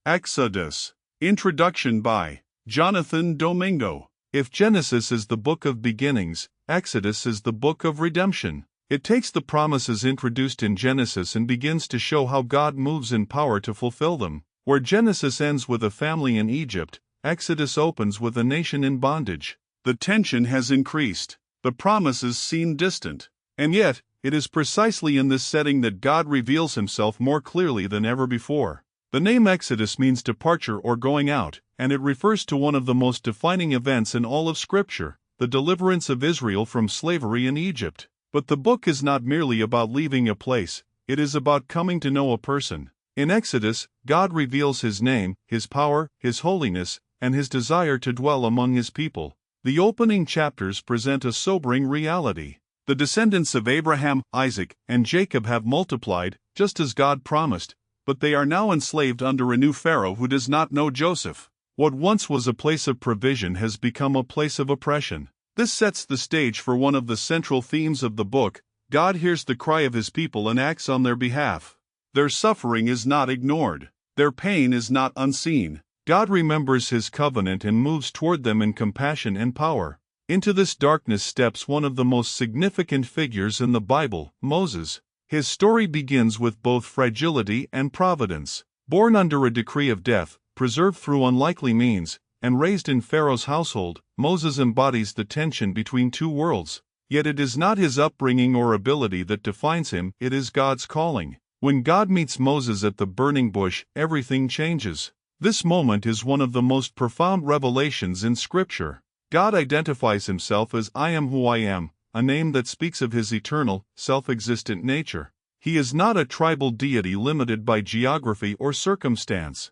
Exodus. Introduction by Jonathan Domingo. If Genesis is the book of beginnings, Exodus is the book of redemption. It takes the promises introduced in Genesis and begins to show how God moves in power to fulfill them. Where Genesis ends with a family in Egypt, Exodus opens with a nation in bondage. The tension has increased. The promises seem distant. And yet, it is precisely in this setting that God reveals himself more clearly than ever before. The name Exodus means departure or going out, and it refers to one of the most defining events in all of Scripture, the deliverance of Israel from slavery in Egypt. But the book is not merely about leaving a place, it is about coming to know a person. In Exodus, God reveals his name, his power, his holiness, and his desire to dwell among his people. The opening chapters present a sobering reality. The descendants of Abraham, Isaac, and Jacob have multiplied, just as God promised, but they are now enslaved under a new Pharaoh who does not know Joseph. What once was a place of provision has become a place of oppression. This sets the stage for one of the central themes of the book. God hears the cry of his people and acts on their behalf. Their suffering is not ignored. Their pain is not unseen. God remembers his covenant and moves toward them in compassion and power. Into this darkness steps one of the most significant figures in the Bible, Moses. His story begins with both fragility and providence. Born under a decree of death, preserved through unlikely means, and raised in Pharaoh's household, Moses embodies the tension between two worlds. Yet it is not his upbringing or ability that defines him, it is God's calling. When God meets Moses at the burning bush, everything changes. This moment is one of the most profound revelations in Scripture. God identifies himself as I am who I am, a name that speaks of his eternal, self-existent nature. He is not a tribal deity limited by geography or circumstance.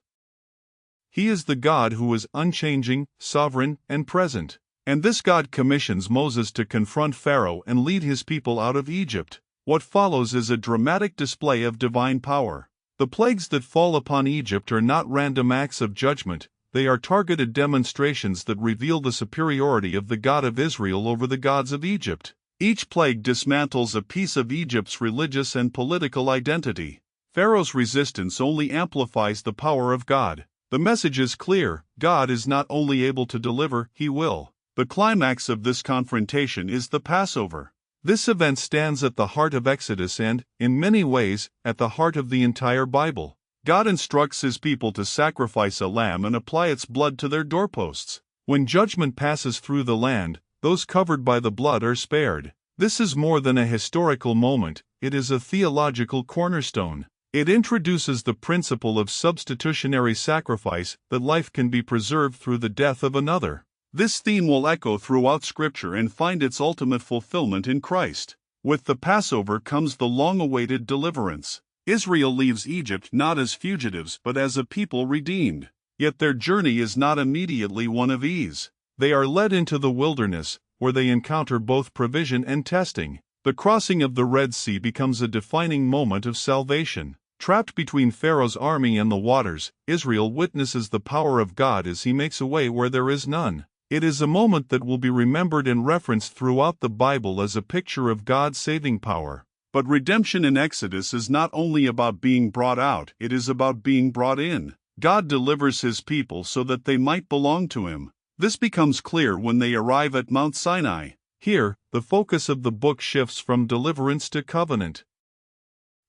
He is the God who is unchanging, sovereign, and present. And this God commissions Moses to confront Pharaoh and lead his people out of Egypt. What follows is a dramatic display of divine power. The plagues that fall upon Egypt are not random acts of judgment, they are targeted demonstrations that reveal the superiority of the God of Israel over the gods of Egypt. Each plague dismantles a piece of Egypt's religious and political identity. Pharaoh's resistance only amplifies the power of God. The message is clear: God is not only able to deliver, he will. The climax of this confrontation is the Passover. This event stands at the heart of Exodus and, in many ways, at the heart of the entire Bible. God instructs his people to sacrifice a lamb and apply its blood to their doorposts. When judgment passes through the land, those covered by the blood are spared. This is more than a historical moment, it is a theological cornerstone. It introduces the principle of substitutionary sacrifice, that life can be preserved through the death of another. This theme will echo throughout Scripture and find its ultimate fulfillment in Christ. With the Passover comes the long-awaited deliverance. Israel leaves Egypt not as fugitives but as a people redeemed. Yet their journey is not immediately one of ease. They are led into the wilderness, where they encounter both provision and testing. The crossing of the Red Sea becomes a defining moment of salvation. Trapped between Pharaoh's army and the waters, Israel witnesses the power of God as he makes a way where there is none. It is a moment that will be remembered and referenced throughout the Bible as a picture of God's saving power. But redemption in Exodus is not only about being brought out, it is about being brought in. God delivers his people so that they might belong to him. This becomes clear when they arrive at Mount Sinai. Here, the focus of the book shifts from deliverance to covenant.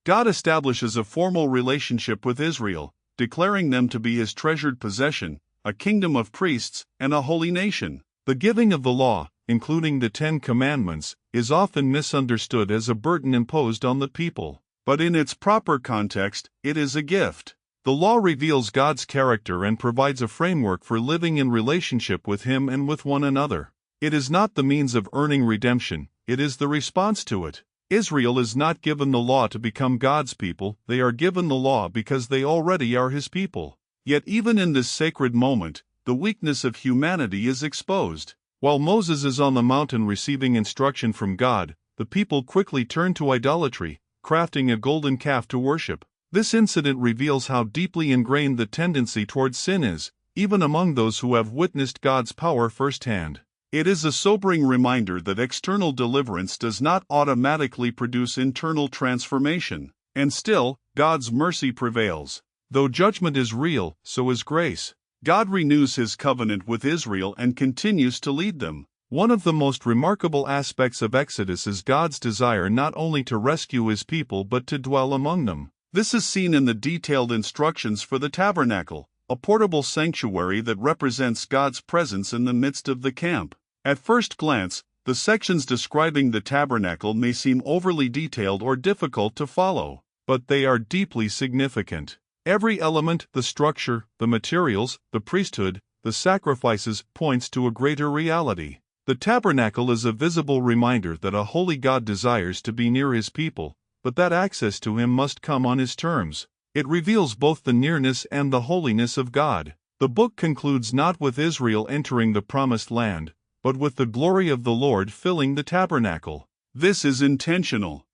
God establishes a formal relationship with Israel, declaring them to be his treasured possession, a kingdom of priests, and a holy nation. The giving of the law, including the 10 Commandments, is often misunderstood as a burden imposed on the people. But in its proper context, it is a gift. The law reveals God's character and provides a framework for living in relationship with him and with one another. It is not the means of earning redemption, it is the response to it. Israel is not given the law to become God's people, they are given the law because they already are his people. Yet even in this sacred moment, the weakness of humanity is exposed. While Moses is on the mountain receiving instruction from God, the people quickly turn to idolatry, crafting a golden calf to worship. This incident reveals how deeply ingrained the tendency towards sin is, even among those who have witnessed God's power firsthand. It is a sobering reminder that external deliverance does not automatically produce internal transformation. And still, God's mercy prevails. Though judgment is real, so is grace. God renews his covenant with Israel and continues to lead them. One of the most remarkable aspects of Exodus is God's desire not only to rescue his people but to dwell among them. This is seen in the detailed instructions for the tabernacle, a portable sanctuary that represents God's presence in the midst of the camp. At first glance, the sections describing the tabernacle may seem overly detailed or difficult to follow, but they are deeply significant. Every element, the structure, the materials, the priesthood, the sacrifices, points to a greater reality. The tabernacle is a visible reminder that a holy God desires to be near his people, but that access to him must come on his terms. It reveals both the nearness and the holiness of God. The book concludes not with Israel entering the promised land, but with the glory of the Lord filling the tabernacle. This is intentional.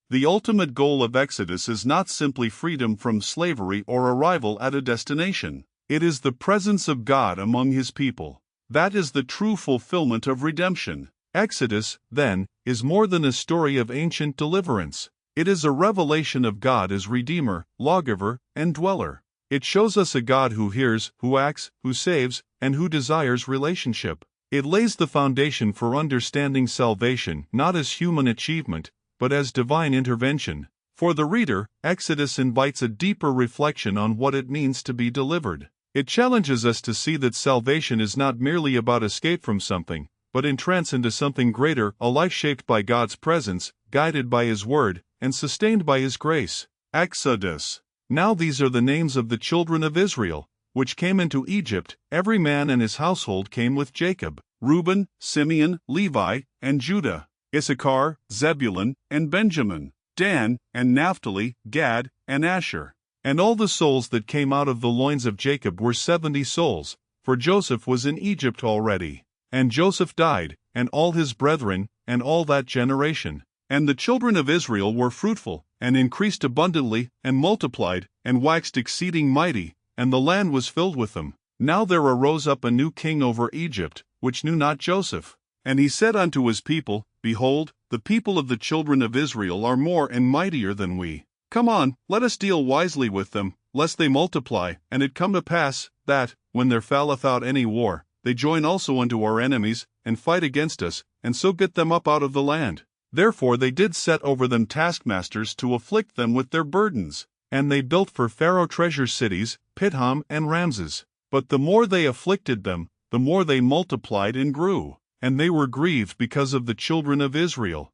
The ultimate goal of Exodus is not simply freedom from slavery or arrival at a destination. It is the presence of God among his people. That is the true fulfillment of redemption. Exodus, then, is more than a story of ancient deliverance. It is a revelation of God as Redeemer, Lawgiver, and Dweller. It shows us a God who hears, who acts, who saves, and who desires relationship. It lays the foundation for understanding salvation not as human achievement, but as divine intervention. For the reader, Exodus invites a deeper reflection on what it means to be delivered. It challenges us to see that salvation is not merely about escape from something, but entrance into something greater, a life shaped by God's presence, guided by his word, and sustained by his grace. Exodus. Now these are the names of the children of Israel, which came into Egypt. Every man and his household came with Jacob: Reuben, Simeon, Levi, and Judah; Issachar, Zebulun, and Benjamin; Dan, and Naphtali, Gad, and Asher. And all the souls that came out of the loins of Jacob were 70 souls, for Joseph was in Egypt already. And Joseph died, and all his brethren, and all that generation. And the children of Israel were fruitful, and increased abundantly, and multiplied, and waxed exceeding mighty, and the land was filled with them. Now there arose up a new king over Egypt, which knew not Joseph. And he said unto his people, Behold, the people of the children of Israel are more and mightier than we. Come on, let us deal wisely with them, lest they multiply. And it come to pass, that, when there falleth out any war, they join also unto our enemies, and fight against us, and so get them up out of the land. Therefore they did set over them taskmasters to afflict them with their burdens. And they built for Pharaoh treasure cities, Pithom and Ramses. But the more they afflicted them, the more they multiplied and grew. And they were grieved because of the children of Israel.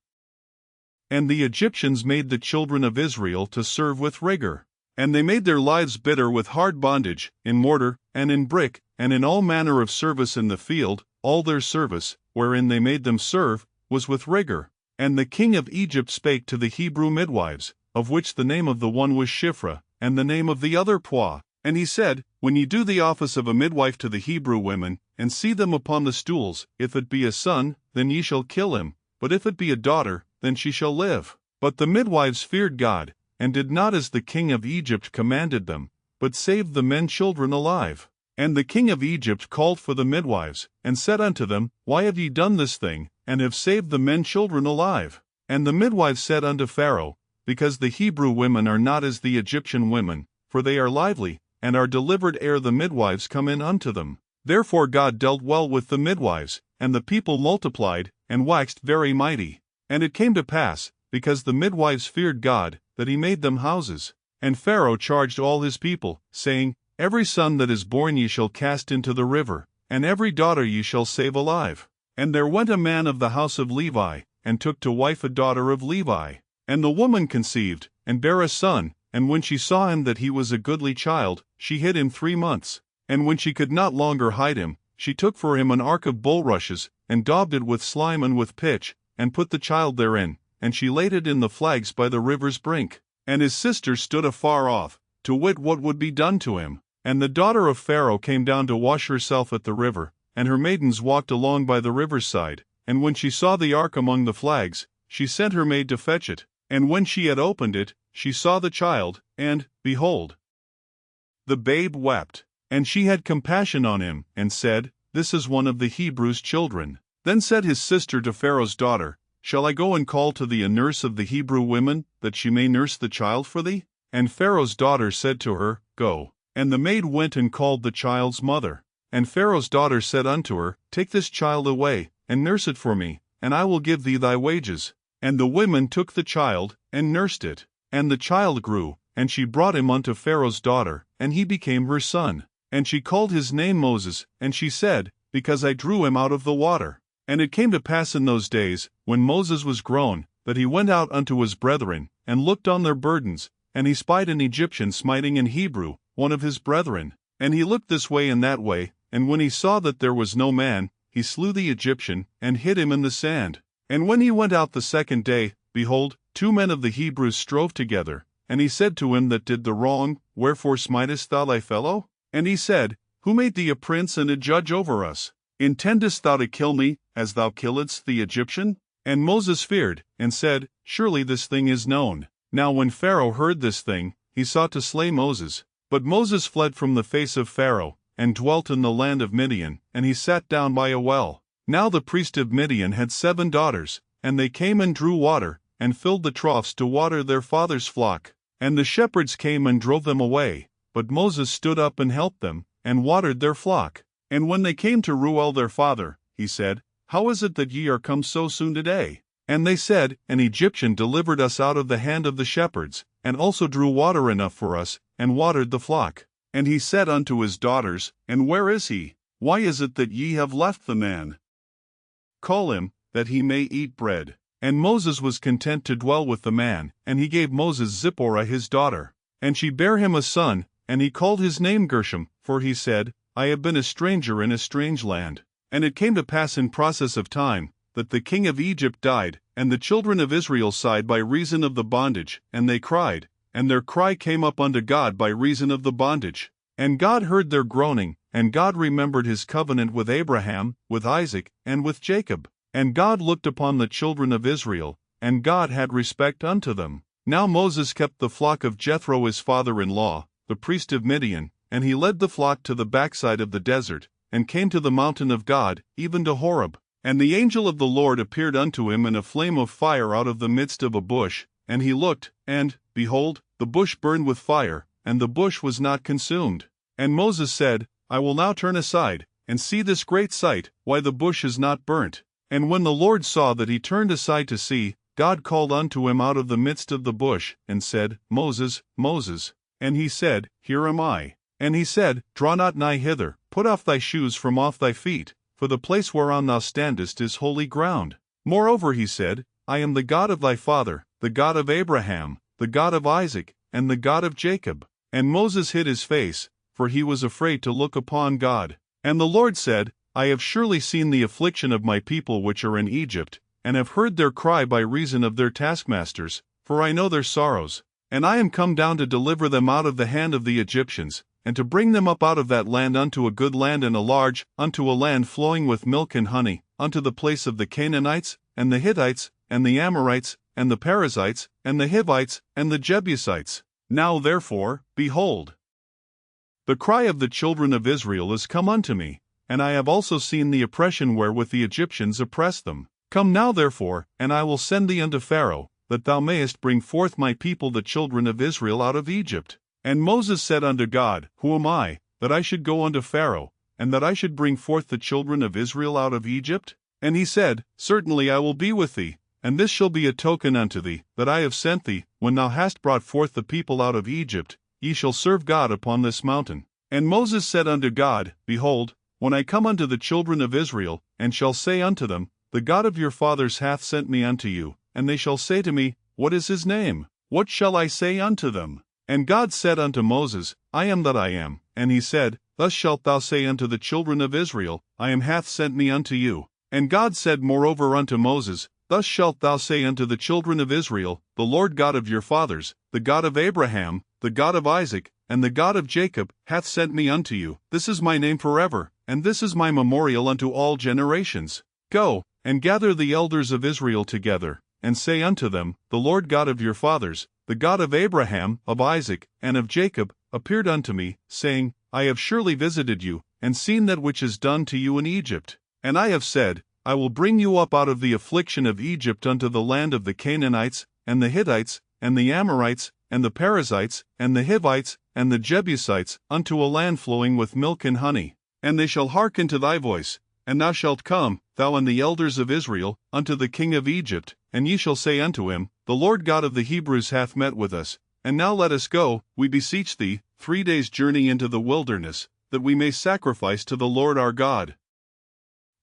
And the Egyptians made the children of Israel to serve with rigor. And they made their lives bitter with hard bondage, in mortar, and in brick, and in all manner of service in the field. All their service, wherein they made them serve, was with rigor. And the king of Egypt spake to the Hebrew midwives, of which the name of the one was Shiphrah, and the name of the other Puah. And he said, When ye do the office of a midwife to the Hebrew women, and see them upon the stools, if it be a son, then ye shall kill him, but if it be a daughter, then she shall live. But the midwives feared God, and did not as the king of Egypt commanded them, but saved the men children alive. And the king of Egypt called for the midwives, and said unto them, Why have ye done this thing, and have saved the men children alive? And the midwives said unto Pharaoh, Because the Hebrew women are not as the Egyptian women, for they are lively, and are delivered ere the midwives come in unto them. Therefore God dealt well with the midwives, and the people multiplied, and waxed very mighty. And it came to pass, because the midwives feared God, that he made them houses. And Pharaoh charged all his people, saying, Every son that is born ye shall cast into the river, and every daughter ye shall save alive. And there went a man of the house of Levi, and took to wife a daughter of Levi. And the woman conceived, and bare a son, and when she saw him that he was a goodly child, she hid him 3 months. And when she could not longer hide him, she took for him an ark of bulrushes, and daubed it with slime and with pitch, and put the child therein, and she laid it in the flags by the river's brink. And his sisters stood afar off, to wit what would be done to him. And the daughter of Pharaoh came down to wash herself at the river, and her maidens walked along by the river's side. And when she saw the ark among the flags, she sent her maid to fetch it. And when she had opened it, she saw the child, and, behold, the babe wept. And she had compassion on him, and said, This is one of the Hebrews' children. Then said his sister to Pharaoh's daughter, Shall I go and call to thee a nurse of the Hebrew women, that she may nurse the child for thee? And Pharaoh's daughter said to her, Go. And the maid went and called the child's mother. And Pharaoh's daughter said unto her, Take this child away, and nurse it for me, and I will give thee thy wages. And the women took the child, and nursed it. And the child grew, and she brought him unto Pharaoh's daughter, and he became her son. And she called his name Moses, and she said, Because I drew him out of the water. And it came to pass in those days, when Moses was grown, that he went out unto his brethren, and looked on their burdens, and he spied an Egyptian smiting an Hebrew, one of his brethren. And he looked this way and that way, and when he saw that there was no man, he slew the Egyptian, and hid him in the sand. And when he went out the second day, behold, 2 men of the Hebrews strove together. And he said to him that did the wrong, Wherefore smitest thou thy fellow? And he said, Who made thee a prince and a judge over us? Intendest thou to kill me, as thou killedst the Egyptian? And Moses feared, and said, Surely this thing is known. Now when Pharaoh heard this thing, he sought to slay Moses. But Moses fled from the face of Pharaoh, and dwelt in the land of Midian, and he sat down by a well. Now the priest of Midian had 7 daughters, and they came and drew water, and filled the troughs to water their father's flock. And the shepherds came and drove them away, but Moses stood up and helped them, and watered their flock. And when they came to Reuel their father, he said, How is it that ye are come so soon today? And they said, An Egyptian delivered us out of the hand of the shepherds, and also drew water enough for us, and watered the flock. And he said unto his daughters, And where is he? Why is it that ye have left the man? Call him, that he may eat bread. And Moses was content to dwell with the man, and he gave Moses Zipporah his daughter. And she bare him a son, and he called his name Gershom, for he said, I have been a stranger in a strange land. And it came to pass in process of time, that the king of Egypt died, and the children of Israel sighed by reason of the bondage, and they cried, and their cry came up unto God by reason of the bondage. And God heard their groaning, and God remembered his covenant with Abraham, with Isaac, and with Jacob. And God looked upon the children of Israel, and God had respect unto them. Now Moses kept the flock of Jethro his father-in-law, the priest of Midian, and he led the flock to the backside of the desert, and came to the mountain of God, even to Horeb. And the angel of the Lord appeared unto him in a flame of fire out of the midst of a bush, and he looked, and, behold, the bush burned with fire, and the bush was not consumed. And Moses said, I will now turn aside, and see this great sight, why the bush is not burnt. And when the Lord saw that he turned aside to see, God called unto him out of the midst of the bush, and said, Moses, Moses. And he said, Here am I. And he said, Draw not nigh hither, put off thy shoes from off thy feet, for the place whereon thou standest is holy ground. Moreover he said, I am the God of thy father, the God of Abraham, the God of Isaac, and the God of Jacob. And Moses hid his face, for he was afraid to look upon God. And the Lord said, I have surely seen the affliction of my people which are in Egypt, and have heard their cry by reason of their taskmasters, for I know their sorrows. And I am come down to deliver them out of the hand of the Egyptians, and to bring them up out of that land unto a good land and a large, unto a land flowing with milk and honey, unto the place of the Canaanites, and the Hittites, and the Amorites, and the Perizzites, and the Hivites, and the Jebusites. Now therefore, behold, the cry of the children of Israel is come unto me, and I have also seen the oppression wherewith the Egyptians oppress them. Come now therefore, and I will send thee unto Pharaoh, that thou mayest bring forth my people the children of Israel out of Egypt. And Moses said unto God, Who am I, that I should go unto Pharaoh, and that I should bring forth the children of Israel out of Egypt? And he said, Certainly I will be with thee, and this shall be a token unto thee, that I have sent thee, when thou hast brought forth the people out of Egypt, ye shall serve God upon this mountain. And Moses said unto God, Behold, when I come unto the children of Israel, and shall say unto them, The God of your fathers hath sent me unto you, and they shall say to me, What is his name? What shall I say unto them? And God said unto Moses, I am that I am. And he said, Thus shalt thou say unto the children of Israel, I am hath sent me unto you. And God said moreover unto Moses, Thus shalt thou say unto the children of Israel, The Lord God of your fathers, the God of Abraham, the God of Isaac, and the God of Jacob, hath sent me unto you. This is my name forever, and this is my memorial unto all generations. Go, and gather the elders of Israel together, and say unto them, The Lord God of your fathers, the God of Abraham, of Isaac, and of Jacob, appeared unto me, saying, I have surely visited you, and seen that which is done to you in Egypt. And I have said, I will bring you up out of the affliction of Egypt unto the land of the Canaanites, and the Hittites, and the Amorites, and the Perizzites, and the Hivites, and the Jebusites, unto a land flowing with milk and honey. And they shall hearken to thy voice, and thou shalt come, thou and the elders of Israel, unto the king of Egypt, and ye shall say unto him, The Lord God of the Hebrews hath met with us, and now let us go, we beseech thee, 3 days' journey into the wilderness, that we may sacrifice to the Lord our God.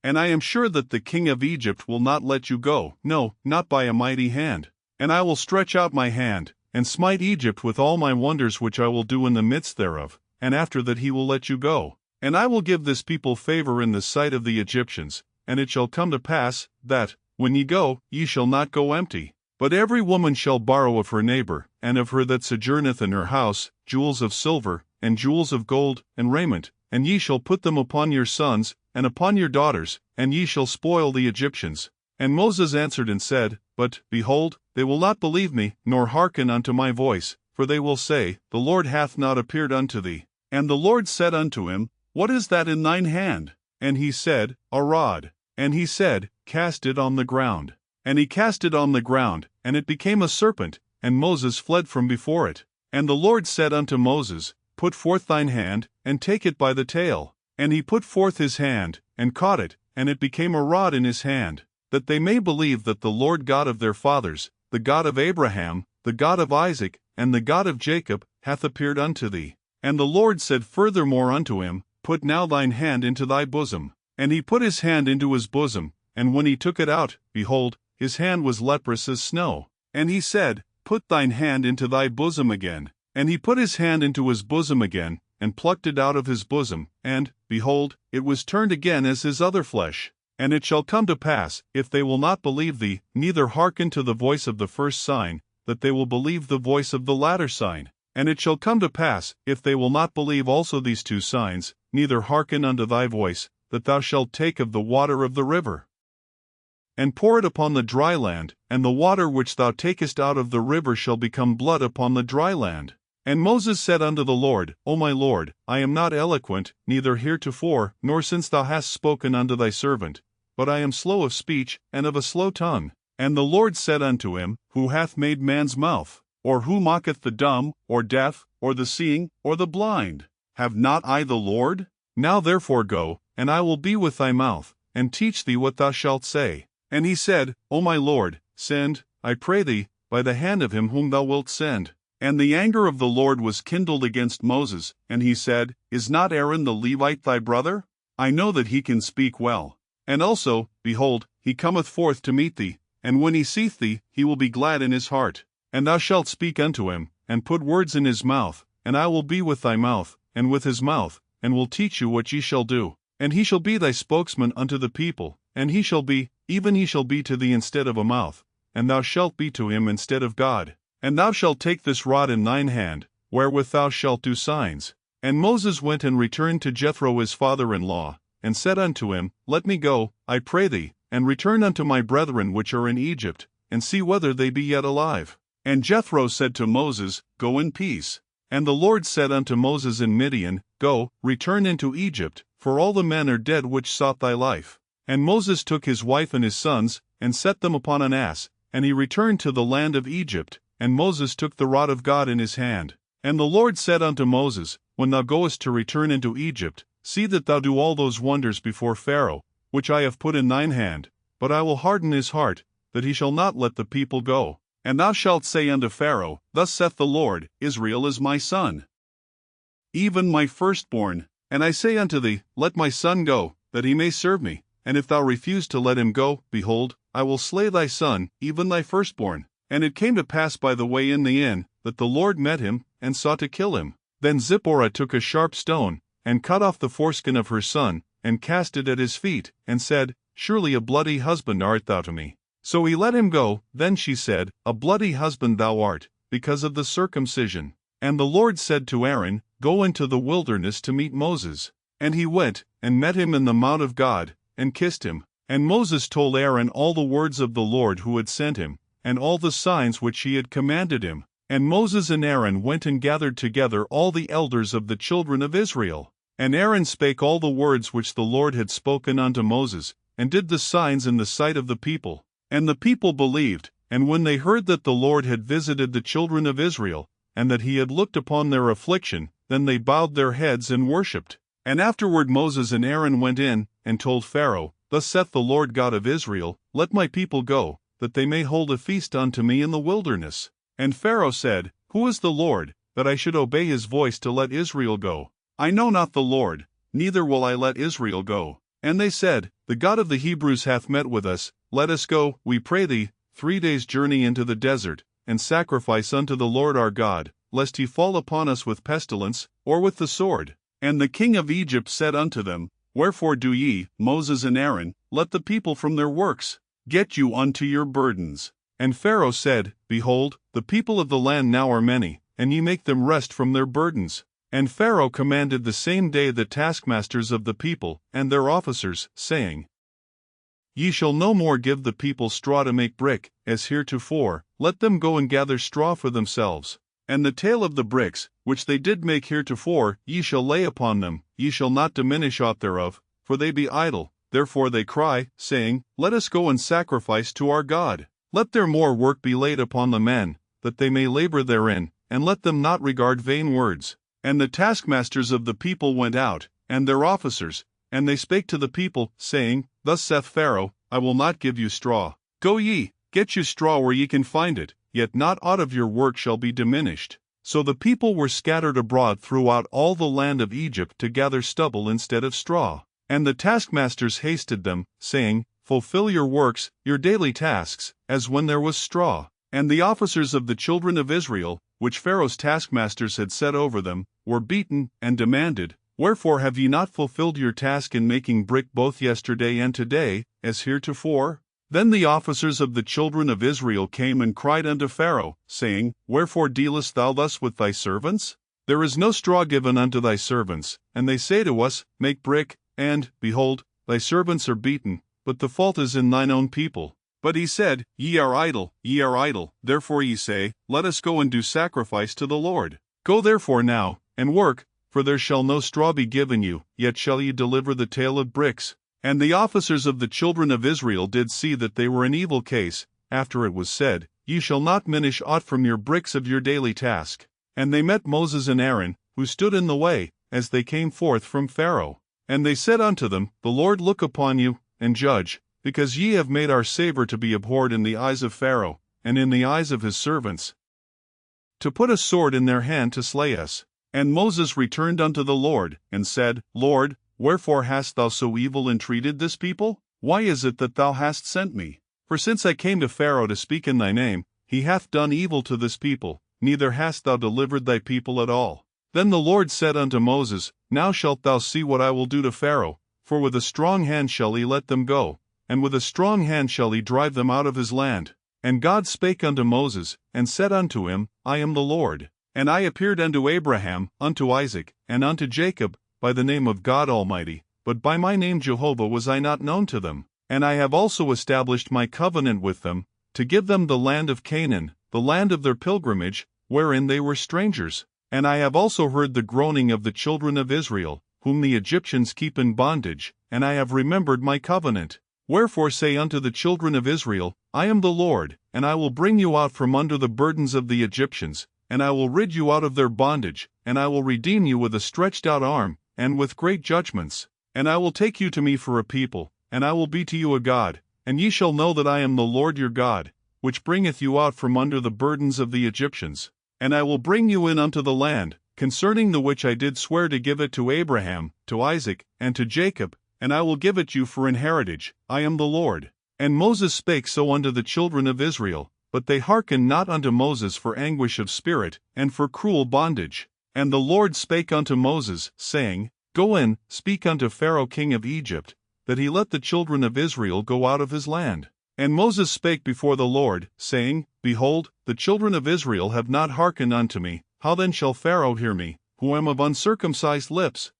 And I am sure that the king of Egypt will not let you go, no, not by a mighty hand. And I will stretch out my hand, and smite Egypt with all my wonders which I will do in the midst thereof, and after that he will let you go. And I will give this people favor in the sight of the Egyptians, and it shall come to pass, that, when ye go, ye shall not go empty. But every woman shall borrow of her neighbor, and of her that sojourneth in her house, jewels of silver, and jewels of gold, and raiment, and ye shall put them upon your sons, and upon your daughters, and ye shall spoil the Egyptians. And Moses answered and said, But, behold, they will not believe me, nor hearken unto my voice, for they will say, The Lord hath not appeared unto thee. And the Lord said unto him, What is that in thine hand? And he said, A rod. And he said, Cast it on the ground. And he cast it on the ground, and it became a serpent, and Moses fled from before it. And the Lord said unto Moses, Put forth thine hand, and take it by the tail. And he put forth his hand, and caught it, and it became a rod in his hand, that they may believe that the Lord God of their fathers, the God of Abraham, the God of Isaac, and the God of Jacob, hath appeared unto thee. And the Lord said furthermore unto him, Put now thine hand into thy bosom. And he put his hand into his bosom, and when he took it out, behold, his hand was leprous as snow. And he said, Put thine hand into thy bosom again. And he put his hand into his bosom again, and plucked it out of his bosom, and, behold, it was turned again as his other flesh. And it shall come to pass, if they will not believe thee, neither hearken to the voice of the first sign, that they will believe the voice of the latter sign. And it shall come to pass, if they will not believe also these 2 signs, neither hearken unto thy voice, that thou shalt take of the water of the river, and pour it upon the dry land, and the water which thou takest out of the river shall become blood upon the dry land. And Moses said unto the Lord, O my Lord, I am not eloquent, neither heretofore, nor since thou hast spoken unto thy servant, but I am slow of speech, and of a slow tongue. And the Lord said unto him, Who hath made man's mouth? Or who mocketh the dumb, or deaf, or the seeing, or the blind? Have not I the Lord? Now therefore go, and I will be with thy mouth, and teach thee what thou shalt say. And he said, O my Lord, send, I pray thee, by the hand of him whom thou wilt send. And the anger of the Lord was kindled against Moses, and he said, Is not Aaron the Levite thy brother? I know that he can speak well. And also, behold, he cometh forth to meet thee, and when he seeth thee, he will be glad in his heart. And thou shalt speak unto him, and put words in his mouth, and I will be with thy mouth, and with his mouth, and will teach you what ye shall do. And he shall be thy spokesman unto the people, and he shall be, even he shall be to thee instead of a mouth, and thou shalt be to him instead of God. And thou shalt take this rod in thine hand, wherewith thou shalt do signs. And Moses went and returned to Jethro his father-in-law, and said unto him, Let me go, I pray thee, and return unto my brethren which are in Egypt, and see whether they be yet alive. And Jethro said to Moses, Go in peace. And the Lord said unto Moses in Midian, Go, return into Egypt, for all the men are dead which sought thy life. And Moses took his wife and his sons, and set them upon an ass, and he returned to the land of Egypt. And Moses took the rod of God in his hand. And the Lord said unto Moses, When thou goest to return into Egypt, see that thou do all those wonders before Pharaoh, which I have put in thine hand, but I will harden his heart, that he shall not let the people go. And thou shalt say unto Pharaoh, Thus saith the Lord, Israel is my son, even my firstborn. And I say unto thee, Let my son go, that he may serve me. And if thou refuse to let him go, behold, I will slay thy son, even thy firstborn. And it came to pass by the way in the inn, that the Lord met him, and sought to kill him. Then Zipporah took a sharp stone, and cut off the foreskin of her son, and cast it at his feet, and said, Surely a bloody husband art thou to me. So he let him go. Then she said, A bloody husband thou art, because of the circumcision. And the Lord said to Aaron, Go into the wilderness to meet Moses. And he went, and met him in the mount of God, and kissed him. And Moses told Aaron all the words of the Lord who had sent him, and all the signs which he had commanded him. And Moses and Aaron went and gathered together all the elders of the children of Israel. And Aaron spake all the words which the Lord had spoken unto Moses, and did the signs in the sight of the people. And the people believed, and when they heard that the Lord had visited the children of Israel, and that he had looked upon their affliction. Then they bowed their heads and worshipped. And afterward Moses and Aaron went in, and told Pharaoh, Thus saith the Lord God of Israel, Let my people go, that they may hold a feast unto me in the wilderness. And Pharaoh said, Who is the Lord, that I should obey his voice to let Israel go? I know not the Lord, neither will I let Israel go. And they said, The God of the Hebrews hath met with us, let us go, we pray thee, 3 days' journey into the desert, and sacrifice unto the Lord our God, lest he fall upon us with pestilence, or with the sword. And the king of Egypt said unto them, Wherefore do ye, Moses and Aaron, let the people from their works? Get you unto your burdens. And Pharaoh said, Behold, the people of the land now are many, and ye make them rest from their burdens. And Pharaoh commanded the same day the taskmasters of the people, and their officers, saying, Ye shall no more give the people straw to make brick, as heretofore, let them go and gather straw for themselves. And the tale of the bricks, which they did make heretofore, ye shall lay upon them, ye shall not diminish aught thereof, for they be idle. Therefore they cry, saying, Let us go and sacrifice to our God. Let their more work be laid upon the men, that they may labor therein, and let them not regard vain words. And the taskmasters of the people went out, and their officers, and they spake to the people, saying, Thus saith Pharaoh, I will not give you straw. Go ye, get you straw where ye can find it, yet not aught of your work shall be diminished. So the people were scattered abroad throughout all the land of Egypt to gather stubble instead of straw. And the taskmasters hasted them, saying, Fulfill your works, your daily tasks, as when there was straw. And the officers of the children of Israel, which Pharaoh's taskmasters had set over them, were beaten, and demanded, Wherefore have ye not fulfilled your task in making brick both yesterday and today, as heretofore? Then the officers of the children of Israel came and cried unto Pharaoh, saying, Wherefore dealest thou thus with thy servants? There is no straw given unto thy servants, and they say to us, Make brick, and, behold, thy servants are beaten, but the fault is in thine own people. But he said, Ye are idle, therefore ye say, Let us go and do sacrifice to the Lord. Go therefore now, and work, for there shall no straw be given you, yet shall ye deliver the tale of bricks. And the officers of the children of Israel did see that they were in evil case, after it was said, Ye shall not minish aught from your bricks of your daily task. And they met Moses and Aaron, who stood in the way, as they came forth from Pharaoh. And they said unto them, The Lord look upon you, and judge, because ye have made our savor to be abhorred in the eyes of Pharaoh, and in the eyes of his servants, to put a sword in their hand to slay us. And Moses returned unto the Lord, and said, Lord, wherefore hast thou so evil entreated this people? Why is it that thou hast sent me? For since I came to Pharaoh to speak in thy name, he hath done evil to this people, neither hast thou delivered thy people at all. Then the Lord said unto Moses, Now shalt thou see what I will do to Pharaoh, for with a strong hand shall he let them go, and with a strong hand shall he drive them out of his land. And God spake unto Moses, and said unto him, I am the Lord. And I appeared unto Abraham, unto Isaac, and unto Jacob, by the name of God Almighty, but by my name Jehovah was I not known to them. And I have also established my covenant with them, to give them the land of Canaan, the land of their pilgrimage, wherein they were strangers. And I have also heard the groaning of the children of Israel, whom the Egyptians keep in bondage, and I have remembered my covenant. Wherefore say unto the children of Israel, I am the Lord, and I will bring you out from under the burdens of the Egyptians, and I will rid you out of their bondage, and I will redeem you with a stretched out arm, and with great judgments. And I will take you to me for a people, and I will be to you a God, and ye shall know that I am the Lord your God, which bringeth you out from under the burdens of the Egyptians. And I will bring you in unto the land, concerning the which I did swear to give it to Abraham, to Isaac, and to Jacob, and I will give it you for an heritage. I am the Lord. And Moses spake so unto the children of Israel, but they hearkened not unto Moses for anguish of spirit, and for cruel bondage. And the Lord spake unto Moses, saying, Go in, speak unto Pharaoh king of Egypt, that he let the children of Israel go out of his land. And Moses spake before the Lord, saying, Behold, the children of Israel have not hearkened unto me, how then shall Pharaoh hear me, who am of uncircumcised lips?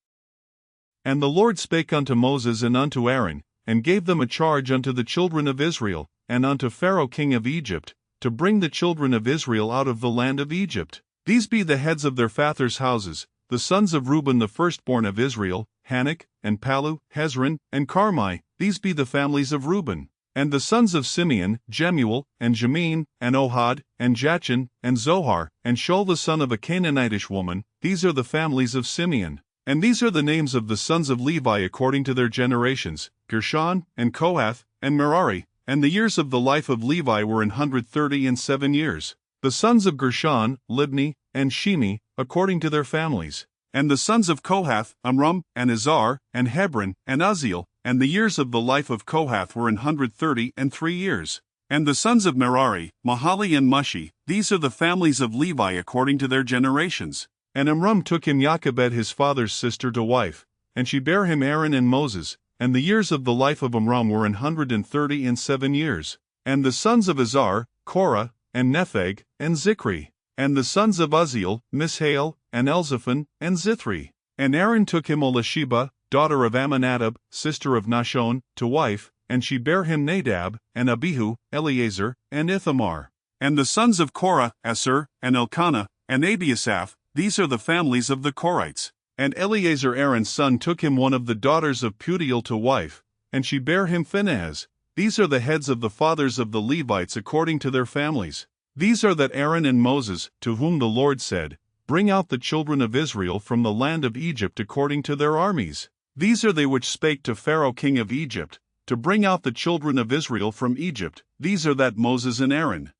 And the Lord spake unto Moses and unto Aaron, and gave them a charge unto the children of Israel, and unto Pharaoh king of Egypt, to bring the children of Israel out of the land of Egypt. These be the heads of their fathers' houses, the sons of Reuben the firstborn of Israel, Hanok, and Palu, Hezron, and Carmi. These be the families of Reuben. And the sons of Simeon, Jemuel, and Jamin, and Ohad, and Jachin, and Zohar, and Shaul the son of a Canaanitish woman, these are the families of Simeon. And these are the names of the sons of Levi according to their generations, Gershon, and Kohath, and Merari. And the years of the life of Levi were 137 years. The sons of Gershon, Libni, and Shimi, according to their families. And the sons of Kohath, Amram, and Izhar, and Hebron, and Uzziel. And the years of the life of Kohath were 133 years. And the sons of Merari, Mahali and Mushi, these are the families of Levi according to their generations. And Amram took him Jochebed his father's sister to wife, and she bare him Aaron and Moses. And the years of the life of Amram were 137 years. And the sons of Izhar, Korah, and Nepheg, and Zikri. And the sons of Uzziel, Mishael, and Elzaphan, and Zithri. And Aaron took him Elisheba, daughter of Amminadab, sister of Nahshon, to wife, and she bare him Nadab, and Abihu, Eleazar, and Ithamar. And the sons of Korah, Asher, and Elkanah, and Abiasaph, these are the families of the Korites. And Eleazar Aaron's son took him one of the daughters of Putiel to wife, and she bare him Phinehas. These are the heads of the fathers of the Levites according to their families. These are that Aaron and Moses, to whom the Lord said, Bring out the children of Israel from the land of Egypt according to their armies. These are they which spake to Pharaoh king of Egypt, to bring out the children of Israel from Egypt. These are that Moses and Aaron.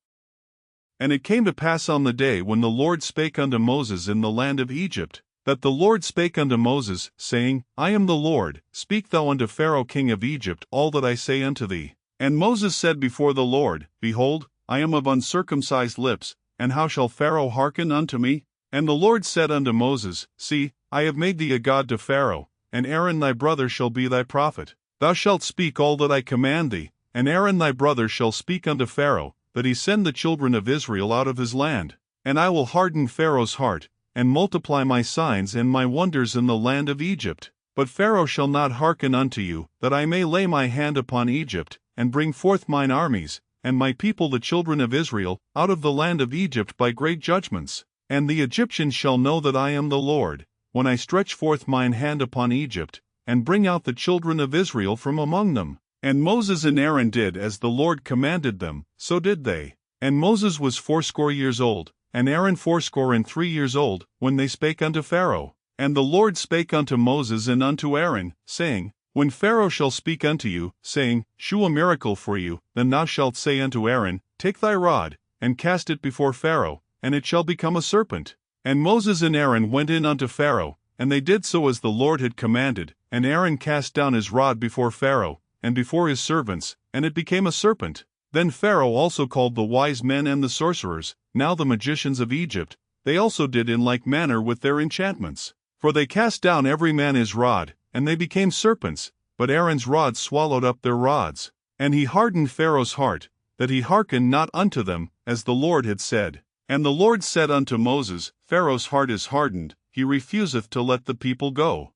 And it came to pass on the day when the Lord spake unto Moses in the land of Egypt, that the Lord spake unto Moses, saying, I am the Lord, speak thou unto Pharaoh king of Egypt all that I say unto thee. And Moses said before the Lord, Behold, I am of uncircumcised lips, and how shall Pharaoh hearken unto me? And the Lord said unto Moses, See, I have made thee a god to Pharaoh, and Aaron thy brother shall be thy prophet. Thou shalt speak all that I command thee, and Aaron thy brother shall speak unto Pharaoh, that he send the children of Israel out of his land. And I will harden Pharaoh's heart, and multiply my signs and my wonders in the land of Egypt. But Pharaoh shall not hearken unto you, that I may lay my hand upon Egypt, and bring forth mine armies, and my people the children of Israel, out of the land of Egypt by great judgments. And the Egyptians shall know that I am the Lord, when I stretch forth mine hand upon Egypt, and bring out the children of Israel from among them. And Moses and Aaron did as the Lord commanded them, so did they. And Moses was 80 years old, and Aaron 83 years old, when they spake unto Pharaoh. And the Lord spake unto Moses and unto Aaron, saying, When Pharaoh shall speak unto you, saying, Shew a miracle for you, then thou shalt say unto Aaron, Take thy rod, and cast it before Pharaoh, and it shall become a serpent. And Moses and Aaron went in unto Pharaoh, and they did so as the Lord had commanded, and Aaron cast down his rod before Pharaoh, and before his servants, and it became a serpent. Then Pharaoh also called the wise men and the sorcerers, now the magicians of Egypt. They also did in like manner with their enchantments. For they cast down every man his rod, and they became serpents, but Aaron's rod swallowed up their rods. And he hardened Pharaoh's heart, that he hearkened not unto them, as the Lord had said. And the Lord said unto Moses, Pharaoh's heart is hardened, he refuseth to let the people go.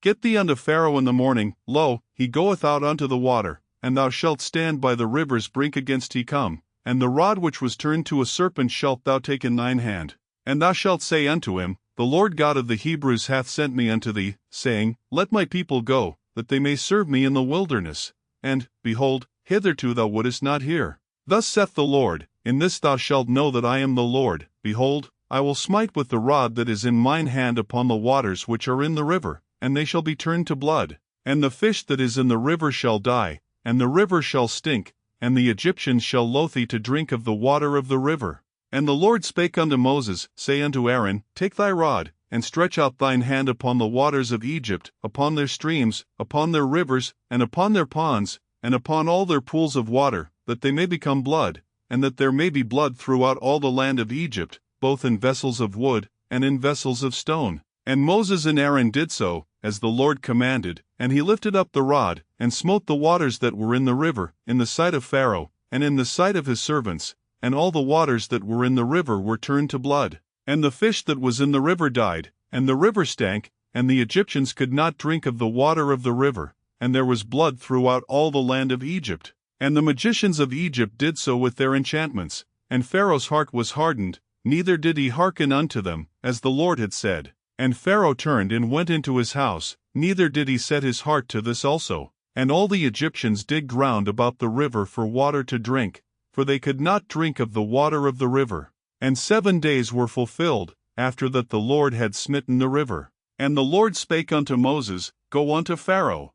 Get thee unto Pharaoh in the morning, lo, he goeth out unto the water, and thou shalt stand by the river's brink against he come, and the rod which was turned to a serpent shalt thou take in thine hand. And thou shalt say unto him, The Lord God of the Hebrews hath sent me unto thee, saying, Let my people go, that they may serve me in the wilderness. And, behold, hitherto thou wouldest not hear. Thus saith the Lord, In this thou shalt know that I am the Lord. Behold, I will smite with the rod that is in mine hand upon the waters which are in the river, and they shall be turned to blood. And the fish that is in the river shall die, and the river shall stink, and the Egyptians shall loathe to drink of the water of the river. And the Lord spake unto Moses, Say unto Aaron, Take thy rod, and stretch out thine hand upon the waters of Egypt, upon their streams, upon their rivers, and upon their ponds, and upon all their pools of water, that they may become blood, and that there may be blood throughout all the land of Egypt, both in vessels of wood, and in vessels of stone. And Moses and Aaron did so, as the Lord commanded, and he lifted up the rod, and smote the waters that were in the river, in the sight of Pharaoh, and in the sight of his servants, and all the waters that were in the river were turned to blood. And the fish that was in the river died, and the river stank, and the Egyptians could not drink of the water of the river, and there was blood throughout all the land of Egypt. And the magicians of Egypt did so with their enchantments, and Pharaoh's heart was hardened, neither did he hearken unto them, as the Lord had said. And Pharaoh turned and went into his house, neither did he set his heart to this also. And all the Egyptians digged round about the river for water to drink, for they could not drink of the water of the river. And 7 days were fulfilled, after that the Lord had smitten the river. And the Lord spake unto Moses, Go unto Pharaoh,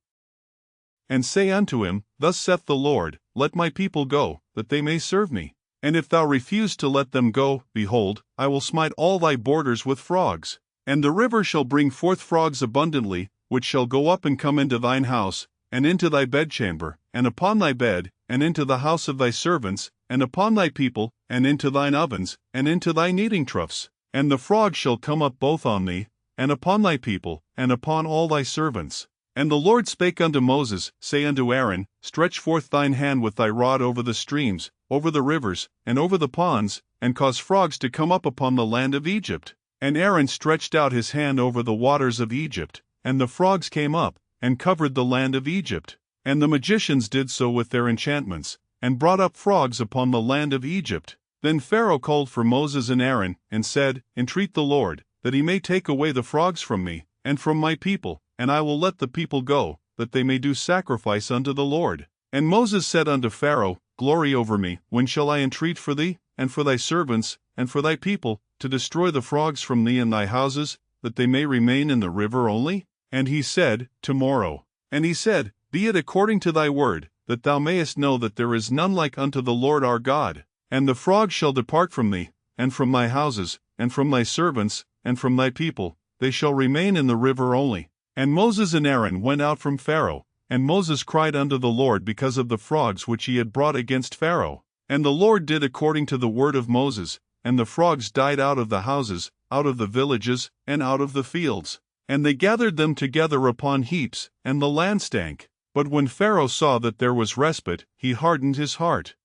and say unto him, Thus saith the Lord, Let my people go, that they may serve me. And if thou refuse to let them go, behold, I will smite all thy borders with frogs. And the river shall bring forth frogs abundantly, which shall go up and come into thine house, and into thy bedchamber, and upon thy bed, and into the house of thy servants, and upon thy people, and into thine ovens, and into thy kneading troughs. And the frogs shall come up both on thee, and upon thy people, and upon all thy servants. And the Lord spake unto Moses, Say unto Aaron, Stretch forth thine hand with thy rod over the streams, over the rivers, and over the ponds, and cause frogs to come up upon the land of Egypt. And Aaron stretched out his hand over the waters of Egypt, and the frogs came up, and covered the land of Egypt. And the magicians did so with their enchantments, and brought up frogs upon the land of Egypt. Then Pharaoh called for Moses and Aaron, and said, Entreat the Lord, that he may take away the frogs from me, and from my people, and I will let the people go, that they may do sacrifice unto the Lord. And Moses said unto Pharaoh, Glory over me, when shall I entreat for thee, and for thy servants, and for thy people, to destroy the frogs from thee and thy houses, that they may remain in the river only? And he said, Tomorrow. And he said, Be it according to thy word, that thou mayest know that there is none like unto the Lord our God. And the frogs shall depart from thee, and from thy houses, and from thy servants, and from thy people, they shall remain in the river only. And Moses and Aaron went out from Pharaoh, and Moses cried unto the Lord because of the frogs which he had brought against Pharaoh. And the Lord did according to the word of Moses, and the frogs died out of the houses, out of the villages, and out of the fields. And they gathered them together upon heaps, and the land stank. But when Pharaoh saw that there was respite, he hardened his heart,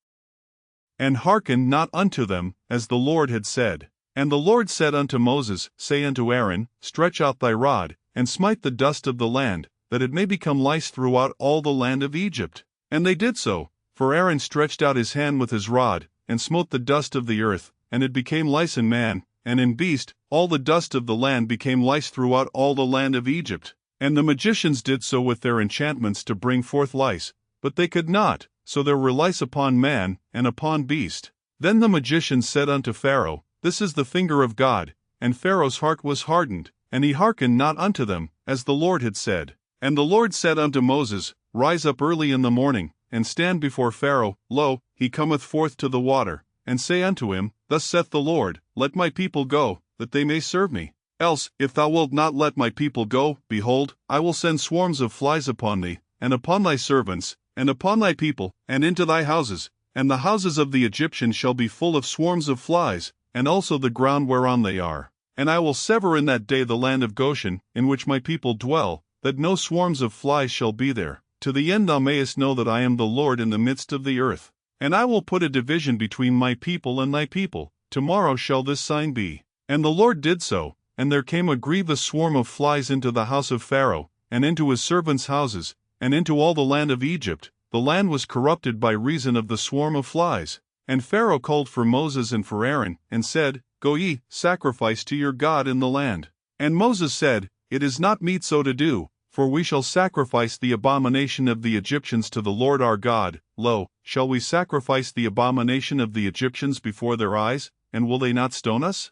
and hearkened not unto them, as the Lord had said. And the Lord said unto Moses, Say unto Aaron, Stretch out thy rod, and smite the dust of the land, that it may become lice throughout all the land of Egypt. And they did so, for Aaron stretched out his hand with his rod, and smote the dust of the earth, and it became lice in man, and in beast, all the dust of the land became lice throughout all the land of Egypt. And the magicians did so with their enchantments to bring forth lice, but they could not, so there were lice upon man, and upon beast. Then the magicians said unto Pharaoh, This is the finger of God. And Pharaoh's heart was hardened, and he hearkened not unto them, as the Lord had said. And the Lord said unto Moses, Rise up early in the morning, and stand before Pharaoh. Lo, he cometh forth to the water. And say unto him, Thus saith the Lord, Let my people go, that they may serve me. Else, if thou wilt not let my people go, behold, I will send swarms of flies upon thee, and upon thy servants, and upon thy people, and into thy houses. And the houses of the Egyptians shall be full of swarms of flies, and also the ground whereon they are. And I will sever in that day the land of Goshen, in which my people dwell, that no swarms of flies shall be there, to the end thou mayest know that I am the Lord in the midst of the earth. And I will put a division between my people and thy people. Tomorrow shall this sign be. And the Lord did so, and there came a grievous swarm of flies into the house of Pharaoh, and into his servants' houses, and into all the land of Egypt. The land was corrupted by reason of the swarm of flies. And Pharaoh called for Moses and for Aaron, and said, Go ye, sacrifice to your God in the land. And Moses said, It is not meet so to do, for we shall sacrifice the abomination of the Egyptians to the Lord our God. Lo, shall we sacrifice the abomination of the Egyptians before their eyes, and will they not stone us?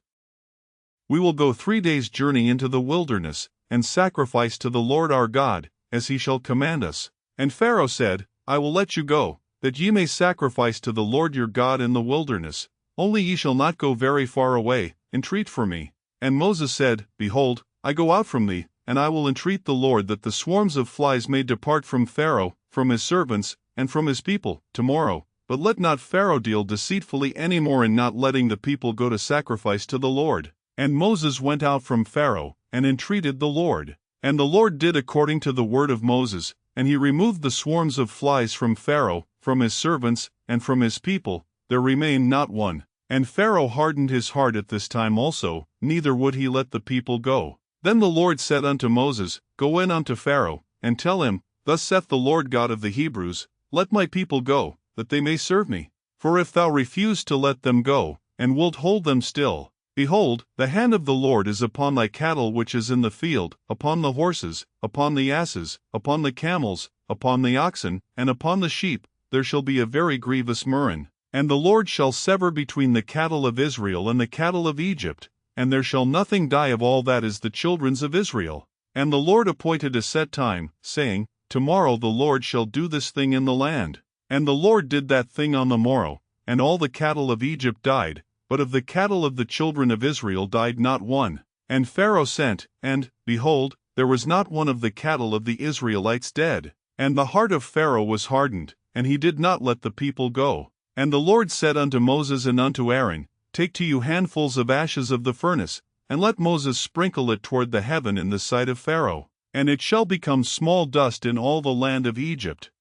We will go 3 days' journey into the wilderness, and sacrifice to the Lord our God, as he shall command us. And Pharaoh said, I will let you go, that ye may sacrifice to the Lord your God in the wilderness. Only ye shall not go very far away. Entreat for me. And Moses said, Behold, I go out from thee, and I will entreat the Lord that the swarms of flies may depart from Pharaoh, from his servants, and from his people, tomorrow. But let not Pharaoh deal deceitfully any more in not letting the people go to sacrifice to the Lord. And Moses went out from Pharaoh, and entreated the Lord. And the Lord did according to the word of Moses, and he removed the swarms of flies from Pharaoh, from his servants, and from his people. There remained not one. And Pharaoh hardened his heart at this time also, neither would he let the people go. Then the Lord said unto Moses, Go in unto Pharaoh, and tell him, Thus saith the Lord God of the Hebrews, Let my people go, that they may serve me. For if thou refuse to let them go, and wilt hold them still, Behold, the hand of the Lord is upon thy cattle which is in the field, upon the horses, upon the asses, upon the camels, upon the oxen, and upon the sheep, there shall be a very grievous murrain. And the Lord shall sever between the cattle of Israel and the cattle of Egypt, and there shall nothing die of all that is the children's of Israel. And the Lord appointed a set time, saying, Tomorrow the Lord shall do this thing in the land. And the Lord did that thing on the morrow, and all the cattle of Egypt died, but of the cattle of the children of Israel died not one. And Pharaoh sent, and, behold, there was not one of the cattle of the Israelites dead. And the heart of Pharaoh was hardened, and he did not let the people go. And the Lord said unto Moses and unto Aaron, Take to you handfuls of ashes of the furnace, and let Moses sprinkle it toward the heaven in the sight of Pharaoh, and it shall become small dust in all the land of Egypt.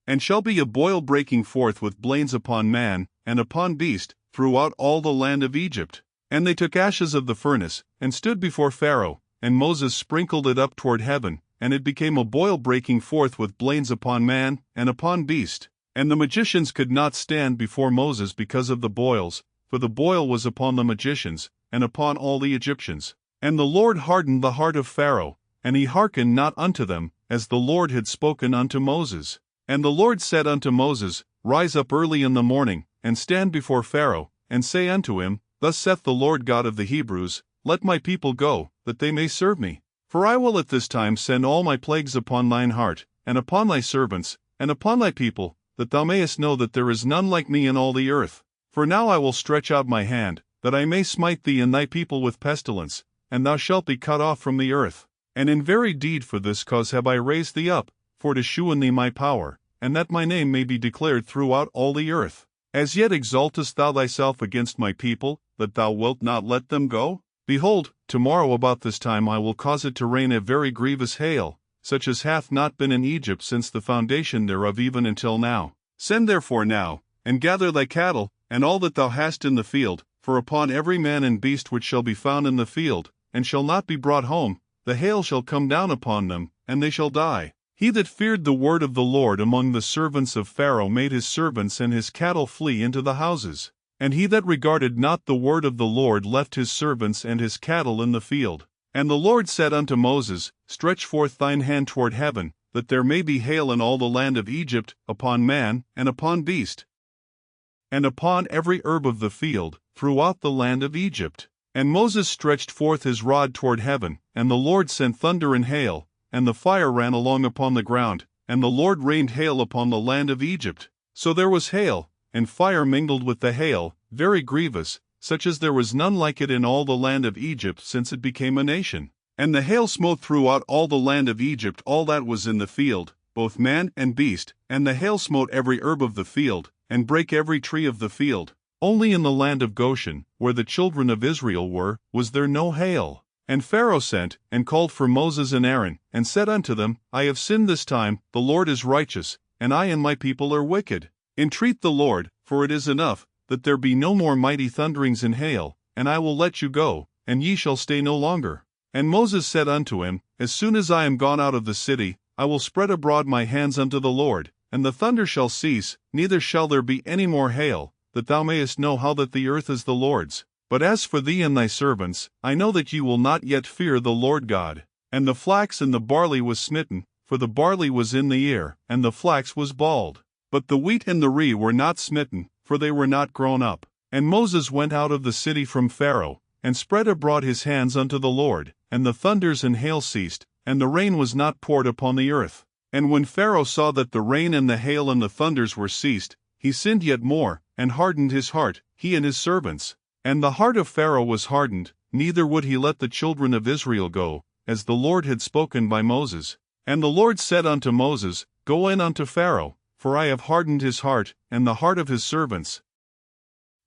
And shall be a boil breaking forth with blains upon man, and upon beast, throughout all the land of Egypt. And they took ashes of the furnace, and stood before Pharaoh, and Moses sprinkled it up toward heaven, and it became a boil breaking forth with blains upon man, and upon beast. And the magicians could not stand before Moses because of the boils, for the boil was upon the magicians, and upon all the Egyptians. And the Lord hardened the heart of Pharaoh, and he hearkened not unto them, as the Lord had spoken unto Moses. And the Lord said unto Moses, Rise up early in the morning, and stand before Pharaoh, and say unto him, Thus saith the Lord God of the Hebrews, Let my people go, that they may serve me. For I will at this time send all my plagues upon thine heart, and upon thy servants, and upon thy people, that thou mayest know that there is none like me in all the earth. For now I will stretch out my hand, that I may smite thee and thy people with pestilence, and thou shalt be cut off from the earth. And in very deed for this cause have I raised thee up, for to shew in thee my power, and that my name may be declared throughout all the earth. As yet exaltest thou thyself against my people, that thou wilt not let them go? Behold, tomorrow about this time I will cause it to rain a very grievous hail, such as hath not been in Egypt since the foundation thereof even until now. Send therefore now, and gather thy cattle, and all that thou hast in the field, for upon every man and beast which shall be found in the field, and shall not be brought home, the hail shall come down upon them, and they shall die. He that feared the word of the Lord among the servants of Pharaoh made his servants and his cattle flee into the houses. And he that regarded not the word of the Lord left his servants and his cattle in the field. And the Lord said unto Moses, Stretch forth thine hand toward heaven, that there may be hail in all the land of Egypt, upon man, and upon beast, and upon every herb of the field, throughout the land of Egypt. And Moses stretched forth his rod toward heaven, and the Lord sent thunder and hail, and the fire ran along upon the ground, and the Lord rained hail upon the land of Egypt. So there was hail, and fire mingled with the hail, very grievous, such as there was none like it in all the land of Egypt since it became a nation. And the hail smote throughout all the land of Egypt all that was in the field, both man and beast, and the hail smote every herb of the field, and brake every tree of the field. Only in the land of Goshen, where the children of Israel were, was there no hail. And Pharaoh sent, and called for Moses and Aaron, and said unto them, I have sinned this time, the Lord is righteous, and I and my people are wicked. Entreat the Lord, for it is enough, that there be no more mighty thunderings and hail, and I will let you go, and ye shall stay no longer. And Moses said unto him, As soon as I am gone out of the city, I will spread abroad my hands unto the Lord, and the thunder shall cease, neither shall there be any more hail, that thou mayest know how that the earth is the Lord's. But as for thee and thy servants, I know that ye will not yet fear the Lord God. And the flax and the barley was smitten, for the barley was in the ear, and the flax was bald. But the wheat and the rye were not smitten, for they were not grown up. And Moses went out of the city from Pharaoh, and spread abroad his hands unto the Lord, and the thunders and hail ceased, and the rain was not poured upon the earth. And when Pharaoh saw that the rain and the hail and the thunders were ceased, he sinned yet more, and hardened his heart, he and his servants. And the heart of Pharaoh was hardened, neither would he let the children of Israel go, as the Lord had spoken by Moses. And the Lord said unto Moses, Go in unto Pharaoh, for I have hardened his heart, and the heart of his servants,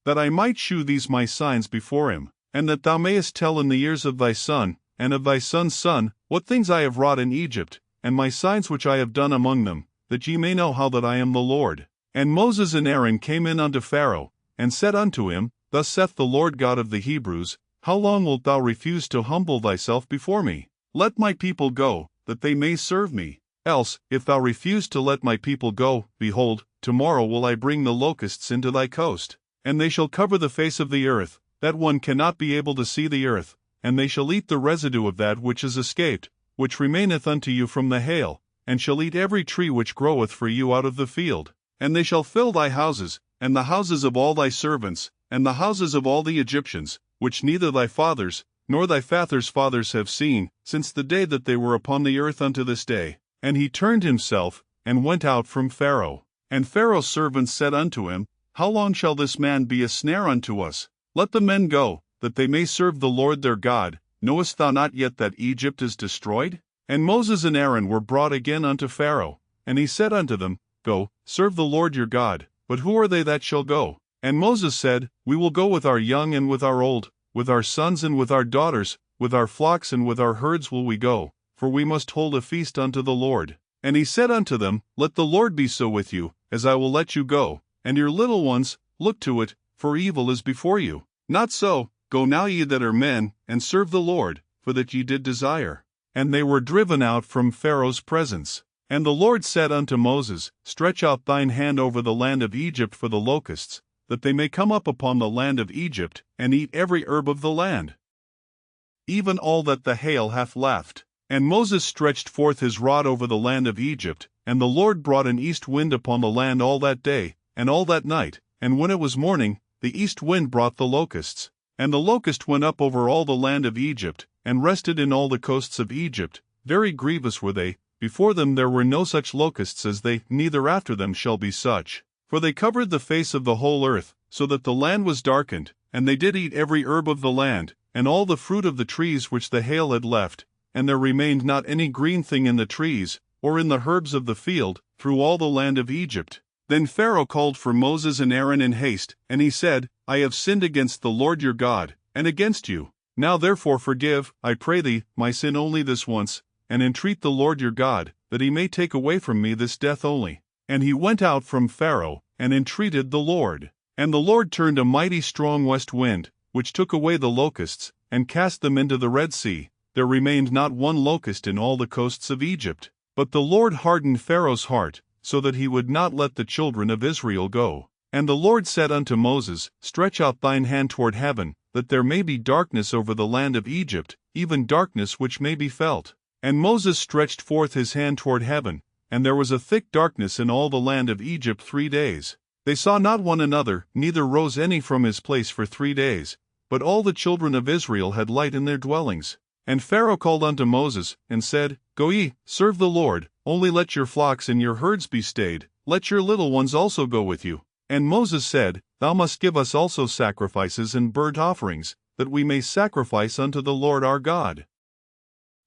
that I might shew these my signs before him, and that thou mayest tell in the ears of thy son, and of thy son's son, what things I have wrought in Egypt, and my signs which I have done among them, that ye may know how that I am the Lord. And Moses and Aaron came in unto Pharaoh, and said unto him, Thus saith the Lord God of the Hebrews, How long wilt thou refuse to humble thyself before me? Let my people go, that they may serve me. Else, if thou refuse to let my people go, behold, tomorrow will I bring the locusts into thy coast, and they shall cover the face of the earth, that one cannot be able to see the earth, and they shall eat the residue of that which is escaped, which remaineth unto you from the hail, and shall eat every tree which groweth for you out of the field. And they shall fill thy houses, and the houses of all thy servants, and the houses of all the Egyptians, which neither thy fathers, nor thy fathers' fathers have seen, since the day that they were upon the earth unto this day. And he turned himself, and went out from Pharaoh. And Pharaoh's servants said unto him, How long shall this man be a snare unto us? Let the men go, that they may serve the Lord their God. Knowest thou not yet that Egypt is destroyed? And Moses and Aaron were brought again unto Pharaoh. And he said unto them, Go, serve the Lord your God. But who are they that shall go? And Moses said, We will go with our young and with our old, with our sons and with our daughters, with our flocks and with our herds will we go, for we must hold a feast unto the Lord. And he said unto them, Let the Lord be so with you, as I will let you go, and your little ones, look to it, for evil is before you. Not so, go now ye that are men, and serve the Lord, for that ye did desire. And they were driven out from Pharaoh's presence. And the Lord said unto Moses, Stretch out thine hand over the land of Egypt for the locusts, that they may come up upon the land of Egypt, and eat every herb of the land, even all that the hail hath left. And Moses stretched forth his rod over the land of Egypt, and the Lord brought an east wind upon the land all that day, and all that night, and when it was morning, the east wind brought the locusts. And the locust went up over all the land of Egypt, and rested in all the coasts of Egypt. Very grievous were they. Before them there were no such locusts as they, neither after them shall be such. For they covered the face of the whole earth, so that the land was darkened, and they did eat every herb of the land, and all the fruit of the trees which the hail had left, and there remained not any green thing in the trees, or in the herbs of the field, through all the land of Egypt. Then Pharaoh called for Moses and Aaron in haste, and he said, I have sinned against the Lord your God, and against you. Now therefore forgive, I pray thee, my sin only this once, and entreat the Lord your God, that he may take away from me this death only. And he went out from Pharaoh, and entreated the Lord. And the Lord turned a mighty strong west wind, which took away the locusts, and cast them into the Red Sea. There remained not one locust in all the coasts of Egypt. But the Lord hardened Pharaoh's heart, so that he would not let the children of Israel go. And the Lord said unto Moses, Stretch out thine hand toward heaven, that there may be darkness over the land of Egypt, even darkness which may be felt. And Moses stretched forth his hand toward heaven, and there was a thick darkness in all the land of Egypt 3 days. They saw not one another, neither rose any from his place for 3 days. But all the children of Israel had light in their dwellings. And Pharaoh called unto Moses, and said, Go ye, serve the Lord, only let your flocks and your herds be stayed, let your little ones also go with you. And Moses said, Thou must give us also sacrifices and burnt offerings, that we may sacrifice unto the Lord our God.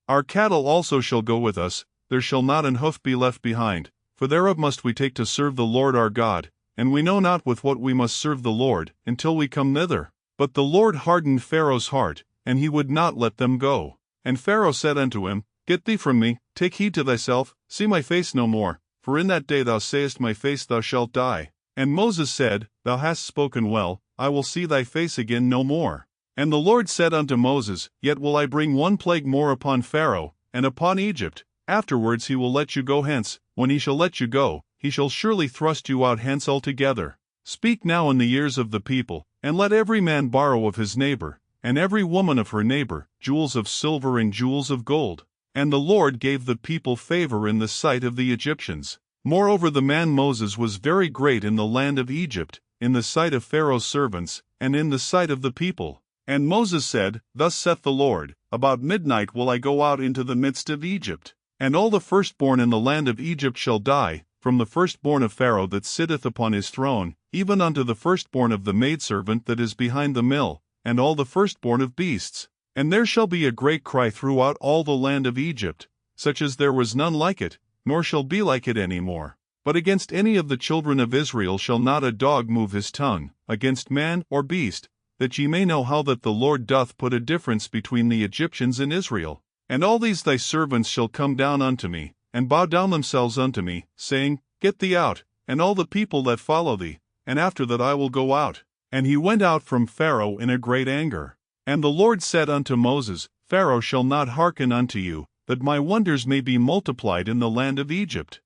Our cattle also shall go with us, there shall not an hoof be left behind, for thereof must we take to serve the Lord our God, and we know not with what we must serve the Lord, until we come thither. But the Lord hardened Pharaoh's heart, and he would not let them go. And Pharaoh said unto him, Get thee from me, take heed to thyself, see my face no more, for in that day thou sayest my face thou shalt die. And Moses said, Thou hast spoken well, I will see thy face again no more. And the Lord said unto Moses, Yet will I bring one plague more upon Pharaoh, and upon Egypt. Afterwards he will let you go hence. When he shall let you go, he shall surely thrust you out hence altogether. Speak now in the ears of the people, and let every man borrow of his neighbor, and every woman of her neighbor, jewels of silver and jewels of gold. And the Lord gave the people favor in the sight of the Egyptians. Moreover the man Moses was very great in the land of Egypt, in the sight of Pharaoh's servants, and in the sight of the people. And Moses said, Thus saith the Lord, About midnight will I go out into the midst of Egypt. And all the firstborn in the land of Egypt shall die, from the firstborn of Pharaoh that sitteth upon his throne, even unto the firstborn of the maidservant that is behind the mill, and all the firstborn of beasts. And there shall be a great cry throughout all the land of Egypt, such as there was none like it, nor shall be like it any more. But against any of the children of Israel shall not a dog move his tongue, against man or beast, that ye may know how that the Lord doth put a difference between the Egyptians and Israel. And all these thy servants shall come down unto me, and bow down themselves unto me, saying, Get thee out, and all the people that follow thee, and after that I will go out. And he went out from Pharaoh in a great anger. And the Lord said unto Moses, Pharaoh shall not hearken unto you, that my wonders may be multiplied in the land of Egypt.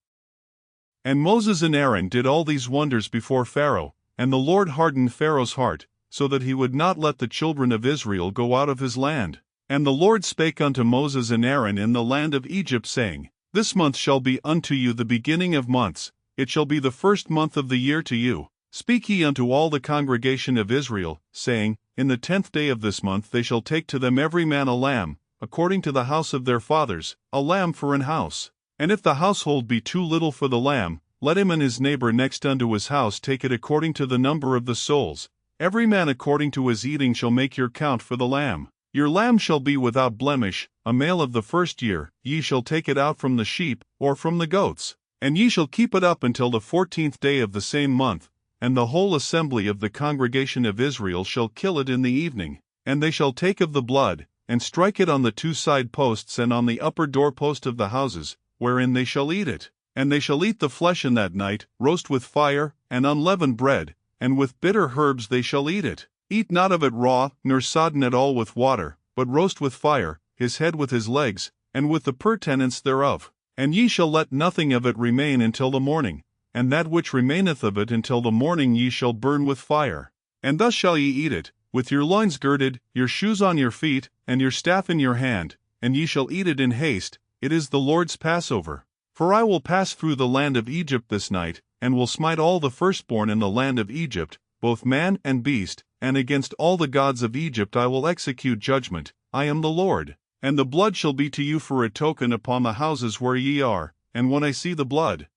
And Moses and Aaron did all these wonders before Pharaoh, and the Lord hardened Pharaoh's heart, so that he would not let the children of Israel go out of his land. And the Lord spake unto Moses and Aaron in the land of Egypt, saying, This month shall be unto you the beginning of months, it shall be the first month of the year to you. Speak ye unto all the congregation of Israel, saying, In the 10th day of this month they shall take to them every man a lamb, according to the house of their fathers, a lamb for an house. And if the household be too little for the lamb, let him and his neighbor next unto his house take it according to the number of the souls. Every man according to his eating shall make your count for the lamb. Your lamb shall be without blemish, a male of the first year. Ye shall take it out from the sheep, or from the goats. And ye shall keep it up until the 14th day of the same month, and the whole assembly of the congregation of Israel shall kill it in the evening. And they shall take of the blood, and strike it on the 2 side posts and on the upper doorpost of the houses, wherein they shall eat it. And they shall eat the flesh in that night, roast with fire, and unleavened bread, and with bitter herbs they shall eat it. Eat not of it raw, nor sodden at all with water, but roast with fire, his head with his legs, and with the purtenance thereof. And ye shall let nothing of it remain until the morning, and that which remaineth of it until the morning ye shall burn with fire. And thus shall ye eat it, with your loins girded, your shoes on your feet, and your staff in your hand, and ye shall eat it in haste. It is the Lord's Passover. For I will pass through the land of Egypt this night, and will smite all the firstborn in the land of Egypt, both man and beast, and against all the gods of Egypt I will execute judgment. I am the Lord. And the blood shall be to you for a token upon the houses where ye are, and when I see the blood,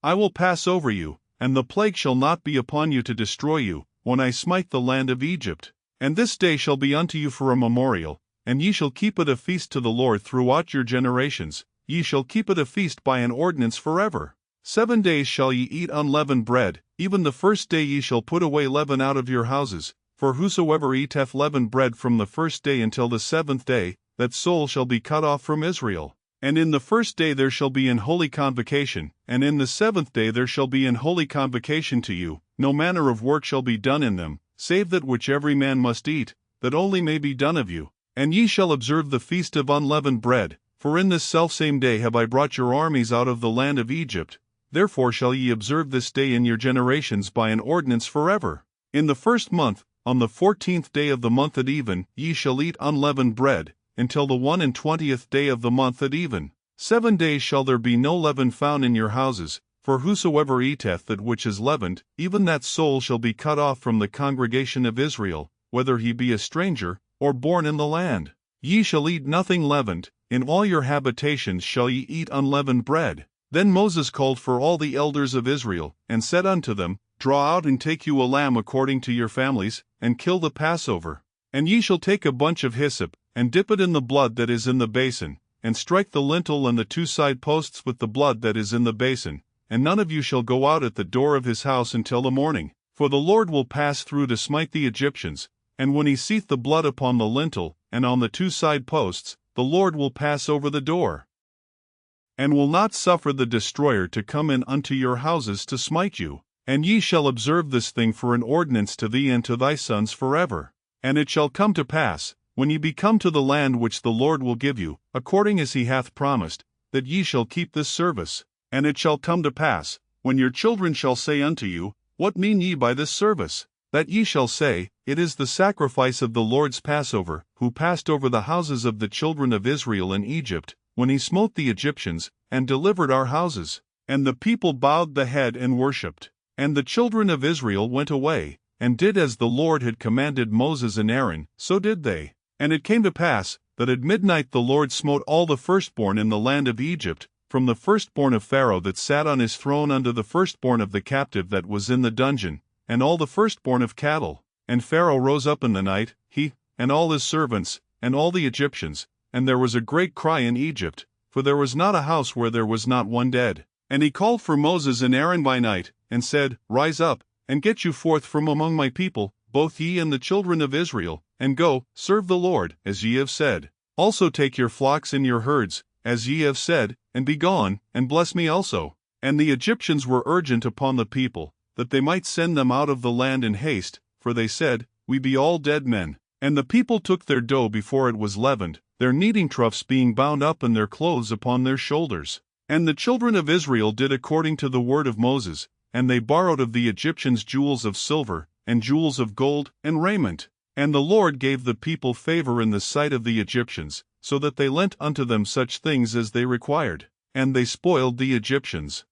I will pass over you, and the plague shall not be upon you to destroy you, when I smite the land of Egypt. And this day shall be unto you for a memorial, and ye shall keep it a feast to the Lord throughout your generations. Ye shall keep it a feast by an ordinance forever. 7 days shall ye eat unleavened bread, even the first day ye shall put away leaven out of your houses. For whosoever eateth leavened bread from the first day until the 7th day, that soul shall be cut off from Israel. And in the first day there shall be an holy convocation, and in the 7th day there shall be an holy convocation to you. No manner of work shall be done in them, save that which every man must eat, that only may be done of you. And ye shall observe the feast of unleavened bread, for in this selfsame day have I brought your armies out of the land of Egypt. Therefore shall ye observe this day in your generations by an ordinance forever. In the 1st month, on the 14th day of the month at even, ye shall eat unleavened bread, until the 21st day of the month at even. 7 days shall there be no leaven found in your houses, for whosoever eateth that which is leavened, even that soul shall be cut off from the congregation of Israel, whether he be a stranger, or born in the land. Ye shall eat nothing leavened, in all your habitations shall ye eat unleavened bread. Then Moses called for all the elders of Israel, and said unto them, Draw out and take you a lamb according to your families, and kill the Passover. And ye shall take a bunch of hyssop, and dip it in the blood that is in the basin, and strike the lintel and the 2 side posts with the blood that is in the basin. And none of you shall go out at the door of his house until the morning. For the Lord will pass through to smite the Egyptians, and when he seeth the blood upon the lintel, and on the 2 side posts, the Lord will pass over the door, and will not suffer the destroyer to come in unto your houses to smite you. And ye shall observe this thing for an ordinance to thee and to thy sons forever. And it shall come to pass, when ye be come to the land which the Lord will give you, according as he hath promised, that ye shall keep this service. And it shall come to pass, when your children shall say unto you, What mean ye by this service? That ye shall say, It is the sacrifice of the Lord's Passover, who passed over the houses of the children of Israel in Egypt, when he smote the Egyptians, and delivered our houses. And the people bowed the head and worshipped. And the children of Israel went away, and did as the Lord had commanded Moses and Aaron, so did they. And it came to pass, that at midnight the Lord smote all the firstborn in the land of Egypt, from the firstborn of Pharaoh that sat on his throne unto the firstborn of the captive that was in the dungeon, and all the firstborn of cattle. And Pharaoh rose up in the night, he, and all his servants, and all the Egyptians, and there was a great cry in Egypt, for there was not a house where there was not one dead. And he called for Moses and Aaron by night, and said, Rise up, and get you forth from among my people, both ye and the children of Israel, and go, serve the Lord, as ye have said. Also take your flocks and your herds, as ye have said, and be gone, and bless me also. And the Egyptians were urgent upon the people, that they might send them out of the land in haste, for they said, We be all dead men. And the people took their dough before it was leavened, their kneading troughs being bound up and their clothes upon their shoulders. And the children of Israel did according to the word of Moses, and they borrowed of the Egyptians jewels of silver, and jewels of gold, and raiment. And the Lord gave the people favor in the sight of the Egyptians, so that they lent unto them such things as they required, and they spoiled the Egyptians.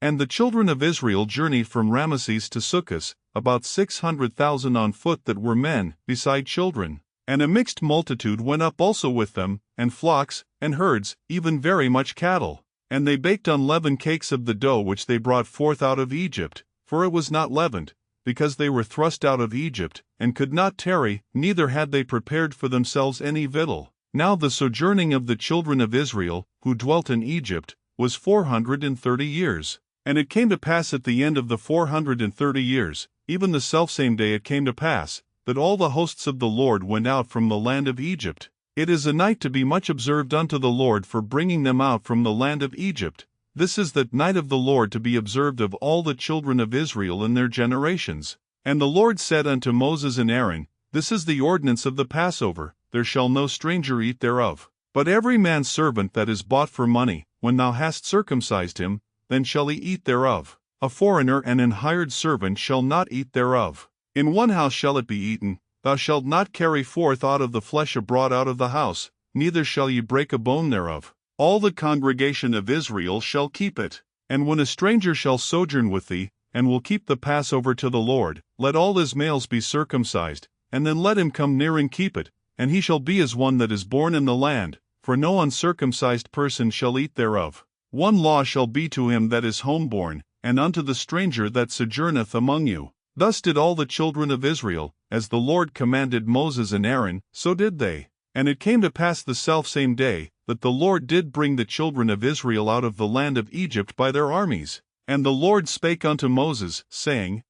And the children of Israel journeyed from Ramesses to Succoth, about 600,000 on foot that were men, beside children. And a mixed multitude went up also with them, and flocks, and herds, even very much cattle. And they baked unleavened cakes of the dough which they brought forth out of Egypt, for it was not leavened, because they were thrust out of Egypt, and could not tarry, neither had they prepared for themselves any victual. Now the sojourning of the children of Israel, who dwelt in Egypt, was 430 years. And it came to pass at the end of the 430 years, even the selfsame day it came to pass, that all the hosts of the Lord went out from the land of Egypt. It is a night to be much observed unto the Lord for bringing them out from the land of Egypt. This is that night of the Lord to be observed of all the children of Israel in their generations. And the Lord said unto Moses and Aaron, This is the ordinance of the Passover, there shall no stranger eat thereof. But every man's servant that is bought for money, when thou hast circumcised him, then shall he eat thereof. A foreigner and an hired servant shall not eat thereof. In one house shall it be eaten. Thou shalt not carry forth aught of the flesh abroad out of the house, neither shall ye break a bone thereof. All the congregation of Israel shall keep it. And when a stranger shall sojourn with thee, and will keep the Passover to the Lord, let all his males be circumcised, and then let him come near and keep it, and he shall be as one that is born in the land, for no uncircumcised person shall eat thereof. One law shall be to him that is homeborn, and unto the stranger that sojourneth among you. Thus did all the children of Israel, as the Lord commanded Moses and Aaron, so did they. And it came to pass the selfsame day, that the Lord did bring the children of Israel out of the land of Egypt by their armies. And the Lord spake unto Moses, saying,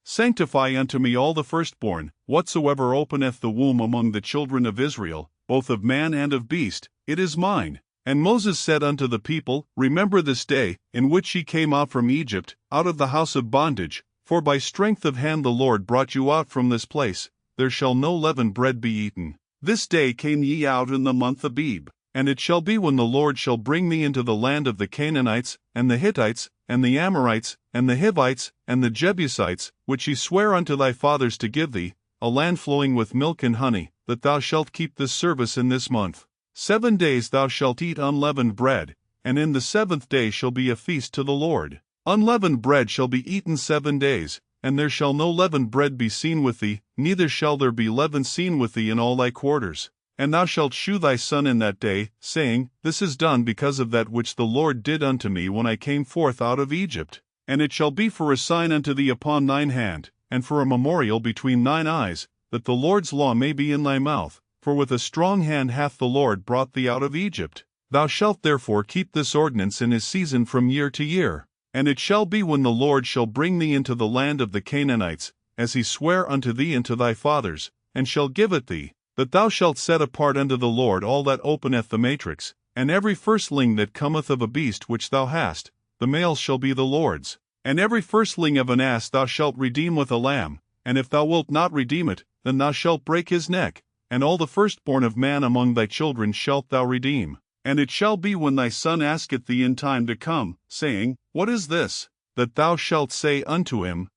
Sanctify unto me all the firstborn, whatsoever openeth the womb among the children of Israel, both of man and of beast, it is mine. And Moses said unto the people, Remember this day, in which ye came out from Egypt, out of the house of bondage, for by strength of hand the Lord brought you out from this place. There shall no leavened bread be eaten. This day came ye out in the month Abib. And it shall be when the Lord shall bring thee into the land of the Canaanites, and the Hittites, and the Amorites, and the Hivites, and the Jebusites, which he sware unto thy fathers to give thee, a land flowing with milk and honey, that thou shalt keep this service in this month. 7 days thou shalt eat unleavened bread, and in the 7th day shall be a feast to the Lord. Unleavened bread shall be eaten 7 days, and there shall no leavened bread be seen with thee, neither shall there be leaven seen with thee in all thy quarters. And thou shalt shew thy son in that day, saying, This is done because of that which the Lord did unto me when I came forth out of Egypt. And it shall be for a sign unto thee upon thine hand, and for a memorial between thine eyes, that the Lord's law may be in thy mouth. For with a strong hand hath the Lord brought thee out of Egypt. Thou shalt therefore keep this ordinance in his season from year to year. And it shall be when the Lord shall bring thee into the land of the Canaanites, as he sware unto thee and to thy fathers, and shall give it thee, that thou shalt set apart unto the Lord all that openeth the matrix, and every firstling that cometh of a beast which thou hast, the males shall be the Lord's. And every firstling of an ass thou shalt redeem with a lamb, and if thou wilt not redeem it, then thou shalt break his neck. And all the firstborn of man among thy children shalt thou redeem. And it shall be when thy son asketh thee in time to come, saying, What is this? That thou shalt say unto him,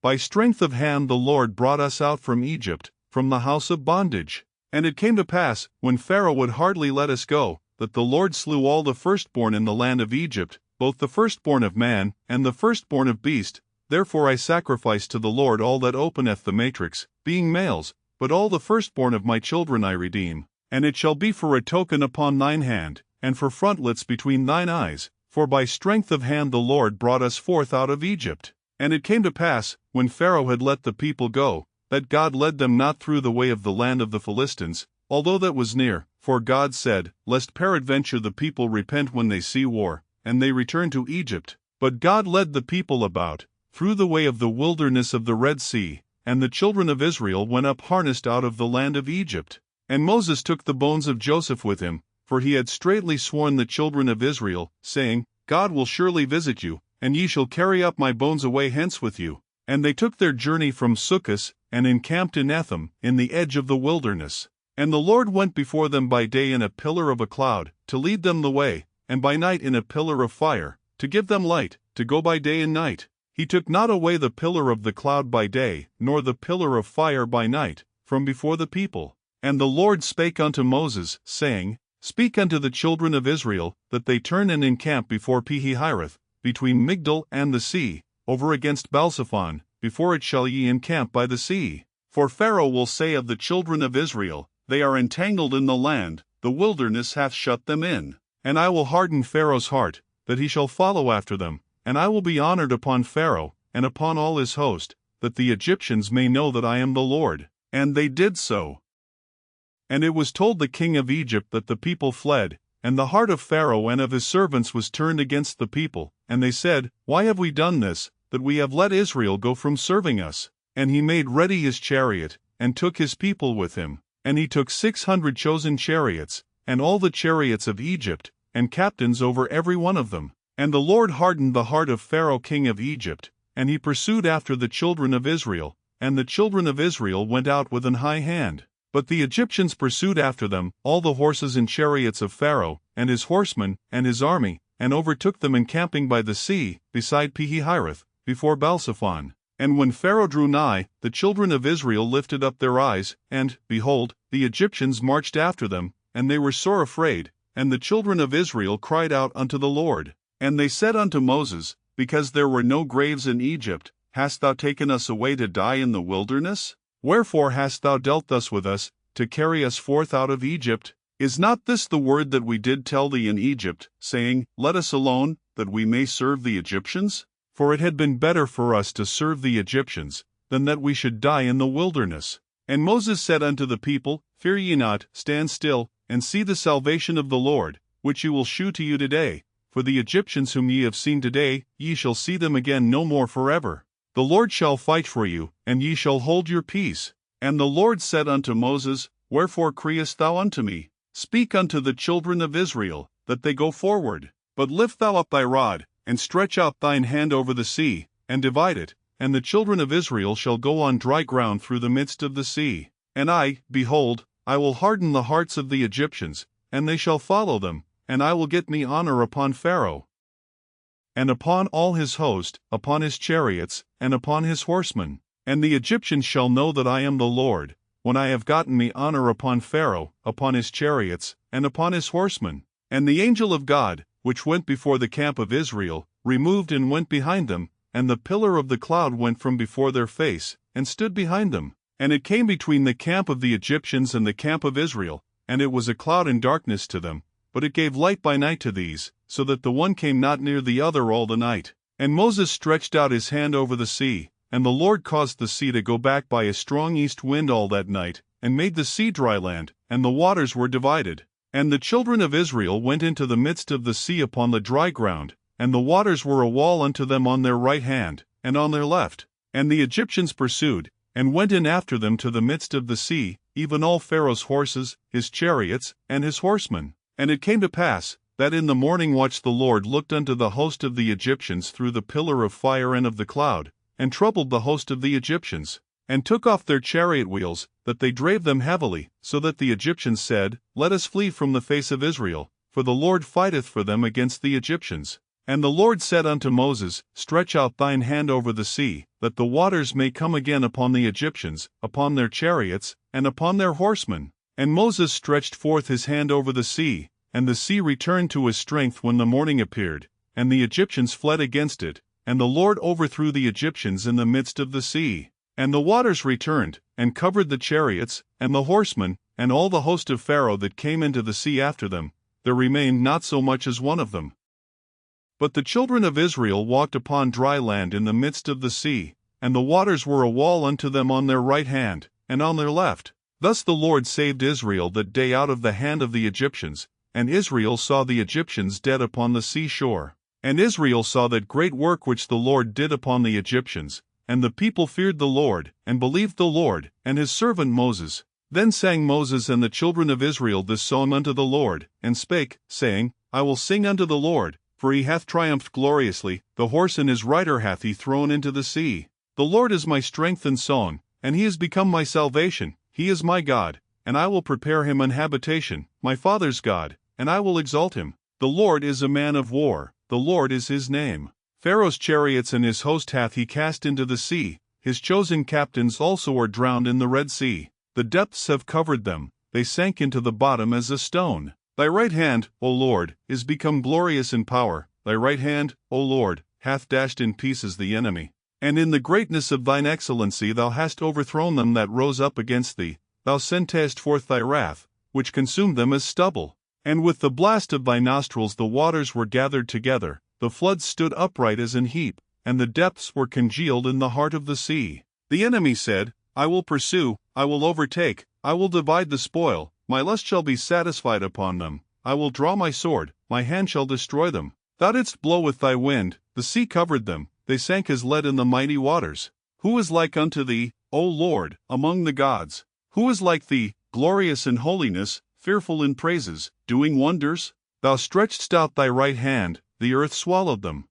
By strength of hand the Lord brought us out from Egypt, from the house of bondage. And it came to pass, when Pharaoh would hardly let us go, that the Lord slew all the firstborn in the land of Egypt, both the firstborn of man, and the firstborn of beast. Therefore I sacrifice to the Lord all that openeth the matrix, being males, but all the firstborn of my children I redeem. And it shall be for a token upon thine hand, and for frontlets between thine eyes, for by strength of hand the Lord brought us forth out of Egypt. And it came to pass, when Pharaoh had let the people go, that God led them not through the way of the land of the Philistines, although that was near, for God said, Lest peradventure the people repent when they see war, and they return to Egypt. But God led the people about, through the way of the wilderness of the Red Sea, and the children of Israel went up harnessed out of the land of Egypt. And Moses took the bones of Joseph with him, for he had straitly sworn the children of Israel, saying, God will surely visit you, and ye shall carry up my bones away hence with you. And they took their journey from Succoth, and encamped in Etham, in the edge of the wilderness. And the Lord went before them by day in a pillar of a cloud, to lead them the way, and by night in a pillar of fire, to give them light, to go by day and night. He took not away the pillar of the cloud by day, nor the pillar of fire by night, from before the people. And the Lord spake unto Moses, saying, Speak unto the children of Israel, that they turn and encamp before Pi-hahiroth, between Migdol and the sea, over against Baalzephon, before it shall ye encamp by the sea. For Pharaoh will say of the children of Israel, They are entangled in the land, the wilderness hath shut them in. And I will harden Pharaoh's heart, that he shall follow after them, and I will be honored upon Pharaoh, and upon all his host, that the Egyptians may know that I am the Lord. And they did so. And it was told the king of Egypt that the people fled, and the heart of Pharaoh and of his servants was turned against the people, and they said, Why have we done this, that we have let Israel go from serving us? And he made ready his chariot, and took his people with him. And he took 600 chosen chariots, and all the chariots of Egypt, and captains over every one of them. And the Lord hardened the heart of Pharaoh king of Egypt, and he pursued after the children of Israel, and the children of Israel went out with an high hand. But the Egyptians pursued after them, all the horses and chariots of Pharaoh, and his horsemen, and his army, and overtook them encamping by the sea, beside Pi-hahiroth, before Baalzephon. And when Pharaoh drew nigh, the children of Israel lifted up their eyes, and, behold, the Egyptians marched after them, and they were sore afraid, and the children of Israel cried out unto the Lord. And they said unto Moses, Because there were no graves in Egypt, hast thou taken us away to die in the wilderness? Wherefore hast thou dealt thus with us, to carry us forth out of Egypt? Is not this the word that we did tell thee in Egypt, saying, Let us alone, that we may serve the Egyptians? For it had been better for us to serve the Egyptians, than that we should die in the wilderness. And Moses said unto the people, Fear ye not, stand still, and see the salvation of the Lord, which he will shew to you today. For the Egyptians whom ye have seen today, ye shall see them again no more forever. The Lord shall fight for you, and ye shall hold your peace. And the Lord said unto Moses, Wherefore criest thou unto me? Speak unto the children of Israel, that they go forward. But lift thou up thy rod, and stretch out thine hand over the sea, and divide it, and the children of Israel shall go on dry ground through the midst of the sea. And I, behold, I will harden the hearts of the Egyptians, and they shall follow them, and I will get me honor upon Pharaoh, and upon all his host, upon his chariots, and upon his horsemen. And the Egyptians shall know that I am the Lord, when I have gotten me honor upon Pharaoh, upon his chariots, and upon his horsemen. And the angel of God, which went before the camp of Israel, removed and went behind them, and the pillar of the cloud went from before their face, and stood behind them. And it came between the camp of the Egyptians and the camp of Israel, and it was a cloud and darkness to them, but it gave light by night to these, so that the one came not near the other all the night. And Moses stretched out his hand over the sea, and the Lord caused the sea to go back by a strong east wind all that night, and made the sea dry land, and the waters were divided. And the children of Israel went into the midst of the sea upon the dry ground, and the waters were a wall unto them on their right hand, and on their left. And the Egyptians pursued, and went in after them to the midst of the sea, even all Pharaoh's horses, his chariots, and his horsemen. And it came to pass, that in the morning watch the Lord looked unto the host of the Egyptians through the pillar of fire and of the cloud, and troubled the host of the Egyptians, and took off their chariot wheels, that they drave them heavily, so that the Egyptians said, Let us flee from the face of Israel, for the Lord fighteth for them against the Egyptians. And the Lord said unto Moses, Stretch out thine hand over the sea, that the waters may come again upon the Egyptians, upon their chariots, and upon their horsemen. And Moses stretched forth his hand over the sea, and the sea returned to his strength when the morning appeared, and the Egyptians fled against it, and the Lord overthrew the Egyptians in the midst of the sea. And the waters returned, and covered the chariots, and the horsemen, and all the host of Pharaoh that came into the sea after them. There remained not so much as one of them. But the children of Israel walked upon dry land in the midst of the sea, and the waters were a wall unto them on their right hand, and on their left. Thus the Lord saved Israel that day out of the hand of the Egyptians, and Israel saw the Egyptians dead upon the sea shore. And Israel saw that great work which the Lord did upon the Egyptians, and the people feared the Lord, and believed the Lord, and his servant Moses. Then sang Moses and the children of Israel this song unto the Lord, and spake, saying, I will sing unto the Lord, for he hath triumphed gloriously, the horse and his rider hath he thrown into the sea. The Lord is my strength and song, and he is become my salvation. He is my God, and I will prepare him an habitation, my father's God, and I will exalt him. The Lord is a man of war, the Lord is his name. Pharaoh's chariots and his host hath he cast into the sea, his chosen captains also are drowned in the Red Sea. The depths have covered them, they sank into the bottom as a stone. Thy right hand, O Lord, is become glorious in power, thy right hand, O Lord, hath dashed in pieces the enemy. And in the greatness of thine excellency thou hast overthrown them that rose up against thee, thou sentest forth thy wrath, which consumed them as stubble. And with the blast of thy nostrils the waters were gathered together, the floods stood upright as an heap, and the depths were congealed in the heart of the sea. The enemy said, I will pursue, I will overtake, I will divide the spoil, my lust shall be satisfied upon them, I will draw my sword, my hand shall destroy them. Thou didst blow with thy wind, the sea covered them, they sank as lead in the mighty waters. Who is like unto thee, O Lord, among the gods? Who is like thee, glorious in holiness, fearful in praises, doing wonders? Thou stretchedst out thy right hand, the earth swallowed them.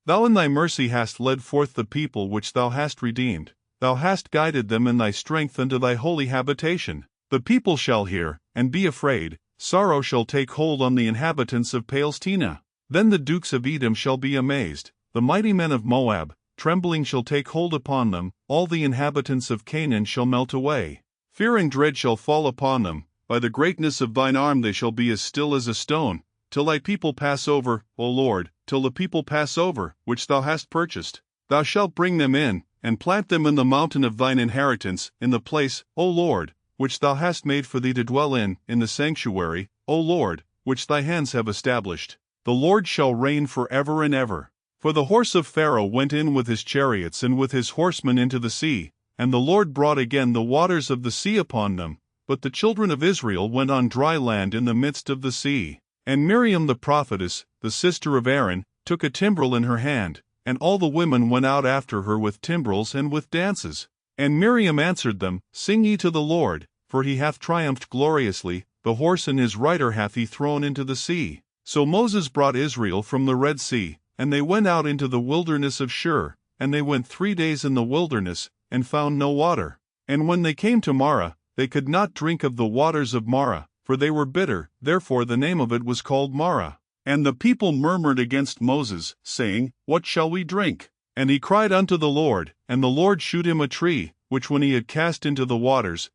Thou in thy mercy hast led forth the people which thou hast redeemed. Thou hast guided them in thy strength unto thy holy habitation. The people shall hear, and be afraid, sorrow shall take hold on the inhabitants of Palestina. Then the dukes of Edom shall be amazed, the mighty men of Moab, trembling shall take hold upon them, all the inhabitants of Canaan shall melt away. Fear and dread shall fall upon them, by the greatness of thine arm they shall be as still as a stone, till thy people pass over, O Lord, till the people pass over, which thou hast purchased. Thou shalt bring them in, and plant them in the mountain of thine inheritance, in the place, O Lord, which thou hast made for thee to dwell in the sanctuary, O Lord, which thy hands have established. The Lord shall reign forever and ever. For the horse of Pharaoh went in with his chariots and with his horsemen into the sea, and the Lord brought again the waters of the sea upon them, but the children of Israel went on dry land in the midst of the sea. And Miriam the prophetess, the sister of Aaron, took a timbrel in her hand, and all the women went out after her with timbrels and with dances. And Miriam answered them, Sing ye to the Lord, for he hath triumphed gloriously, the horse and his rider hath he thrown into the sea. So Moses brought Israel from the Red Sea, and they went out into the wilderness of Shur, and they went 3 days in the wilderness, and found no water. And when they came to Marah, they could not drink of the waters of Marah, for they were bitter, therefore the name of it was called Marah. And the people murmured against Moses, saying, What shall we drink? And he cried unto the Lord, and the Lord shewed him a tree, which when he had cast into the waters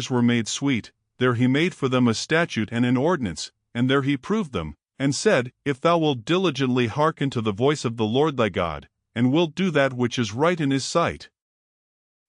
were made sweet. There he made for them a statute and an ordinance, and there he proved them, and said, If thou wilt diligently hearken to the voice of the Lord thy God, and wilt do that which is right in his sight,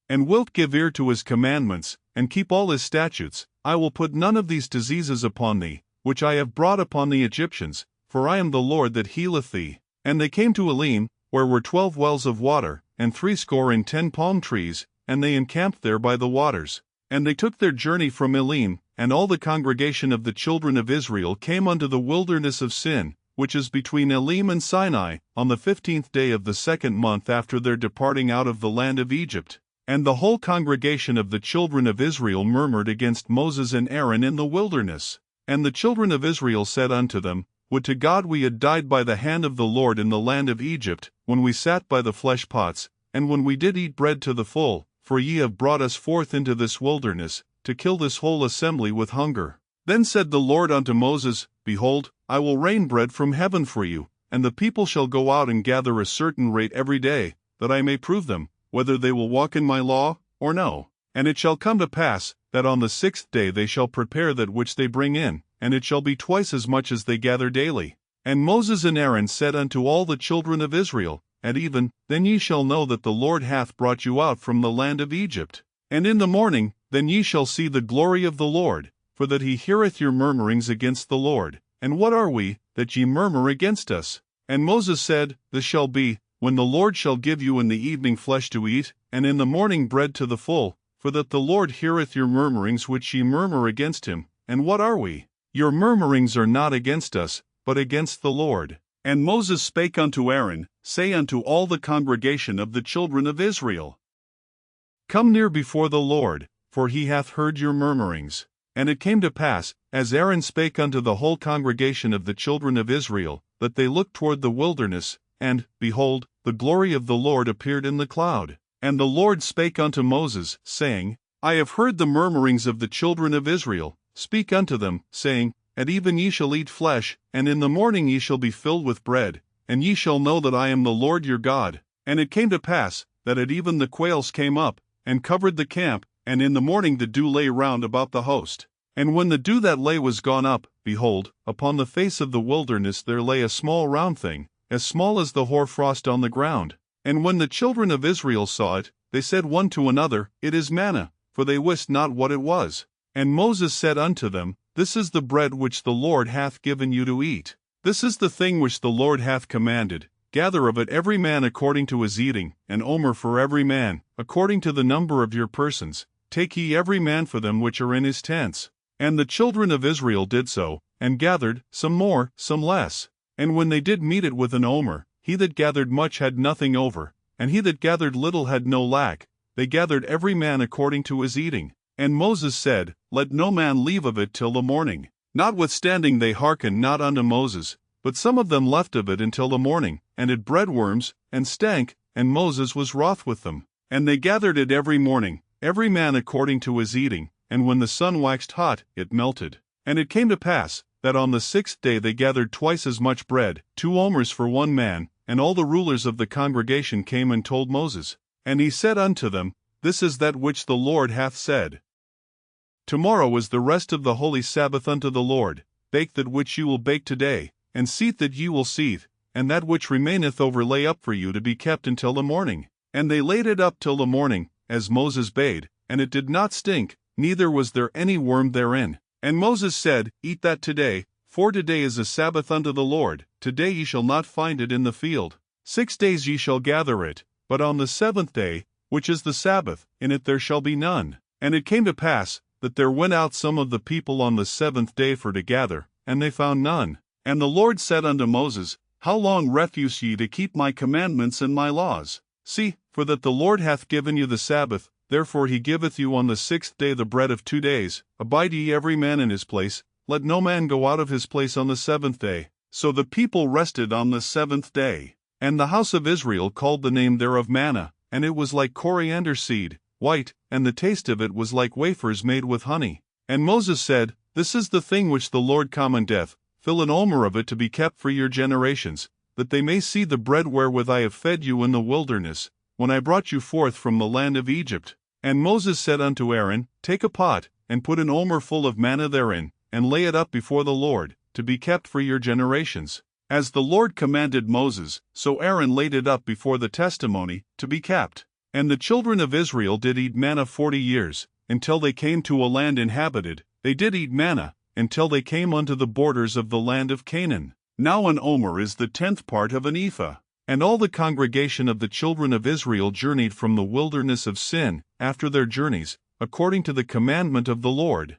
and wilt give ear to his commandments, and keep all his statutes, I will put none of these diseases upon thee, which I have brought upon the Egyptians, for I am the Lord that healeth thee. And they came to Elim, where were 12 wells of water, and 60 palm trees, and they encamped there by the waters. And they took their journey from Elim, and all the congregation of the children of Israel came unto the wilderness of Sin, which is between Elim and Sinai, on the 15th day of the 2nd month after their departing out of the land of Egypt. And the whole congregation of the children of Israel murmured against Moses and Aaron in the wilderness. And the children of Israel said unto them, Would to God we had died by the hand of the Lord in the land of Egypt, when we sat by the flesh pots, and when we did eat bread to the full, for ye have brought us forth into this wilderness, to kill this whole assembly with hunger. Then said the Lord unto Moses, Behold, I will rain bread from heaven for you, and the people shall go out and gather a certain rate every day, that I may prove them, whether they will walk in my law, or no. And it shall come to pass, that on the 6th day they shall prepare that which they bring in, and it shall be twice as much as they gather daily. And Moses and Aaron said unto all the children of Israel, At even, then ye shall know that the Lord hath brought you out from the land of Egypt. And in the morning, then ye shall see the glory of the Lord, for that he heareth your murmurings against the Lord. And what are we, that ye murmur against us? And Moses said, This shall be, when the Lord shall give you in the evening flesh to eat, and in the morning bread to the full, for that the Lord heareth your murmurings which ye murmur against him. And what are we? Your murmurings are not against us, but against the Lord. And Moses spake unto Aaron, Say unto all the congregation of the children of Israel, Come near before the Lord, for he hath heard your murmurings. And it came to pass, as Aaron spake unto the whole congregation of the children of Israel, that they looked toward the wilderness, and, behold, the glory of the Lord appeared in the cloud. And the Lord spake unto Moses, saying, I have heard the murmurings of the children of Israel. Speak unto them, saying, At even ye shall eat flesh, and in the morning ye shall be filled with bread, and ye shall know that I am the Lord your God. And it came to pass, that at even the quails came up, and covered the camp, and in the morning the dew lay round about the host. And when the dew that lay was gone up, behold, upon the face of the wilderness there lay a small round thing, as small as the hoarfrost on the ground. And when the children of Israel saw it, they said one to another, It is manna, for they wist not what it was. And Moses said unto them, This is the bread which the Lord hath given you to eat. This is the thing which the Lord hath commanded. Gather of it every man according to his eating, an omer for every man, according to the number of your persons. Take ye every man for them which are in his tents. And the children of Israel did so, and gathered, some more, some less. And when they did meet it with an omer, he that gathered much had nothing over, and he that gathered little had no lack. They gathered every man according to his eating. And Moses said, Let no man leave of it till the morning. Notwithstanding they hearkened not unto Moses, but some of them left of it until the morning, and it bred worms, and stank, and Moses was wroth with them. And they gathered it every morning, every man according to his eating, and when the sun waxed hot, it melted. And it came to pass, that on the 6th day they gathered twice as much bread, 2 omers for one man, and all the rulers of the congregation came and told Moses. And he said unto them, This is that which the Lord hath said. Tomorrow is the rest of the holy Sabbath unto the Lord. Bake that which you will bake today, and seethe that ye will seethe, and that which remaineth over lay up for you to be kept until the morning. And they laid it up till the morning, as Moses bade, and it did not stink, neither was there any worm therein. And Moses said, Eat that today, for today is a Sabbath unto the Lord. Today ye shall not find it in the field. 6 days ye shall gather it, but on the 7th day, which is the Sabbath, in it there shall be none. And it came to pass, that there went out some of the people on the 7th day for to gather, and they found none. And the Lord said unto Moses, How long refuse ye to keep my commandments and my laws? See, for that the Lord hath given you the Sabbath, therefore he giveth you on the 6th day the bread of 2 days. Abide ye every man in his place, let no man go out of his place on the 7th day. So the people rested on the 7th day. And the house of Israel called the name thereof manna, and it was like coriander seed, white, and the taste of it was like wafers made with honey. And Moses said, This is the thing which the Lord commandeth, fill an omer of it to be kept for your generations, that they may see the bread wherewith I have fed you in the wilderness, when I brought you forth from the land of Egypt. And Moses said unto Aaron, Take a pot, and put an omer full of manna therein, and lay it up before the Lord, to be kept for your generations. As the Lord commanded Moses, so Aaron laid it up before the testimony, to be kept. And the children of Israel did eat manna 40 years, until they came to a land inhabited. They did eat manna, until they came unto the borders of the land of Canaan. Now an omer is the 10th part of an ephah. And all the congregation of the children of Israel journeyed from the wilderness of Sin, after their journeys, according to the commandment of the Lord,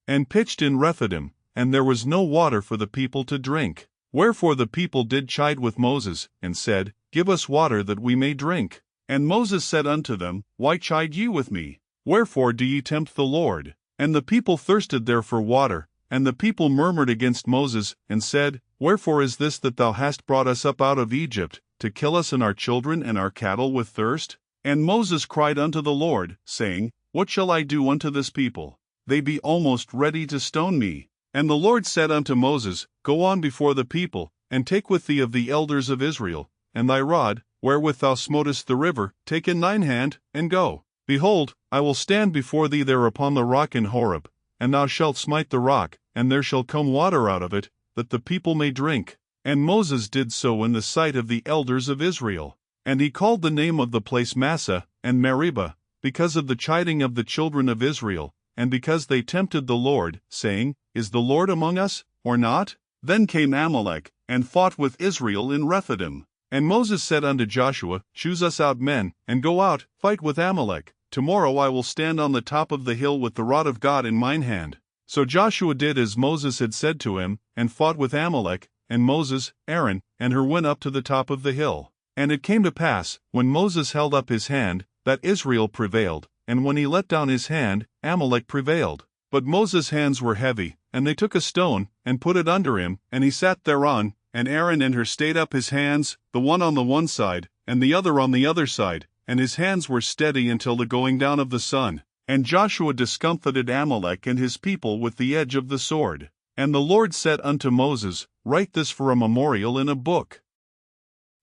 and pitched in Rephidim, and there was no water for the people to drink. Wherefore the people did chide with Moses, and said, Give us water that we may drink. And Moses said unto them, Why chide ye with me? Wherefore do ye tempt the Lord? And the people thirsted there for water, and the people murmured against Moses, and said, Wherefore is this that thou hast brought us up out of Egypt, to kill us and our children and our cattle with thirst? And Moses cried unto the Lord, saying, What shall I do unto this people? They be almost ready to stone me. And the Lord said unto Moses, Go on before the people, and take with thee of the elders of Israel, and thy rod, wherewith thou smotest the river, take in thine hand, and go. Behold, I will stand before thee there upon the rock in Horeb, and thou shalt smite the rock, and there shall come water out of it, that the people may drink. And Moses did so in the sight of the elders of Israel. And he called the name of the place Massah and Meribah, because of the chiding of the children of Israel, and because they tempted the Lord, saying, Is the Lord among us, or not? Then came Amalek, and fought with Israel in Rephidim. And Moses said unto Joshua, Choose us out men, and go out, fight with Amalek. Tomorrow I will stand on the top of the hill with the rod of God in mine hand. So Joshua did as Moses had said to him, and fought with Amalek, and Moses, Aaron, and Hur went up to the top of the hill. And it came to pass, when Moses held up his hand, that Israel prevailed, and when he let down his hand, Amalek prevailed. But Moses' hands were heavy, and they took a stone, and put it under him, and he sat thereon, and Aaron and Hur stayed up his hands, the one on the one side, and the other on the other side, and his hands were steady until the going down of the sun. And Joshua discomfited Amalek and his people with the edge of the sword. And the Lord said unto Moses, Write this for a memorial in a book,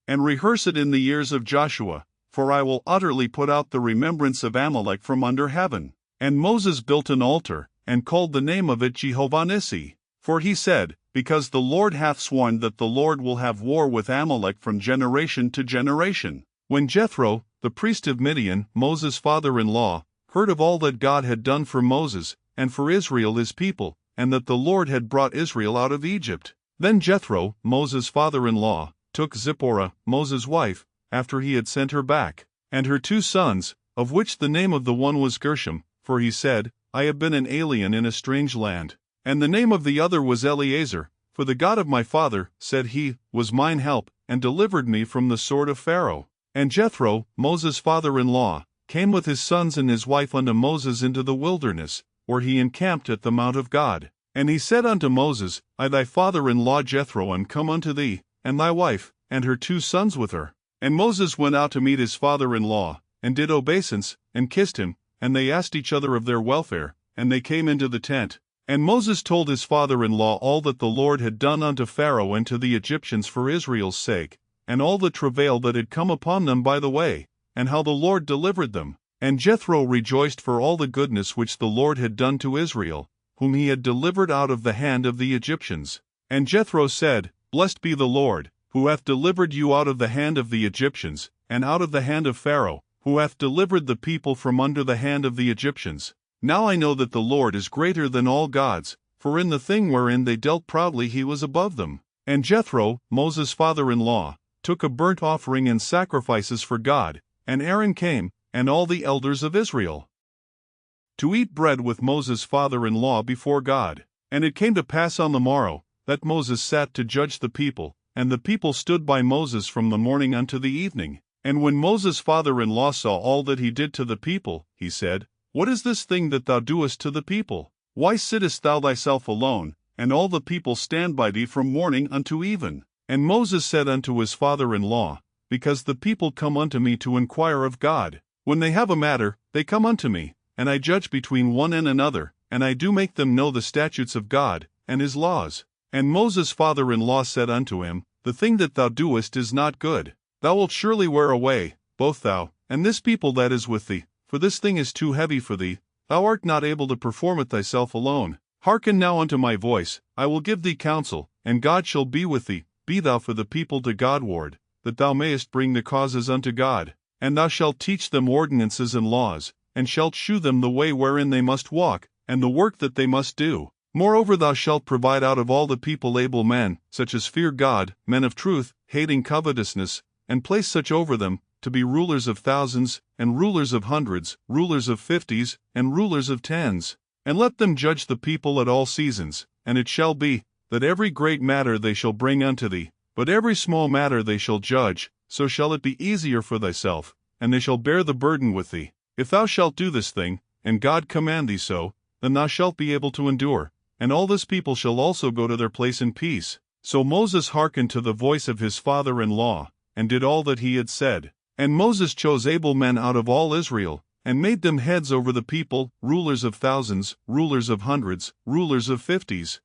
and rehearse it in the ears of Joshua, for I will utterly put out the remembrance of Amalek from under heaven. And Moses built an altar, and called the name of it Jehovah Nissi. For he said, Because the Lord hath sworn that the Lord will have war with Amalek from generation to generation. When Jethro, the priest of Midian, Moses' father-in-law, heard of all that God had done for Moses, and for Israel his people, and that the Lord had brought Israel out of Egypt, then Jethro, Moses' father-in-law, took Zipporah, Moses' wife, after he had sent her back, and her 2 sons, of which the name of the one was Gershom, for he said, I have been an alien in a strange land. And the name of the other was Eleazar, for the God of my father, said he, was mine help, and delivered me from the sword of Pharaoh. And Jethro, Moses' father-in-law, came with his sons and his wife unto Moses into the wilderness, where he encamped at the mount of God. And he said unto Moses, I thy father-in-law Jethro am come unto thee, and thy wife, and her 2 sons with her. And Moses went out to meet his father-in-law, and did obeisance, and kissed him, and they asked each other of their welfare, and they came into the tent. And Moses told his father-in-law all that the Lord had done unto Pharaoh and to the Egyptians for Israel's sake, and all the travail that had come upon them by the way, and how the Lord delivered them. And Jethro rejoiced for all the goodness which the Lord had done to Israel, whom he had delivered out of the hand of the Egyptians. And Jethro said, Blessed be the Lord, who hath delivered you out of the hand of the Egyptians, and out of the hand of Pharaoh, who hath delivered the people from under the hand of the Egyptians. Now I know that the Lord is greater than all gods, for in the thing wherein they dealt proudly he was above them. And Jethro, Moses' father-in-law, took a burnt offering and sacrifices for God, and Aaron came, and all the elders of Israel, to eat bread with Moses' father-in-law before God. And it came to pass on the morrow, that Moses sat to judge the people, and the people stood by Moses from the morning unto the evening. And when Moses' father-in-law saw all that he did to the people, he said, What is this thing that thou doest to the people? Why sittest thou thyself alone, and all the people stand by thee from morning unto even? And Moses said unto his father-in-law, Because the people come unto me to inquire of God. When they have a matter, they come unto me, and I judge between one and another, and I do make them know the statutes of God, and his laws. And Moses' father-in-law said unto him, The thing that thou doest is not good. Thou wilt surely wear away, both thou, and this people that is with thee, for this thing is too heavy for thee, thou art not able to perform it thyself alone. Hearken now unto my voice, I will give thee counsel, and God shall be with thee. Be thou for the people to Godward, that thou mayest bring the causes unto God. And thou shalt teach them ordinances and laws, and shalt shew them the way wherein they must walk, and the work that they must do. Moreover thou shalt provide out of all the people able men, such as fear God, men of truth, hating covetousness, and place such over them, to be rulers of thousands, and rulers of hundreds, rulers of 50s, and rulers of 10s. And let them judge the people at all seasons. And it shall be, that every great matter they shall bring unto thee, but every small matter they shall judge, so shall it be easier for thyself, and they shall bear the burden with thee. If thou shalt do this thing, and God command thee so, then thou shalt be able to endure, and all this people shall also go to their place in peace. So Moses hearkened to the voice of his father-in-law, and did all that he had said. And Moses chose able men out of all Israel, and made them heads over the people, rulers of thousands, rulers of hundreds, rulers of 50s,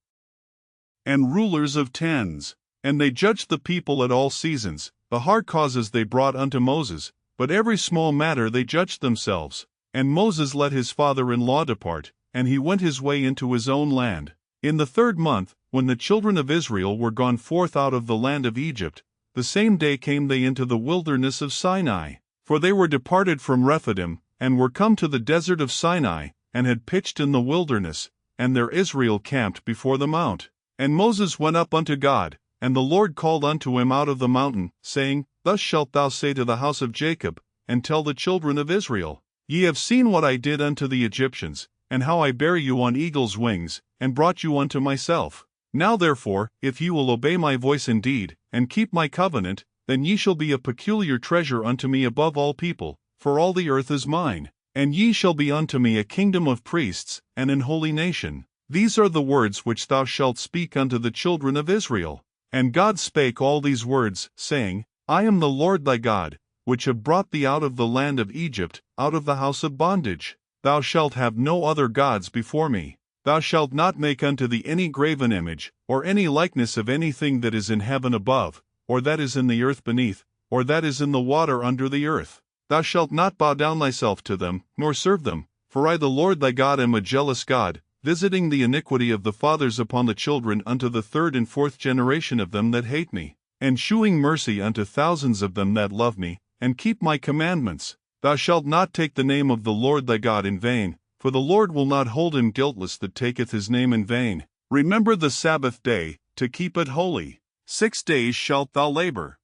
and rulers of 10s. And they judged the people at all seasons. The hard causes they brought unto Moses, but every small matter they judged themselves. And Moses let his father-in-law depart, and he went his way into his own land. In the 3rd month, when the children of Israel were gone forth out of the land of Egypt, the same day came they into the wilderness of Sinai. For they were departed from Rephidim, and were come to the desert of Sinai, and had pitched in the wilderness, and there Israel camped before the mount. And Moses went up unto God, and the Lord called unto him out of the mountain, saying, Thus shalt thou say to the house of Jacob, and tell the children of Israel, Ye have seen what I did unto the Egyptians, and how I bare you on eagle's wings, and brought you unto myself. Now therefore, if ye will obey my voice indeed, and keep my covenant, then ye shall be a peculiar treasure unto me above all people, for all the earth is mine. And ye shall be unto me a kingdom of priests, and an holy nation. These are the words which thou shalt speak unto the children of Israel. And God spake all these words, saying, I am the Lord thy God, which have brought thee out of the land of Egypt, out of the house of bondage. Thou shalt have no other gods before me. Thou shalt not make unto thee any graven image, or any likeness of anything that is in heaven above, or that is in the earth beneath, or that is in the water under the earth. Thou shalt not bow down thyself to them, nor serve them. For I the Lord thy God am a jealous God, visiting the iniquity of the fathers upon the children unto the third and fourth generation of them that hate me, and shewing mercy unto thousands of them that love me, and keep my commandments. Thou shalt not take the name of the Lord thy God in vain, for the Lord will not hold him guiltless that taketh his name in vain. Remember the Sabbath day, to keep it holy. 6 days shalt thou labor,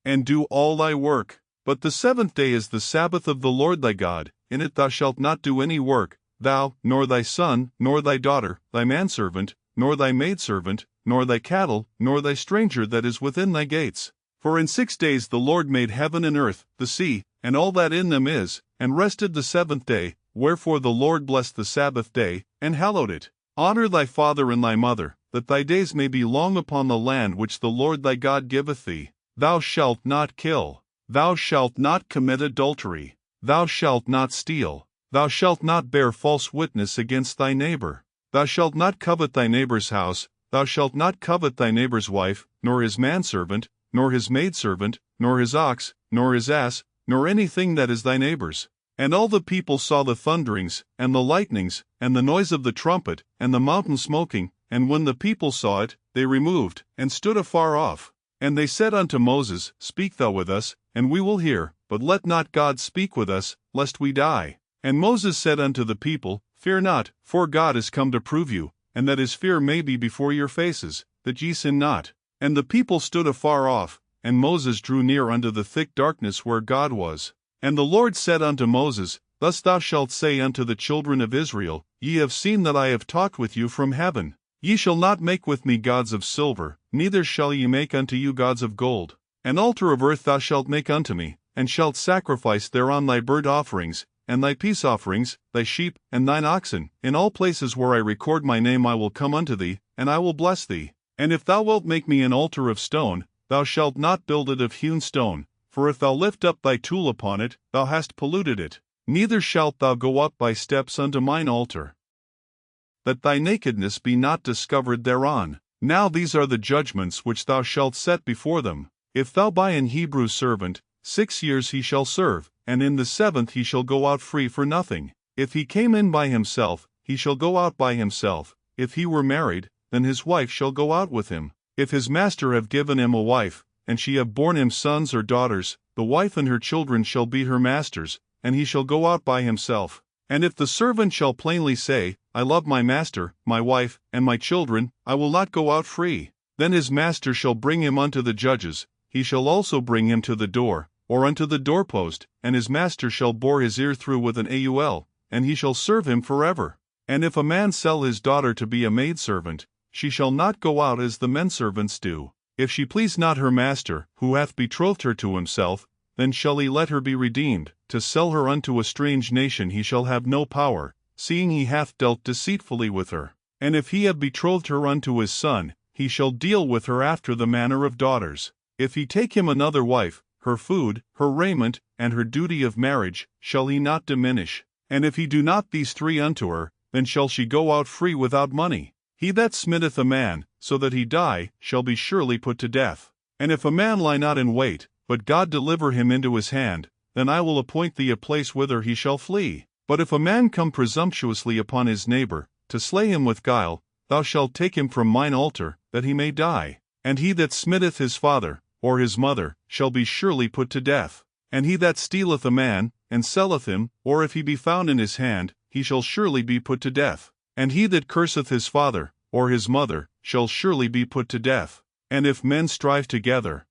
and do all thy work. But the seventh day is the Sabbath of the Lord thy God, in it thou shalt not do any work, thou, nor thy son, nor thy daughter, thy manservant, nor thy maidservant, nor thy cattle, nor thy stranger that is within thy gates. For in 6 days the Lord made heaven and earth, the sea, and all that in them is, and rested the seventh day. Wherefore the Lord blessed the Sabbath day, and hallowed it. Honor thy father and thy mother, that thy days may be long upon the land which the Lord thy God giveth thee. Thou shalt not kill. Thou shalt not commit adultery. Thou shalt not steal. Thou shalt not bear false witness against thy neighbor. Thou shalt not covet thy neighbor's house. Thou shalt not covet thy neighbor's wife, nor his manservant, nor his maidservant, nor his ox, nor his ass, nor anything that is thy neighbor's. And all the people saw the thunderings, and the lightnings, and the noise of the trumpet, and the mountain smoking, and when the people saw it, they removed, and stood afar off. And they said unto Moses, Speak thou with us, and we will hear, but let not God speak with us, lest we die. And Moses said unto the people, Fear not, for God is come to prove you, and that his fear may be before your faces, that ye sin not. And the people stood afar off, and Moses drew near unto the thick darkness where God was. And the Lord said unto Moses, Thus thou shalt say unto the children of Israel, Ye have seen that I have talked with you from heaven. Ye shall not make with me gods of silver, neither shall ye make unto you gods of gold. An altar of earth thou shalt make unto me, and shalt sacrifice thereon thy burnt offerings, and thy peace offerings, thy sheep, and thine oxen. In all places where I record my name I will come unto thee, and I will bless thee. And if thou wilt make me an altar of stone, thou shalt not build it of hewn stone. For if thou lift up thy tool upon it, thou hast polluted it. Neither shalt thou go up by steps unto mine altar, that thy nakedness be not discovered thereon. Now these are the judgments which thou shalt set before them. If thou buy an Hebrew servant, 6 years he shall serve, and in the 7th he shall go out free for nothing. If he came in by himself, he shall go out by himself. If he were married, then his wife shall go out with him. If his master have given him a wife, and she have borne him sons or daughters, the wife and her children shall be her master's, and he shall go out by himself. And if the servant shall plainly say, I love my master, my wife, and my children, I will not go out free, then his master shall bring him unto the judges. He shall also bring him to the door, or unto the doorpost, and his master shall bore his ear through with an aul, and he shall serve him forever. And if a man sell his daughter to be a maidservant, she shall not go out as the menservants do. If she please not her master, who hath betrothed her to himself, then shall he let her be redeemed. To sell her unto a strange nation he shall have no power, seeing he hath dealt deceitfully with her. And if he have betrothed her unto his son, he shall deal with her after the manner of daughters. If he take him another wife, her food, her raiment, and her duty of marriage, shall he not diminish. And if he do not these 3 unto her, then shall she go out free without money. He that smitteth a man, so that he die, shall be surely put to death. And if a man lie not in wait, but God deliver him into his hand, then I will appoint thee a place whither he shall flee. But if a man come presumptuously upon his neighbor, to slay him with guile, thou shalt take him from mine altar, that he may die. And he that smitteth his father, or his mother, shall be surely put to death. And he that stealeth a man, and selleth him, or if he be found in his hand, he shall surely be put to death. And he that curseth his father, or his mother, shall surely be put to death. And if men strive together,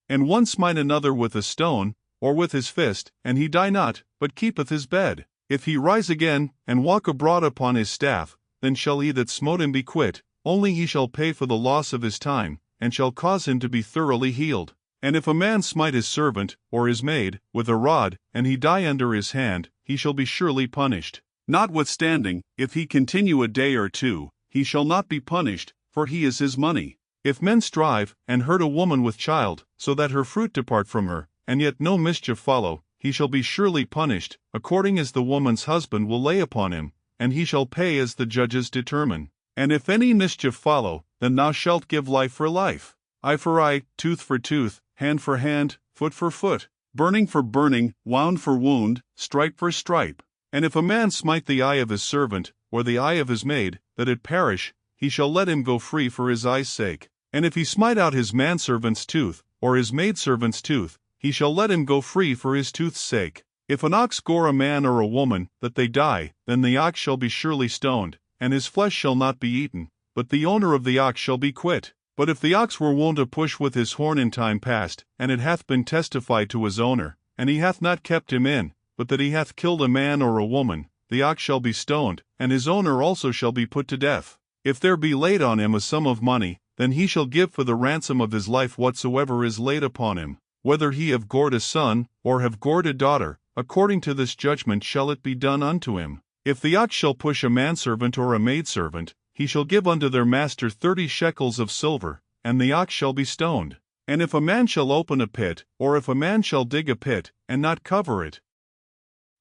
and one smite another with a stone, or with his fist, and he die not, but keepeth his bed, if he rise again, and walk abroad upon his staff, then shall he that smote him be quit, only he shall pay for the loss of his time, and shall cause him to be thoroughly healed. And if a man smite his servant, or his maid, with a rod, and he die under his hand, he shall be surely punished. Notwithstanding, if he continue a day or 2, he shall not be punished, for he is his money. If men strive, and hurt a woman with child, so that her fruit depart from her, and yet no mischief follow, he shall be surely punished, according as the woman's husband will lay upon him, and he shall pay as the judges determine. And if any mischief follow, then thou shalt give life for life, eye for eye, tooth for tooth, hand for hand, foot for foot, burning for burning, wound for wound, stripe for stripe. And if a man smite the eye of his servant, or the eye of his maid, that it perish, he shall let him go free for his eye's sake. And if he smite out his manservant's tooth, or his maidservant's tooth, he shall let him go free for his tooth's sake. If an ox gore a man or a woman, that they die, then the ox shall be surely stoned, and his flesh shall not be eaten, but the owner of the ox shall be quit. But if the ox were wont a push with his horn in time past, and it hath been testified to his owner, and he hath not kept him in, but that he hath killed a man or a woman, the ox shall be stoned, and his owner also shall be put to death. If there be laid on him a sum of money, then he shall give for the ransom of his life whatsoever is laid upon him, whether he have gored a son, or have gored a daughter, according to this judgment shall it be done unto him. If the ox shall push a manservant or a maidservant, he shall give unto their master 30 shekels of silver, and the ox shall be stoned. And if a man shall open a pit, or if a man shall dig a pit, and not cover it,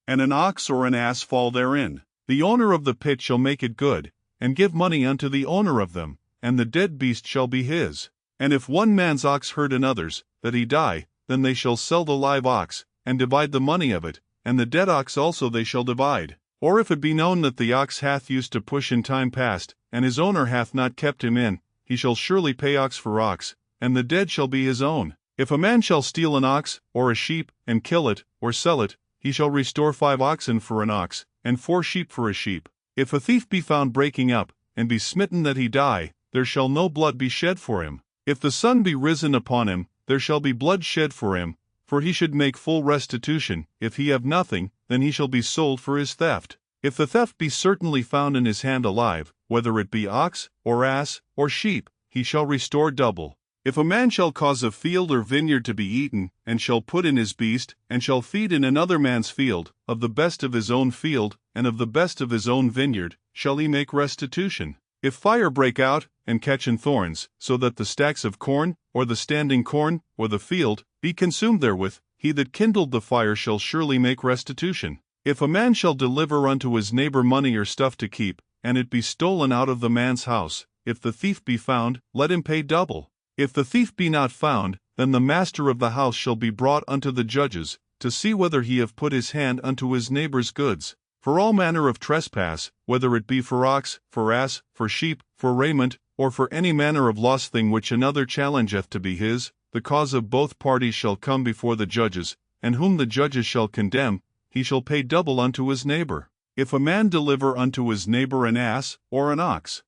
and an ox or an ass fall therein, the owner of the pit shall make it good, and give money unto the owner of them, and the dead beast shall be his. And if one man's ox hurt another's, that he die, then they shall sell the live ox, and divide the money of it, and the dead ox also they shall divide. Or if it be known that the ox hath used to push in time past, and his owner hath not kept him in, he shall surely pay ox for ox, and the dead shall be his own. If a man shall steal an ox, or a sheep, and kill it, or sell it, he shall restore 5 oxen for an ox, and 4 sheep for a sheep. If a thief be found breaking up, and be smitten that he die, there shall no blood be shed for him. If the sun be risen upon him, there shall be blood shed for him, for he should make full restitution. If he have nothing, then he shall be sold for his theft. If the theft be certainly found in his hand alive, whether it be ox, or ass, or sheep, he shall restore double. If a man shall cause a field or vineyard to be eaten, and shall put in his beast, and shall feed in another man's field, of the best of his own field, and of the best of his own vineyard, shall he make restitution. If fire break out, and catch in thorns, so that the stacks of corn, or the standing corn, or the field, be consumed therewith, he that kindled the fire shall surely make restitution. If a man shall deliver unto his neighbor money or stuff to keep, and it be stolen out of the man's house, if the thief be found, let him pay double. If the thief be not found, then the master of the house shall be brought unto the judges, to see whether he have put his hand unto his neighbor's goods. For all manner of trespass, whether it be for ox, for ass, for sheep, for raiment, or for any manner of lost thing which another challengeth to be his, the cause of both parties shall come before the judges, and whom the judges shall condemn, he shall pay double unto his neighbor. If a man deliver unto his neighbor an ass, or an ox,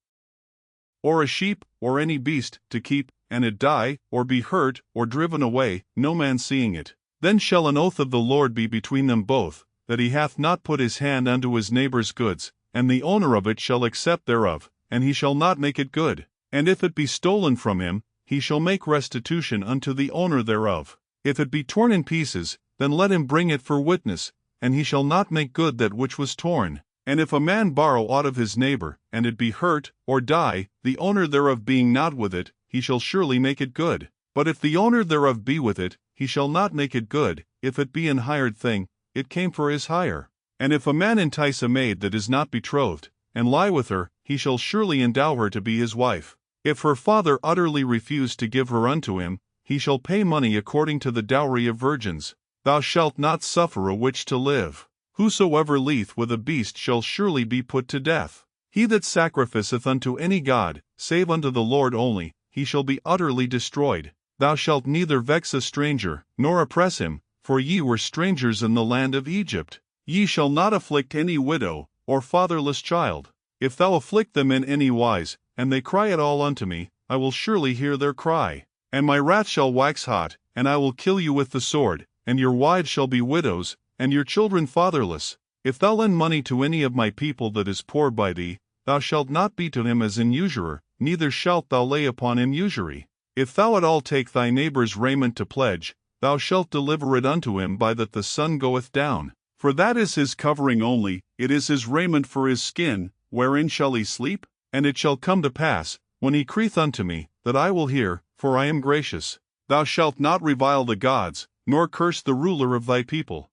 or a sheep, or any beast, to keep, and it die, or be hurt, or driven away, no man seeing it, then shall an oath of the Lord be between them both, that he hath not put his hand unto his neighbor's goods, and the owner of it shall accept thereof, and he shall not make it good. And if it be stolen from him, he shall make restitution unto the owner thereof. If it be torn in pieces, then let him bring it for witness, and he shall not make good that which was torn. And if a man borrow aught of his neighbor, and it be hurt, or die, the owner thereof being not with it, he shall surely make it good. But if the owner thereof be with it, he shall not make it good. If it be an hired thing, it came for his hire. And if a man entice a maid that is not betrothed, and lie with her, he shall surely endow her to be his wife. If her father utterly refuse to give her unto him, he shall pay money according to the dowry of virgins. Thou shalt not suffer a witch to live. Whosoever lieth with a beast shall surely be put to death. He that sacrificeth unto any god, save unto the Lord only, he shall be utterly destroyed. Thou shalt neither vex a stranger, nor oppress him, for ye were strangers in the land of Egypt. Ye shall not afflict any widow, or fatherless child. If thou afflict them in any wise, and they cry at all unto me, I will surely hear their cry. And my wrath shall wax hot, and I will kill you with the sword, and your wives shall be widows, and your children fatherless. If thou lend money to any of my people that is poor by thee, thou shalt not be to him as an usurer, neither shalt thou lay upon him usury. If thou at all take thy neighbor's raiment to pledge, thou shalt deliver it unto him by that the sun goeth down. For that is his covering only, it is his raiment for his skin, wherein shall he sleep? And it shall come to pass, when he crieth unto me, that I will hear, for I am gracious. Thou shalt not revile the gods, nor curse the ruler of thy people.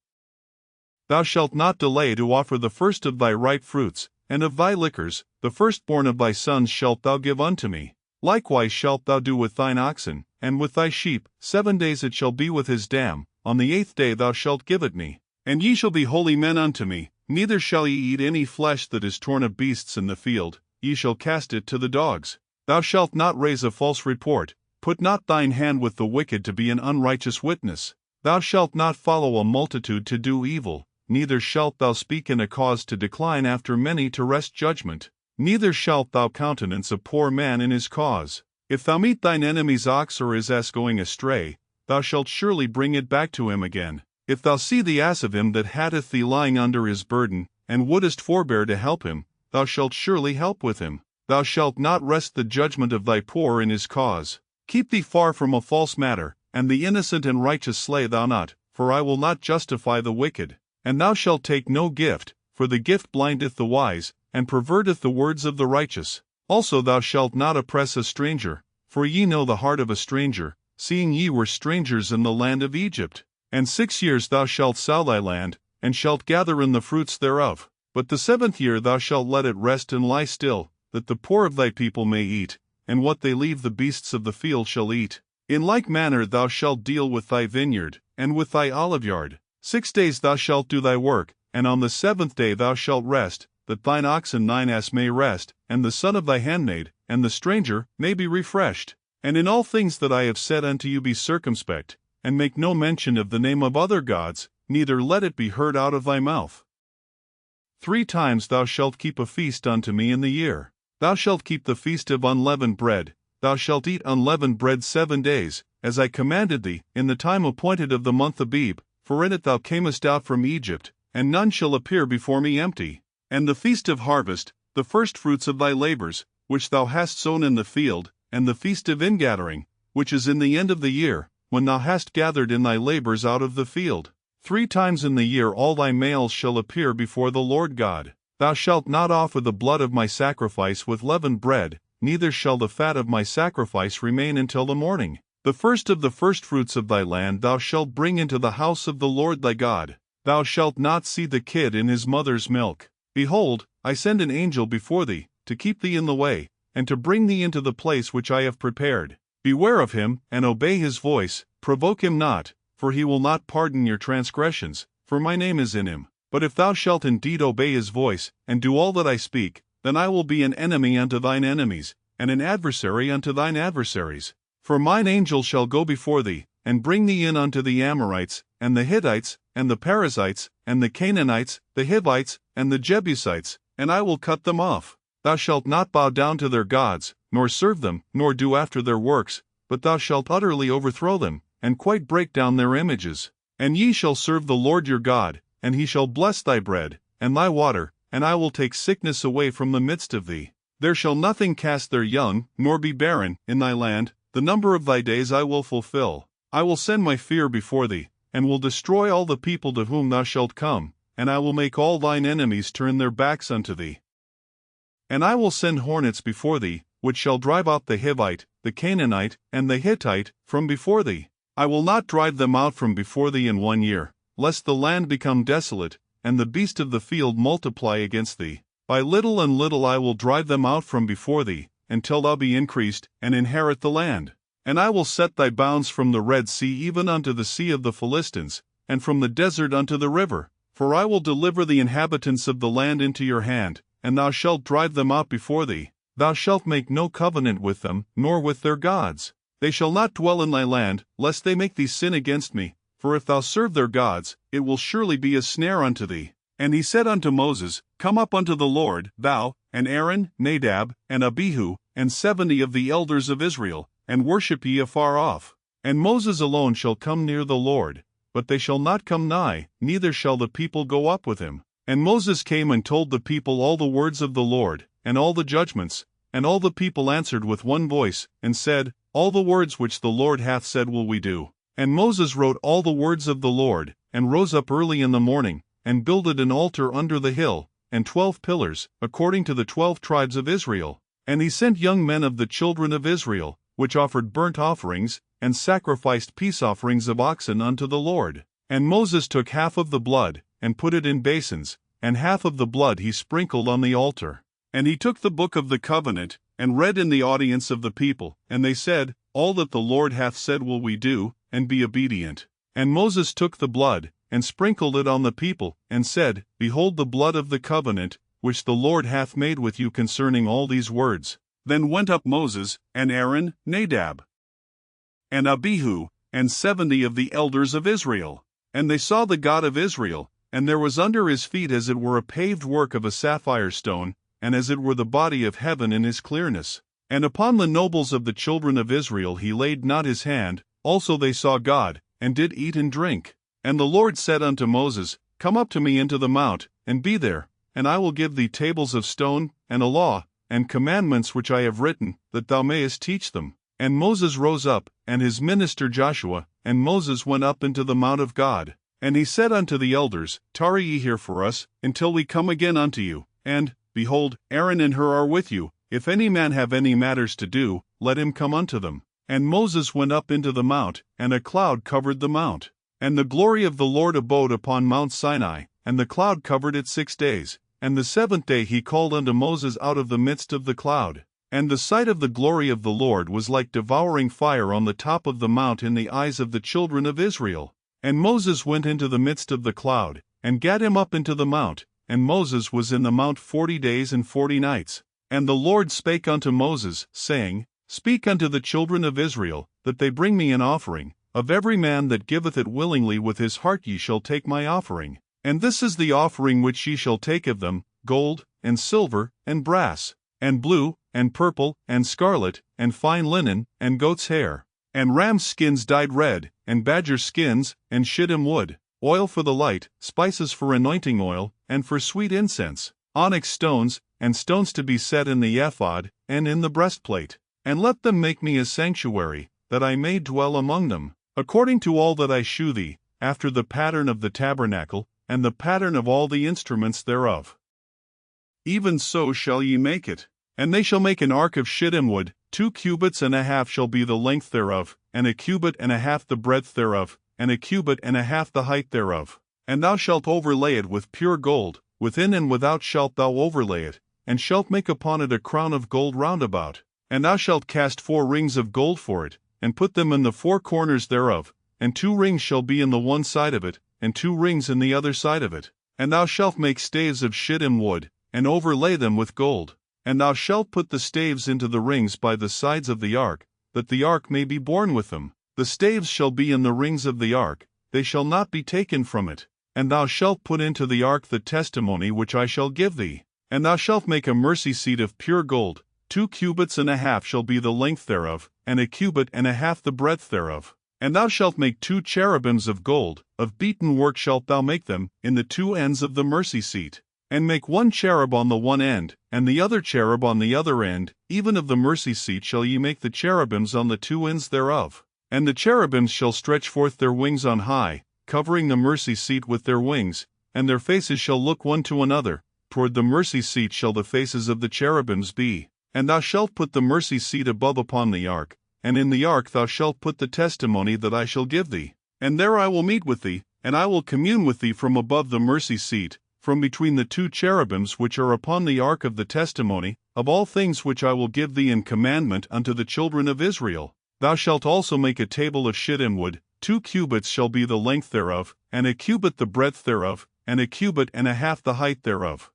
Thou shalt not delay to offer the first of thy ripe fruits, and of thy liquors, the firstborn of thy sons shalt thou give unto me. Likewise shalt thou do with thine oxen, and with thy sheep. 7 days it shall be with his dam, on the 8th day thou shalt give it me. And ye shall be holy men unto me, neither shall ye eat any flesh that is torn of beasts in the field, ye shall cast it to the dogs. Thou shalt not raise a false report, put not thine hand with the wicked to be an unrighteous witness. Thou shalt not follow a multitude to do evil, neither shalt thou speak in a cause to decline after many to wrest judgment. Neither shalt thou countenance a poor man in his cause. If thou meet thine enemy's ox or his ass going astray, thou shalt surely bring it back to him again. If thou see the ass of him that hateth thee lying under his burden, and wouldest forbear to help him, thou shalt surely help with him. Thou shalt not wrest the judgment of thy poor in his cause. Keep thee far from a false matter, and the innocent and righteous slay thou not, for I will not justify the wicked. And thou shalt take no gift, for the gift blindeth the wise, and perverteth the words of the righteous. Also thou shalt not oppress a stranger, for ye know the heart of a stranger, seeing ye were strangers in the land of Egypt. And 6 years thou shalt sow thy land, and shalt gather in the fruits thereof. But the 7th year thou shalt let it rest and lie still, that the poor of thy people may eat, and what they leave the beasts of the field shall eat. In like manner thou shalt deal with thy vineyard, and with thy oliveyard. 6 days thou shalt do thy work, and on the 7th day thou shalt rest, that thine ox and thine ass may rest, and the son of thy handmaid, and the stranger, may be refreshed. And in all things that I have said unto you be circumspect, and make no mention of the name of other gods, neither let it be heard out of thy mouth. 3 times thou shalt keep a feast unto me in the year. Thou shalt keep the feast of unleavened bread. Thou shalt eat unleavened bread 7 days, as I commanded thee, in the time appointed of the month Abib, for in it thou camest out from Egypt, and none shall appear before me empty. And the feast of harvest, the firstfruits of thy labors, which thou hast sown in the field, and the feast of ingathering, which is in the end of the year, when thou hast gathered in thy labors out of the field. 3 times in the year all thy males shall appear before the Lord God. Thou shalt not offer the blood of my sacrifice with leavened bread, neither shall the fat of my sacrifice remain until the morning. The first of the firstfruits of thy land thou shalt bring into the house of the Lord thy God. Thou shalt not see the kid in his mother's milk. Behold, I send an angel before thee, to keep thee in the way, and to bring thee into the place which I have prepared. Beware of him, and obey his voice, provoke him not, for he will not pardon your transgressions, for my name is in him. But if thou shalt indeed obey his voice, and do all that I speak, then I will be an enemy unto thine enemies, and an adversary unto thine adversaries. For mine angel shall go before thee, and bring thee in unto the Amorites, and the Hittites, and the Perizzites, and the Canaanites, the Hivites, and the Jebusites, and I will cut them off. Thou shalt not bow down to their gods, nor serve them, nor do after their works, but thou shalt utterly overthrow them, and quite break down their images. And ye shall serve the Lord your God, and he shall bless thy bread, and thy water, and I will take sickness away from the midst of thee. There shall nothing cast their young, nor be barren, in thy land. The number of thy days I will fulfill. I will send my fear before thee, and will destroy all the people to whom thou shalt come, and I will make all thine enemies turn their backs unto thee. And I will send hornets before thee, which shall drive out the Hivite, the Canaanite, and the Hittite, from before thee. I will not drive them out from before thee in 1 year, lest the land become desolate, and the beast of the field multiply against thee. By little and little I will drive them out from before thee, until thou be increased, and inherit the land. And I will set thy bounds from the Red Sea even unto the sea of the Philistines, and from the desert unto the river. For I will deliver the inhabitants of the land into your hand, and thou shalt drive them out before thee. Thou shalt make no covenant with them, nor with their gods. They shall not dwell in thy land, lest they make thee sin against me. For if thou serve their gods, it will surely be a snare unto thee. And he said unto Moses, Come up unto the Lord, thou, and Aaron, Nadab, and Abihu, and 70 of the elders of Israel, and worship ye afar off. And Moses alone shall come near the Lord, but they shall not come nigh, neither shall the people go up with him. And Moses came and told the people all the words of the Lord, and all the judgments. And all the people answered with one voice, and said, All the words which the Lord hath said will we do. And Moses wrote all the words of the Lord, and rose up early in the morning, and builded an altar under the hill, and 12 pillars, according to the 12 tribes of Israel. And he sent young men of the children of Israel, which offered burnt offerings, and sacrificed peace offerings of oxen unto the Lord. And Moses took half of the blood, and put it in basins, and half of the blood he sprinkled on the altar. And he took the book of the covenant, and read in the audience of the people, and they said, All that the Lord hath said will we do, and be obedient. And Moses took the blood, and sprinkled it on the people, and said, Behold the blood of the covenant, which the Lord hath made with you concerning all these words. Then went up Moses, and Aaron, Nadab, and Abihu, and 70 of the elders of Israel. And they saw the God of Israel, and there was under his feet as it were a paved work of a sapphire stone, and as it were the body of heaven in his clearness. And upon the nobles of the children of Israel he laid not his hand, also they saw God, and did eat and drink. And the Lord said unto Moses, Come up to me into the mount, and be there, and I will give thee tables of stone, and a law, and commandments which I have written, that thou mayest teach them. And Moses rose up, and his minister Joshua, and Moses went up into the mount of God. And he said unto the elders, Tarry ye here for us, until we come again unto you. And, behold, Aaron and Hur are with you. If any man have any matters to do, let him come unto them. And Moses went up into the mount, and a cloud covered the mount. And the glory of the Lord abode upon Mount Sinai, and the cloud covered it 6 days. And the 7th day he called unto Moses out of the midst of the cloud. And the sight of the glory of the Lord was like devouring fire on the top of the mount in the eyes of the children of Israel. And Moses went into the midst of the cloud, and gat him up into the mount, and Moses was in the mount 40 days and 40 nights. And the Lord spake unto Moses, saying, Speak unto the children of Israel, that they bring me an offering. Of every man that giveth it willingly with his heart ye shall take my offering. And this is the offering which ye shall take of them, gold, and silver, and brass, and blue, and purple, and scarlet, and fine linen, and goat's hair, and ram's skins dyed red, and badger skins, and shittim wood, oil for the light, spices for anointing oil, and for sweet incense, onyx stones, and stones to be set in the ephod, and in the breastplate. And let them make me a sanctuary, that I may dwell among them, according to all that I shew thee, after the pattern of the tabernacle, and the pattern of all the instruments thereof. Even so shall ye make it. And they shall make an ark of shittim wood, 2 cubits and a half shall be the length thereof, and a cubit and a half the breadth thereof, and a cubit and a half the height thereof. And thou shalt overlay it with pure gold, within and without shalt thou overlay it, and shalt make upon it a crown of gold round about. And thou shalt cast 4 rings of gold for it, and put them in the 4 corners thereof, and 2 rings shall be in the one side of it, and 2 rings in the other side of it. And thou shalt make staves of shittim wood, and overlay them with gold. And thou shalt put the staves into the rings by the sides of the ark, that the ark may be borne with them. The staves shall be in the rings of the ark, they shall not be taken from it. And thou shalt put into the ark the testimony which I shall give thee. And thou shalt make a mercy seat of pure gold, 2 cubits and a half shall be the length thereof, and a cubit and a half the breadth thereof. And thou shalt make 2 cherubims of gold, of beaten work shalt thou make them, in the 2 ends of the mercy seat. And make 1 cherub on the one end, and the other cherub on the other end, even of the mercy seat shall ye make the cherubims on the 2 ends thereof. And the cherubims shall stretch forth their wings on high, covering the mercy seat with their wings, and their faces shall look one to another, toward the mercy seat shall the faces of the cherubims be. And thou shalt put the mercy seat above upon the ark, and in the ark thou shalt put the testimony that I shall give thee. And there I will meet with thee, and I will commune with thee from above the mercy seat, from between the 2 cherubims which are upon the ark of the testimony, of all things which I will give thee in commandment unto the children of Israel. Thou shalt also make a table of shittim wood, 2 cubits shall be the length thereof, and a cubit the breadth thereof, and a cubit and a half the height thereof.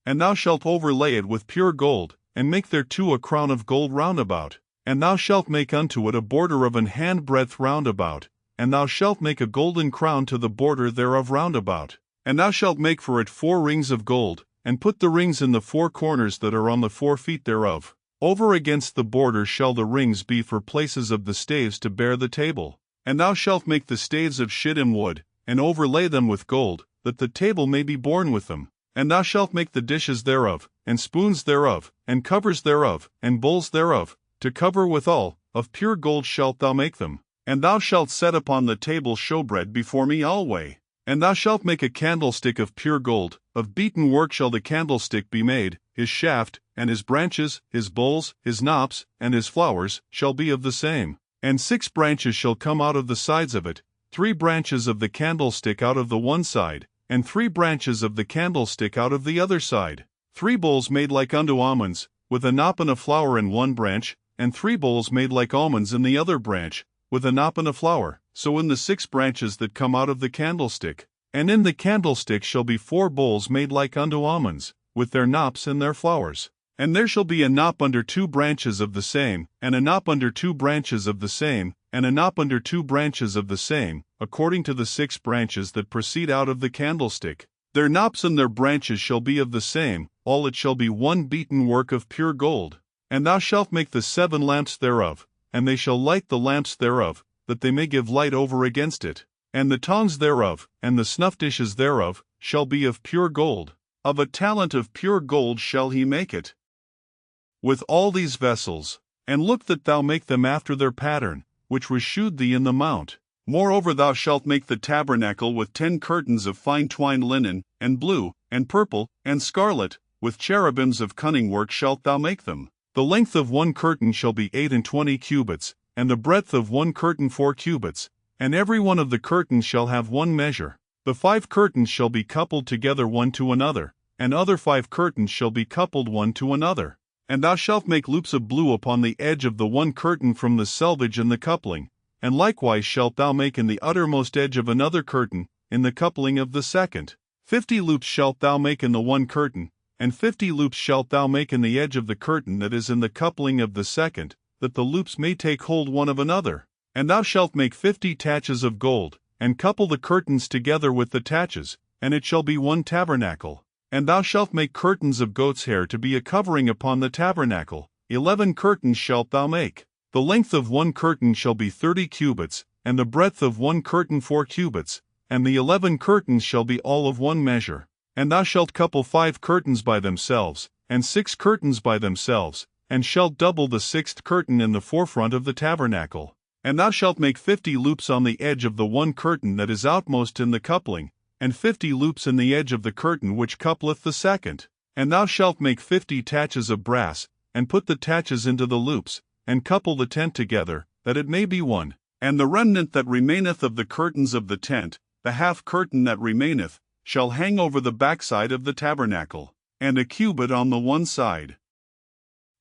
And thou shalt overlay it with pure gold, and make thereto a crown of gold round about. And thou shalt make unto it a border of an handbreadth round about, and thou shalt make a golden crown to the border thereof round about. And thou shalt make for it 4 rings of gold, and put the rings in the 4 corners that are on the 4 feet thereof. Over against the border shall the rings be for places of the staves to bear the table. And thou shalt make the staves of shittim wood, and overlay them with gold, that the table may be borne with them. And thou shalt make the dishes thereof, and spoons thereof, and covers thereof, and bowls thereof, to cover withal, of pure gold shalt thou make them. And thou shalt set upon the table showbread before me alway. And thou shalt make a candlestick of pure gold, of beaten work shall the candlestick be made, his shaft, and his branches, his bowls, his knops, and his flowers, shall be of the same. And 6 branches shall come out of the sides of it, 3 branches of the candlestick out of the one side, and 3 branches of the candlestick out of the other side. 3 bowls made like unto almonds, with a knop and a flower in one branch, and 3 bowls made like almonds in the other branch, with a knop and a flower, so in the 6 branches that come out of the candlestick. And in the candlestick shall be 4 bowls made like unto almonds, with their knops and their flowers. And there shall be a knop under 2 branches of the same, and a knop under 2 branches of the same, and a knop under 2 branches of the same, according to the 6 branches that proceed out of the candlestick. Their knops and their branches shall be of the same, all it shall be one beaten work of pure gold. And thou shalt make the 7 lamps thereof, and they shall light the lamps thereof, that they may give light over against it. And the tongs thereof, and the snuff dishes thereof, shall be of pure gold. Of a talent of pure gold shall he make it. With all these vessels, and look that thou make them after their pattern, which was shewed thee in the mount. Moreover thou shalt make the tabernacle with 10 curtains of fine twined linen, and blue, and purple, and scarlet, with cherubims of cunning work shalt thou make them. The length of one curtain shall be 28 cubits, and the breadth of one curtain 4 cubits, and every one of the curtains shall have one measure. The 5 curtains shall be coupled together one to another, and other 5 curtains shall be coupled one to another. And thou shalt make loops of blue upon the edge of the one curtain from the selvage and the coupling, and likewise shalt thou make in the uttermost edge of another curtain, in the coupling of the second. 50 loops shalt thou make in the one curtain, and 50 loops shalt thou make in the edge of the curtain that is in the coupling of the second, that the loops may take hold one of another. And thou shalt make 50 taches of gold, and couple the curtains together with the taches, and it shall be one tabernacle. And thou shalt make curtains of goat's hair to be a covering upon the tabernacle. 11 curtains shalt thou make. The length of one curtain shall be 30 cubits, and the breadth of one curtain 4 cubits, and the 11 curtains shall be all of one measure. And thou shalt couple 5 curtains by themselves, and 6 curtains by themselves, and shalt double the 6th curtain in the forefront of the tabernacle. And thou shalt make 50 loops on the edge of the one curtain that is outmost in the coupling, and 50 loops in the edge of the curtain which coupleth the second. And thou shalt make 50 taches of brass, and put the taches into the loops, and couple the tent together, that it may be one. And the remnant that remaineth of the curtains of the tent, the half curtain that remaineth, shall hang over the backside of the tabernacle, and a cubit on the one side,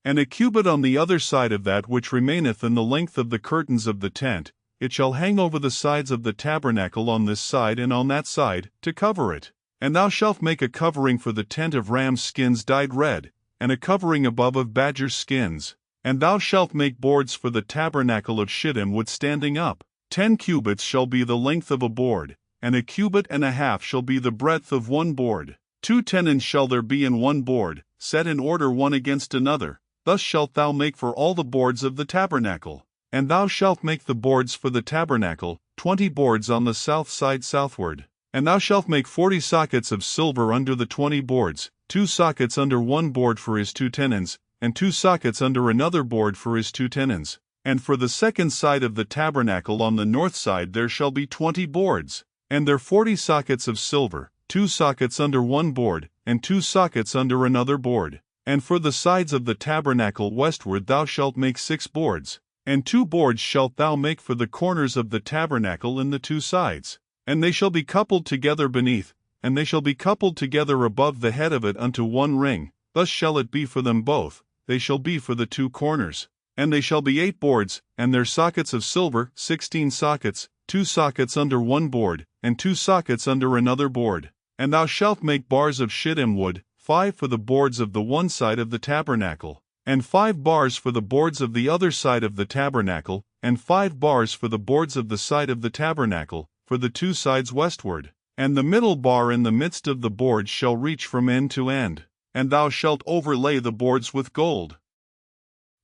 and a cubit on the other side of that which remaineth in the length of the curtains of the tent. It shall hang over the sides of the tabernacle on this side and on that side, to cover it. And thou shalt make a covering for the tent of rams' skins dyed red, and a covering above of badgers' skins. And thou shalt make boards for the tabernacle of shittim wood standing up. 10 cubits shall be the length of a board, and a cubit and a half shall be the breadth of one board. 2 tenons shall there be in one board, set in order one against another. Thus shalt thou make for all the boards of the tabernacle. And thou shalt make the boards for the tabernacle, 20 boards on the south side southward. And thou shalt make 40 sockets of silver under the 20 boards, 2 sockets under one board for his 2 tenons, and 2 sockets under another board for his 2 tenons. And for the second side of the tabernacle on the north side there shall be 20 boards, and there 40 sockets of silver, 2 sockets under one board, and 2 sockets under another board. And for the sides of the tabernacle westward thou shalt make 6 boards. And 2 boards shalt thou make for the corners of the tabernacle in the 2 sides. And they shall be coupled together beneath, and they shall be coupled together above the head of it unto one ring. Thus shall it be for them both, they shall be for the 2 corners. And they shall be 8 boards, and their sockets of silver, 16 sockets, 2 sockets under one board, and 2 sockets under another board. And thou shalt make bars of shittim wood, 5 for the boards of the one side of the tabernacle, and 5 bars for the boards of the other side of the tabernacle, and 5 bars for the boards of the side of the tabernacle, for the 2 sides westward. And the middle bar in the midst of the boards shall reach from end to end. And thou shalt overlay the boards with gold,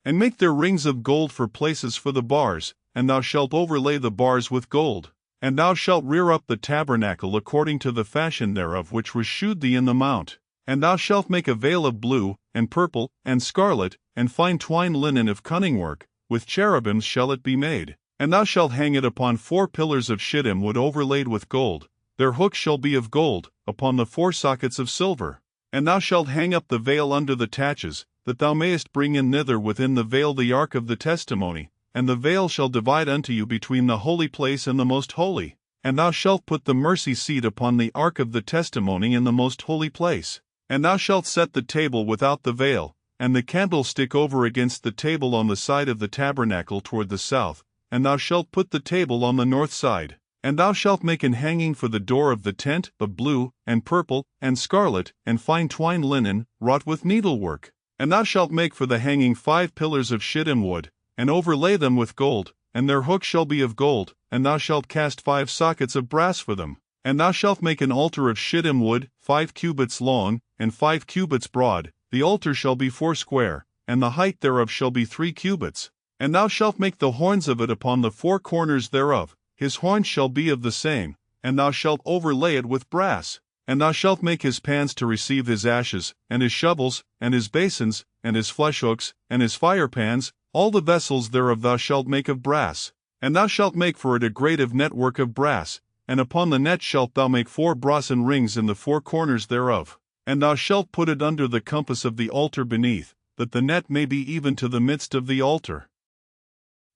and make their rings of gold for places for the bars, and thou shalt overlay the bars with gold. And thou shalt rear up the tabernacle according to the fashion thereof which was shewed thee in the mount. And thou shalt make a veil of blue, and purple, and scarlet, and fine twined linen of cunning work, with cherubims shall it be made. And thou shalt hang it upon 4 pillars of shittim wood overlaid with gold. Their hooks shall be of gold, upon the 4 sockets of silver. And thou shalt hang up the veil under the taches, that thou mayest bring in thither within the veil the ark of the testimony. And the veil shall divide unto you between the holy place and the most holy. And thou shalt put the mercy seat upon the ark of the testimony in the most holy place. And thou shalt set the table without the veil, and the candlestick over against the table on the side of the tabernacle toward the south, and thou shalt put the table on the north side. And thou shalt make an hanging for the door of the tent of blue, and purple, and scarlet, and fine twined linen, wrought with needlework. And thou shalt make for the hanging 5 pillars of shittim wood, and overlay them with gold, and their hooks shall be of gold, and thou shalt cast 5 sockets of brass for them. And thou shalt make an altar of shittim wood, 5 cubits long, and 5 cubits broad. The altar shall be 4 square, and the height thereof shall be 3 cubits. And thou shalt make the horns of it upon the 4 corners thereof. His horns shall be of the same, and thou shalt overlay it with brass. And thou shalt make his pans to receive his ashes, and his shovels, and his basins, and his fleshhooks, and his firepans. All the vessels thereof thou shalt make of brass. And thou shalt make for it a grate of network of brass, and upon the net shalt thou make 4 brassen rings in the 4 corners thereof. And thou shalt put it under the compass of the altar beneath, that the net may be even to the midst of the altar.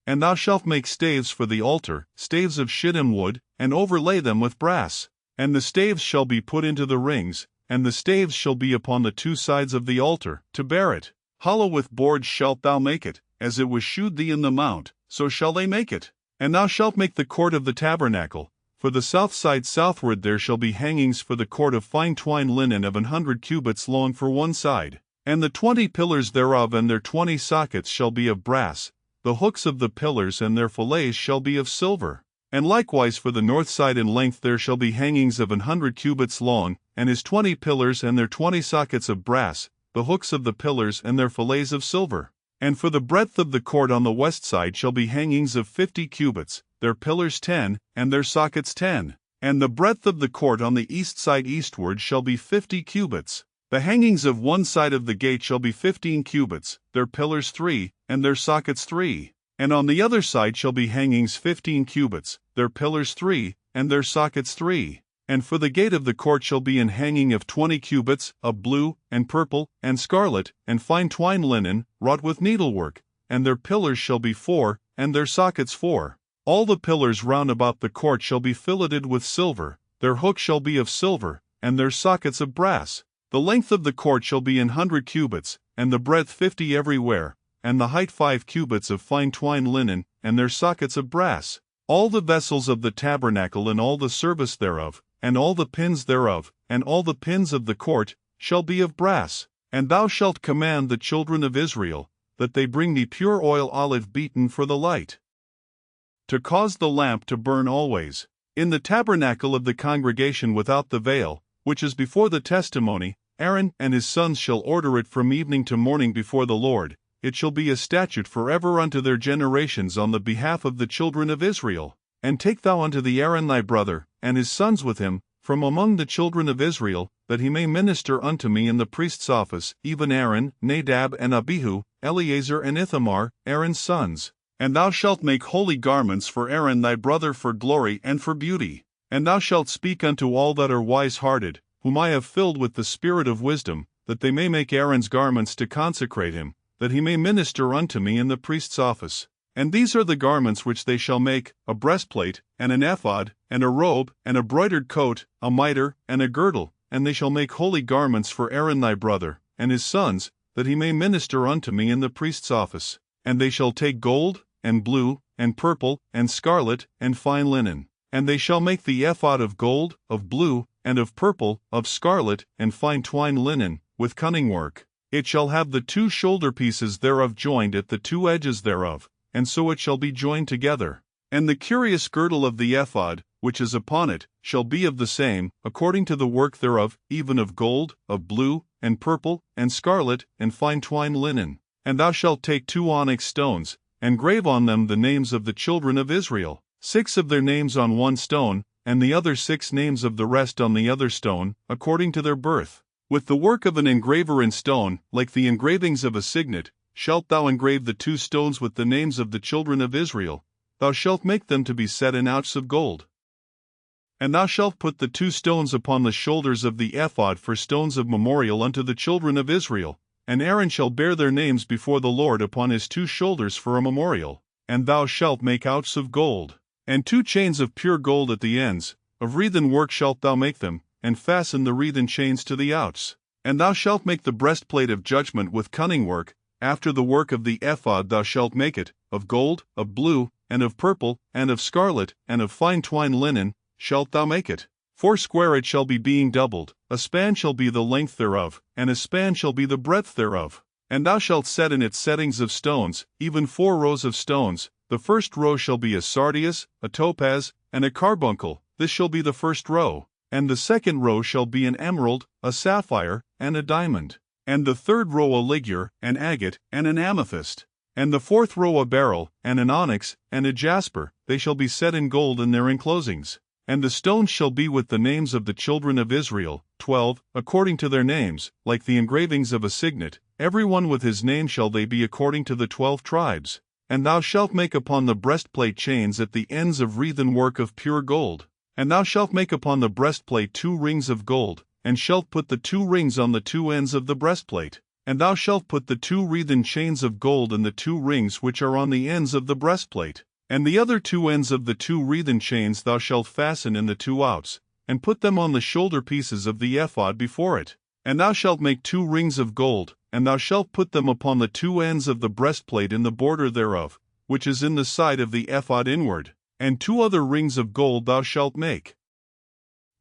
And thou shalt make staves for the altar, staves of shittim wood, and overlay them with brass. And the staves shall be put into the rings, and the staves shall be upon the 2 sides of the altar, to bear it. Hollow with boards shalt thou make it, as it was shewed thee in the mount, so shall they make it. And thou shalt make the court of the tabernacle. For the south side southward there shall be hangings for the court of fine twined linen of 100 cubits long for one side. And the 20 pillars thereof and their 20 sockets shall be of brass. The hooks of the pillars and their fillets shall be of silver. And likewise for the north side in length there shall be hangings of 100 cubits long, and his 20 pillars and their 20 sockets of brass, the hooks of the pillars and their fillets of silver. And for the breadth of the court on the west side shall be hangings of 50 cubits, their pillars 10, and their sockets 10. And the breadth of the court on the east side eastward shall be 50 cubits. The hangings of one side of the gate shall be 15 cubits, their pillars 3, and their sockets 3. And on the other side shall be hangings 15 cubits, their pillars 3, and their sockets 3. And for the gate of the court shall be an hanging of 20 cubits, of blue, and purple, and scarlet, and fine twined linen, wrought with needlework, and their pillars shall be 4, and their sockets 4. All the pillars round about the court shall be filleted with silver, their hooks shall be of silver, and their sockets of brass. The length of the court shall be 100 cubits, and the breadth 50 everywhere, and the height 5 cubits of fine twined linen, and their sockets of brass. All the vessels of the tabernacle and all the service thereof, and all the pins thereof, and all the pins of the court, shall be of brass. And thou shalt command the children of Israel, that they bring thee pure oil olive beaten for the light, to cause the lamp to burn always. In the tabernacle of the congregation without the veil, which is before the testimony, Aaron and his sons shall order it from evening to morning before the Lord. It shall be a statute forever unto their generations on the behalf of the children of Israel. And take thou unto thee Aaron thy brother, and his sons with him, from among the children of Israel, that he may minister unto me in the priest's office, even Aaron, Nadab and Abihu, Eleazar and Ithamar, Aaron's sons. And thou shalt make holy garments for Aaron thy brother for glory and for beauty. And thou shalt speak unto all that are wise-hearted, whom I have filled with the spirit of wisdom, that they may make Aaron's garments to consecrate him, that he may minister unto me in the priest's office. And these are the garments which they shall make: a breastplate, and an ephod, and a robe, and a broidered coat, a mitre, and a girdle. And they shall make holy garments for Aaron thy brother, and his sons, that he may minister unto me in the priest's office. And they shall take gold, and blue, and purple, and scarlet, and fine linen. And they shall make the ephod of gold, of blue, and of purple, of scarlet, and fine twined linen, with cunning work. It shall have the 2 shoulder pieces thereof joined at the 2 edges thereof, and so it shall be joined together. And the curious girdle of the ephod, which is upon it, shall be of the same, according to the work thereof, even of gold, of blue, and purple, and scarlet, and fine twined linen. And thou shalt take 2 onyx stones, and grave on them the names of the children of Israel, 6 of their names on one stone, and the other 6 names of the rest on the other stone, according to their birth. With the work of an engraver in stone, like the engravings of a signet, shalt thou engrave the 2 stones with the names of the children of Israel. Thou shalt make them to be set in ouches of gold. And thou shalt put the 2 stones upon the shoulders of the ephod for stones of memorial unto the children of Israel. And Aaron shall bear their names before the Lord upon his 2 shoulders for a memorial. And thou shalt make ouches of gold. And 2 chains of pure gold at the ends, of wreathen work shalt thou make them, and fasten the wreathen chains to the outs. And thou shalt make the breastplate of judgment with cunning work, after the work of the ephod thou shalt make it, of gold, of blue, and of purple, and of scarlet, and of fine twined linen, shalt thou make it. 4 it shall be being doubled, a span shall be the length thereof, and a span shall be the breadth thereof. And thou shalt set in its settings of stones, even 4 rows of stones. The first row shall be a sardius, a topaz, and a carbuncle, this shall be the first row. And the second row shall be an emerald, a sapphire, and a diamond. And the third row a ligure, an agate, and an amethyst. And the 4th row a beryl, and an onyx, and a jasper, they shall be set in gold in their enclosings. And the stones shall be with the names of the children of Israel, 12, according to their names, like the engravings of a signet, every one with his name shall they be according to the 12 tribes. And thou shalt make upon the breastplate chains at the ends of wreathen work of pure gold. And thou shalt make upon the breastplate 2 rings of gold, and shalt put the 2 rings on the 2 ends of the breastplate. And thou shalt put the 2 wreathen chains of gold in the 2 rings which are on the ends of the breastplate. And the other 2 ends of the 2 wreathen chains thou shalt fasten in the 2 outs, and put them on the shoulder pieces of the ephod before it. And thou shalt make 2 rings of gold, and thou shalt put them upon the 2 ends of the breastplate in the border thereof, which is in the side of the ephod inward. And 2 other rings of gold thou shalt make,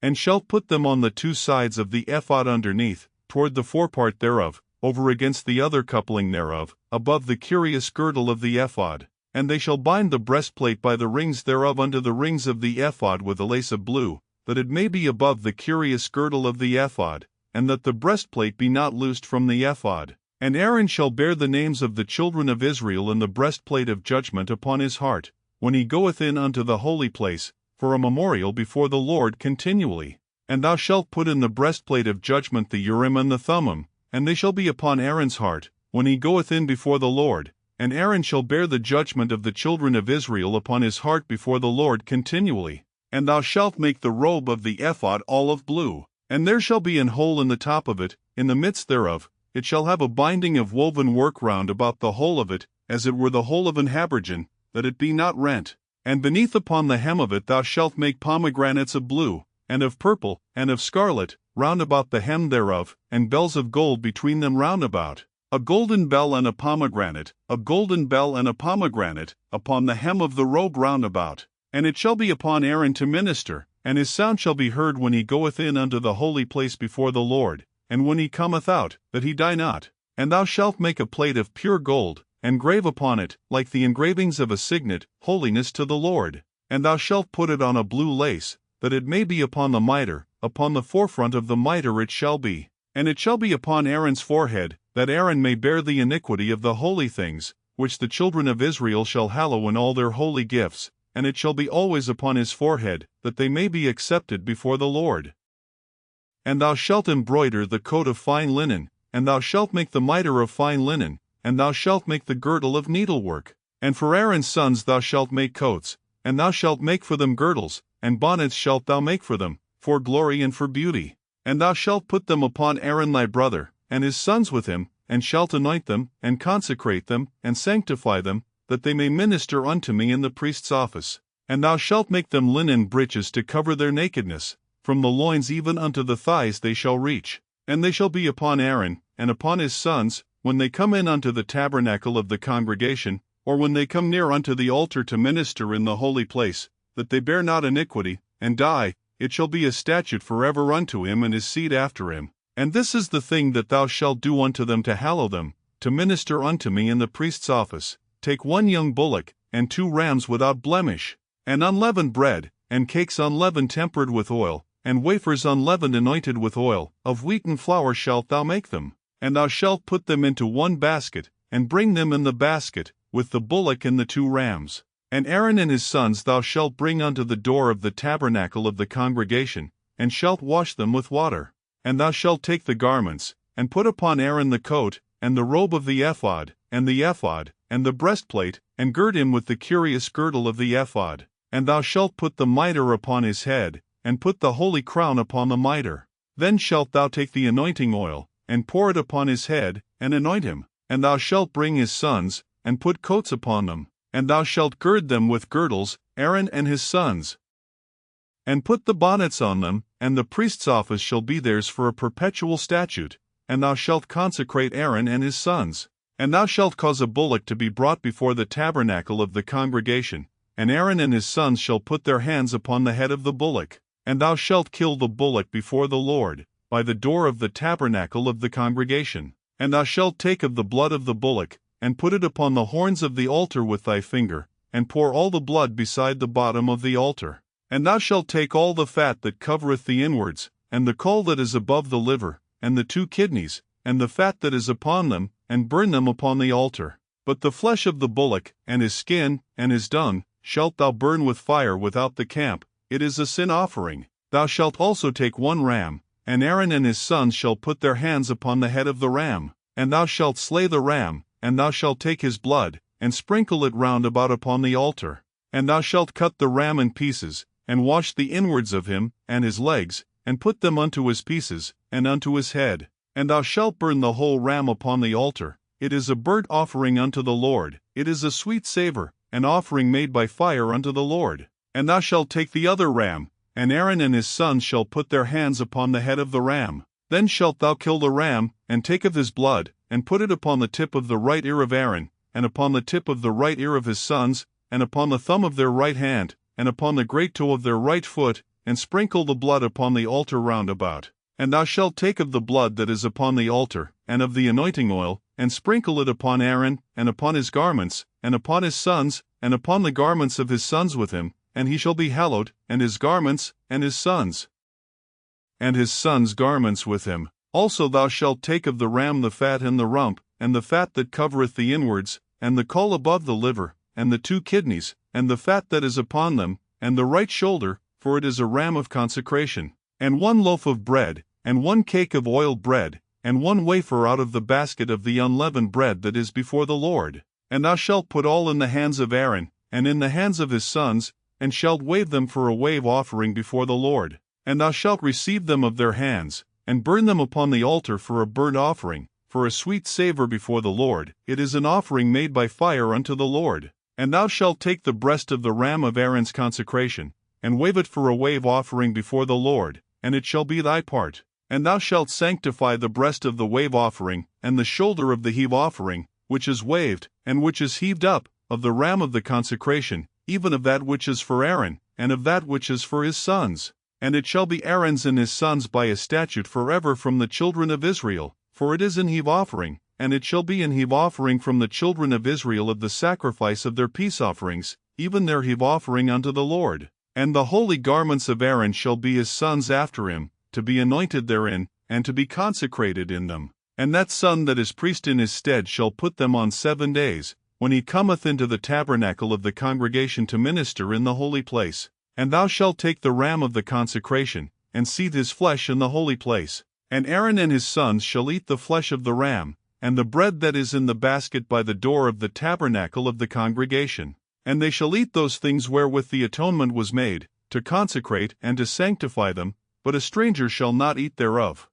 and shalt put them on the 2 sides of the ephod underneath, toward the forepart thereof, over against the other coupling thereof, above the curious girdle of the ephod. And they shall bind the breastplate by the rings thereof unto the rings of the ephod with a lace of blue, that it may be above the curious girdle of the ephod, and that the breastplate be not loosed from the ephod. And Aaron shall bear the names of the children of Israel in the breastplate of judgment upon his heart, when he goeth in unto the holy place, for a memorial before the Lord continually. And thou shalt put in the breastplate of judgment the Urim and the Thummim, and they shall be upon Aaron's heart, when he goeth in before the Lord. And Aaron shall bear the judgment of the children of Israel upon his heart before the Lord continually. And thou shalt make the robe of the ephod olive blue, and there shall be an hole in the top of it, in the midst thereof. It shall have a binding of woven work round about the whole of it, as it were the whole of an habergeon, that it be not rent. And beneath upon the hem of it thou shalt make pomegranates of blue, and of purple, and of scarlet, round about the hem thereof, and bells of gold between them round about. A golden bell and a pomegranate, a golden bell and a pomegranate, upon the hem of the robe round about. And it shall be upon Aaron to minister, and his sound shall be heard when he goeth in unto the holy place before the Lord, and when he cometh out, that he die not. And thou shalt make a plate of pure gold, and grave upon it, like the engravings of a signet, holiness to the Lord. And thou shalt put it on a blue lace, that it may be upon the mitre, upon the forefront of the mitre it shall be. And it shall be upon Aaron's forehead, that Aaron may bear the iniquity of the holy things, which the children of Israel shall hallow in all their holy gifts, and it shall be always upon his forehead, that they may be accepted before the Lord. And thou shalt embroider the coat of fine linen, and thou shalt make the mitre of fine linen, and thou shalt make the girdle of needlework. And for Aaron's sons thou shalt make coats, and thou shalt make for them girdles, and bonnets shalt thou make for them, for glory and for beauty. And thou shalt put them upon Aaron thy brother, and his sons with him, and shalt anoint them, and consecrate them, and sanctify them, that they may minister unto me in the priest's office. And thou shalt make them linen breeches to cover their nakedness, from the loins even unto the thighs they shall reach. And they shall be upon Aaron, and upon his sons, when they come in unto the tabernacle of the congregation, or when they come near unto the altar to minister in the holy place, that they bear not iniquity, and die. It shall be a statute forever unto him and his seed after him. And this is the thing that thou shalt do unto them to hallow them, to minister unto me in the priest's office. Take 1 young bullock, and 2 rams without blemish, and unleavened bread, and cakes unleavened tempered with oil, and wafers unleavened anointed with oil, of wheaten flour shalt thou make them. And thou shalt put them into 1 basket, and bring them in the basket, with the bullock and the 2 rams. And Aaron and his sons thou shalt bring unto the door of the tabernacle of the congregation, and shalt wash them with water. And thou shalt take the garments, and put upon Aaron the coat, and the robe of the ephod, and the breastplate, and gird him with the curious girdle of the ephod. And thou shalt put the mitre upon his head, and put the holy crown upon the mitre. Then shalt thou take the anointing oil, and pour it upon his head, and anoint him. And thou shalt bring his sons, and put coats upon them. And thou shalt gird them with girdles, Aaron and his sons. And put the bonnets on them, and the priest's office shall be theirs for a perpetual statute, and thou shalt consecrate Aaron and his sons. And thou shalt cause a bullock to be brought before the tabernacle of the congregation, and Aaron and his sons shall put their hands upon the head of the bullock, and thou shalt kill the bullock before the Lord, by the door of the tabernacle of the congregation. And thou shalt take of the blood of the bullock, and put it upon the horns of the altar with thy finger, and pour all the blood beside the bottom of the altar. And thou shalt take all the fat that covereth the inwards, and the caul that is above the liver, and the 2 kidneys, and the fat that is upon them, and burn them upon the altar. But the flesh of the bullock, and his skin, and his dung, shalt thou burn with fire without the camp. It is a sin offering. Thou shalt also take 1 ram, and Aaron and his sons shall put their hands upon the head of the ram. And thou shalt slay the ram, and thou shalt take his blood, and sprinkle it round about upon the altar. And thou shalt cut the ram in pieces, and wash the inwards of him, and his legs, and put them unto his pieces, and unto his head. And thou shalt burn the whole ram upon the altar. It is a burnt offering unto the Lord. It is a sweet savor, an offering made by fire unto the Lord. And thou shalt take the other ram, and Aaron and his sons shall put their hands upon the head of the ram. Then shalt thou kill the ram, and take of his blood, and put it upon the tip of the right ear of Aaron, and upon the tip of the right ear of his sons, and upon the thumb of their right hand, and upon the great toe of their right foot, and sprinkle the blood upon the altar round about. And thou shalt take of the blood that is upon the altar, and of the anointing oil, and sprinkle it upon Aaron, and upon his garments, and upon his sons, and upon the garments of his sons with him, and he shall be hallowed, and his garments, and his sons, and his sons' garments with him. Also thou shalt take of the ram the fat and the rump, and the fat that covereth the inwards, and the caul above the liver, and the 2 kidneys, and the fat that is upon them, and the right shoulder, for it is a ram of consecration, and 1 loaf of bread, and 1 cake of oiled bread, and 1 wafer out of the basket of the unleavened bread that is before the Lord. And thou shalt put all in the hands of Aaron, and in the hands of his sons, and shalt wave them for a wave offering before the Lord. And thou shalt receive them of their hands, and burn them upon the altar for a burnt offering, for a sweet savor before the Lord. It is an offering made by fire unto the Lord. And thou shalt take the breast of the ram of Aaron's consecration, and wave it for a wave offering before the Lord, and it shall be thy part. And thou shalt sanctify the breast of the wave offering, and the shoulder of the heave offering, which is waved, and which is heaved up, of the ram of the consecration, even of that which is for Aaron, and of that which is for his sons. And it shall be Aaron's and his sons by a statute forever from the children of Israel, for it is an heave offering, and it shall be an heave offering from the children of Israel of the sacrifice of their peace offerings, even their heave offering unto the Lord. And the holy garments of Aaron shall be his sons after him, to be anointed therein, and to be consecrated in them. And that son that is priest in his stead shall put them on 7 days, when he cometh into the tabernacle of the congregation to minister in the holy place. And thou shalt take the ram of the consecration, and seethe his flesh in the holy place. And Aaron and his sons shall eat the flesh of the ram, and the bread that is in the basket by the door of the tabernacle of the congregation. And they shall eat those things wherewith the atonement was made, to consecrate and to sanctify them, but a stranger shall not eat thereof,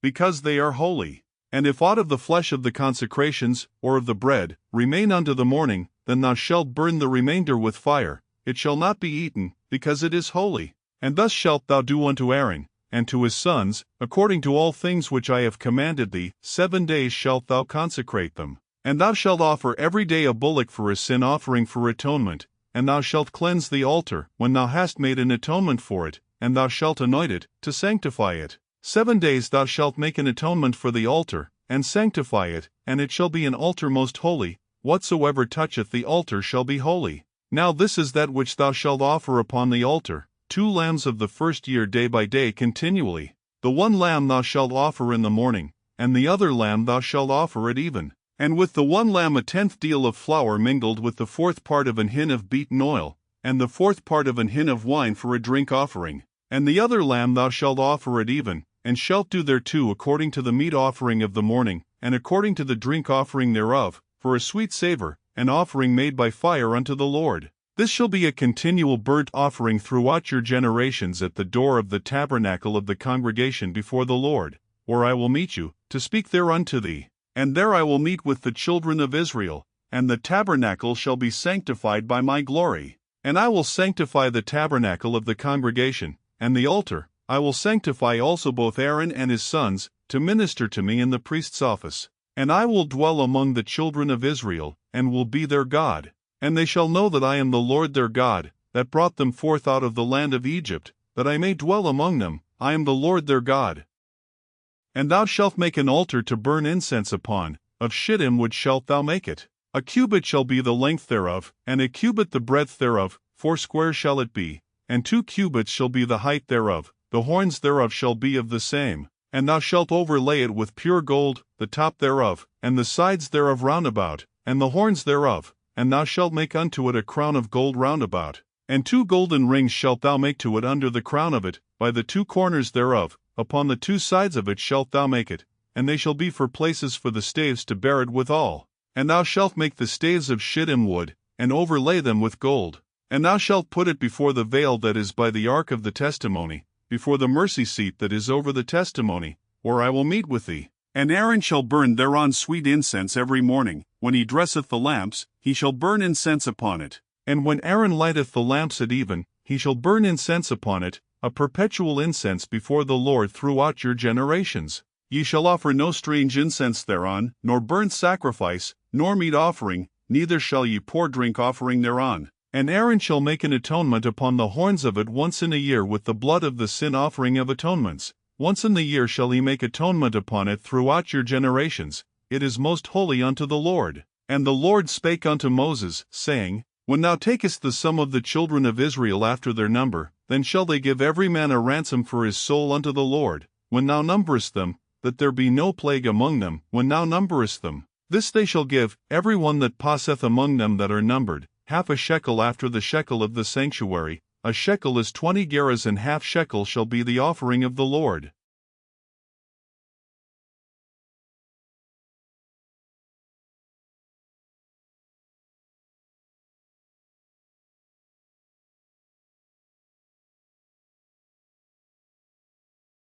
because they are holy. And if aught of the flesh of the consecrations, or of the bread, remain unto the morning, then thou shalt burn the remainder with fire. It shall not be eaten, because it is holy. And thus shalt thou do unto Aaron, and to his sons, according to all things which I have commanded thee. 7 days shalt thou consecrate them. And thou shalt offer every day a bullock for a sin offering for atonement, and thou shalt cleanse the altar, when thou hast made an atonement for it, and thou shalt anoint it, to sanctify it. 7 days thou shalt make an atonement for the altar, and sanctify it, and it shall be an altar most holy. Whatsoever toucheth the altar shall be holy. Now this is that which thou shalt offer upon the altar: 2 lambs of the first year day by day continually. The 1 lamb thou shalt offer in the morning, and the other lamb thou shalt offer at even. And with the 1 lamb a 10th deal of flour mingled with the 4th part of an hin of beaten oil, and the 4th part of an hin of wine for a drink offering. And the other lamb thou shalt offer at even, and shalt do thereto according to the meat offering of the morning, and according to the drink offering thereof, for a sweet savor, an offering made by fire unto the Lord. This shall be a continual burnt offering throughout your generations at the door of the tabernacle of the congregation before the Lord, where I will meet you, to speak thereunto thee. And there I will meet with the children of Israel, and the tabernacle shall be sanctified by my glory. And I will sanctify the tabernacle of the congregation, and the altar. I will sanctify also both Aaron and his sons, to minister to me in the priest's office. And I will dwell among the children of Israel, and will be their God. And they shall know that I am the Lord their God, that brought them forth out of the land of Egypt, that I may dwell among them. I am the Lord their God. And thou shalt make an altar to burn incense upon, of shittim wood shalt thou make it. A cubit shall be the length thereof, and a cubit the breadth thereof, 4 shall it be, and 2 cubits shall be the height thereof, the horns thereof shall be of the same. And thou shalt overlay it with pure gold, the top thereof, and the sides thereof round about, and the horns thereof, and thou shalt make unto it a crown of gold round about. And 2 golden rings shalt thou make to it under the crown of it, by the 2 corners thereof, upon the 2 sides of it shalt thou make it, and they shall be for places for the staves to bear it withal. And thou shalt make the staves of shittim wood, and overlay them with gold. And thou shalt put it before the veil that is by the ark of the testimony, before the mercy seat that is over the testimony, where I will meet with thee. And Aaron shall burn thereon sweet incense every morning. When he dresseth the lamps, he shall burn incense upon it. And when Aaron lighteth the lamps at even, he shall burn incense upon it, a perpetual incense before the Lord throughout your generations. Ye shall offer no strange incense thereon, nor burnt sacrifice, nor meat offering, neither shall ye pour drink offering thereon. And Aaron shall make an atonement upon the horns of it once in a year with the blood of the sin offering of atonements. Once in the year shall he make atonement upon it throughout your generations. It is most holy unto the Lord. And the Lord spake unto Moses, saying, When thou takest the sum of the children of Israel after their number, then shall they give every man a ransom for his soul unto the Lord, when thou numberest them, that there be no plague among them, when thou numberest them. This they shall give, every one that passeth among them that are numbered, half a shekel after the shekel of the sanctuary. A shekel is 20 gerahs, and half shekel shall be the offering of the Lord.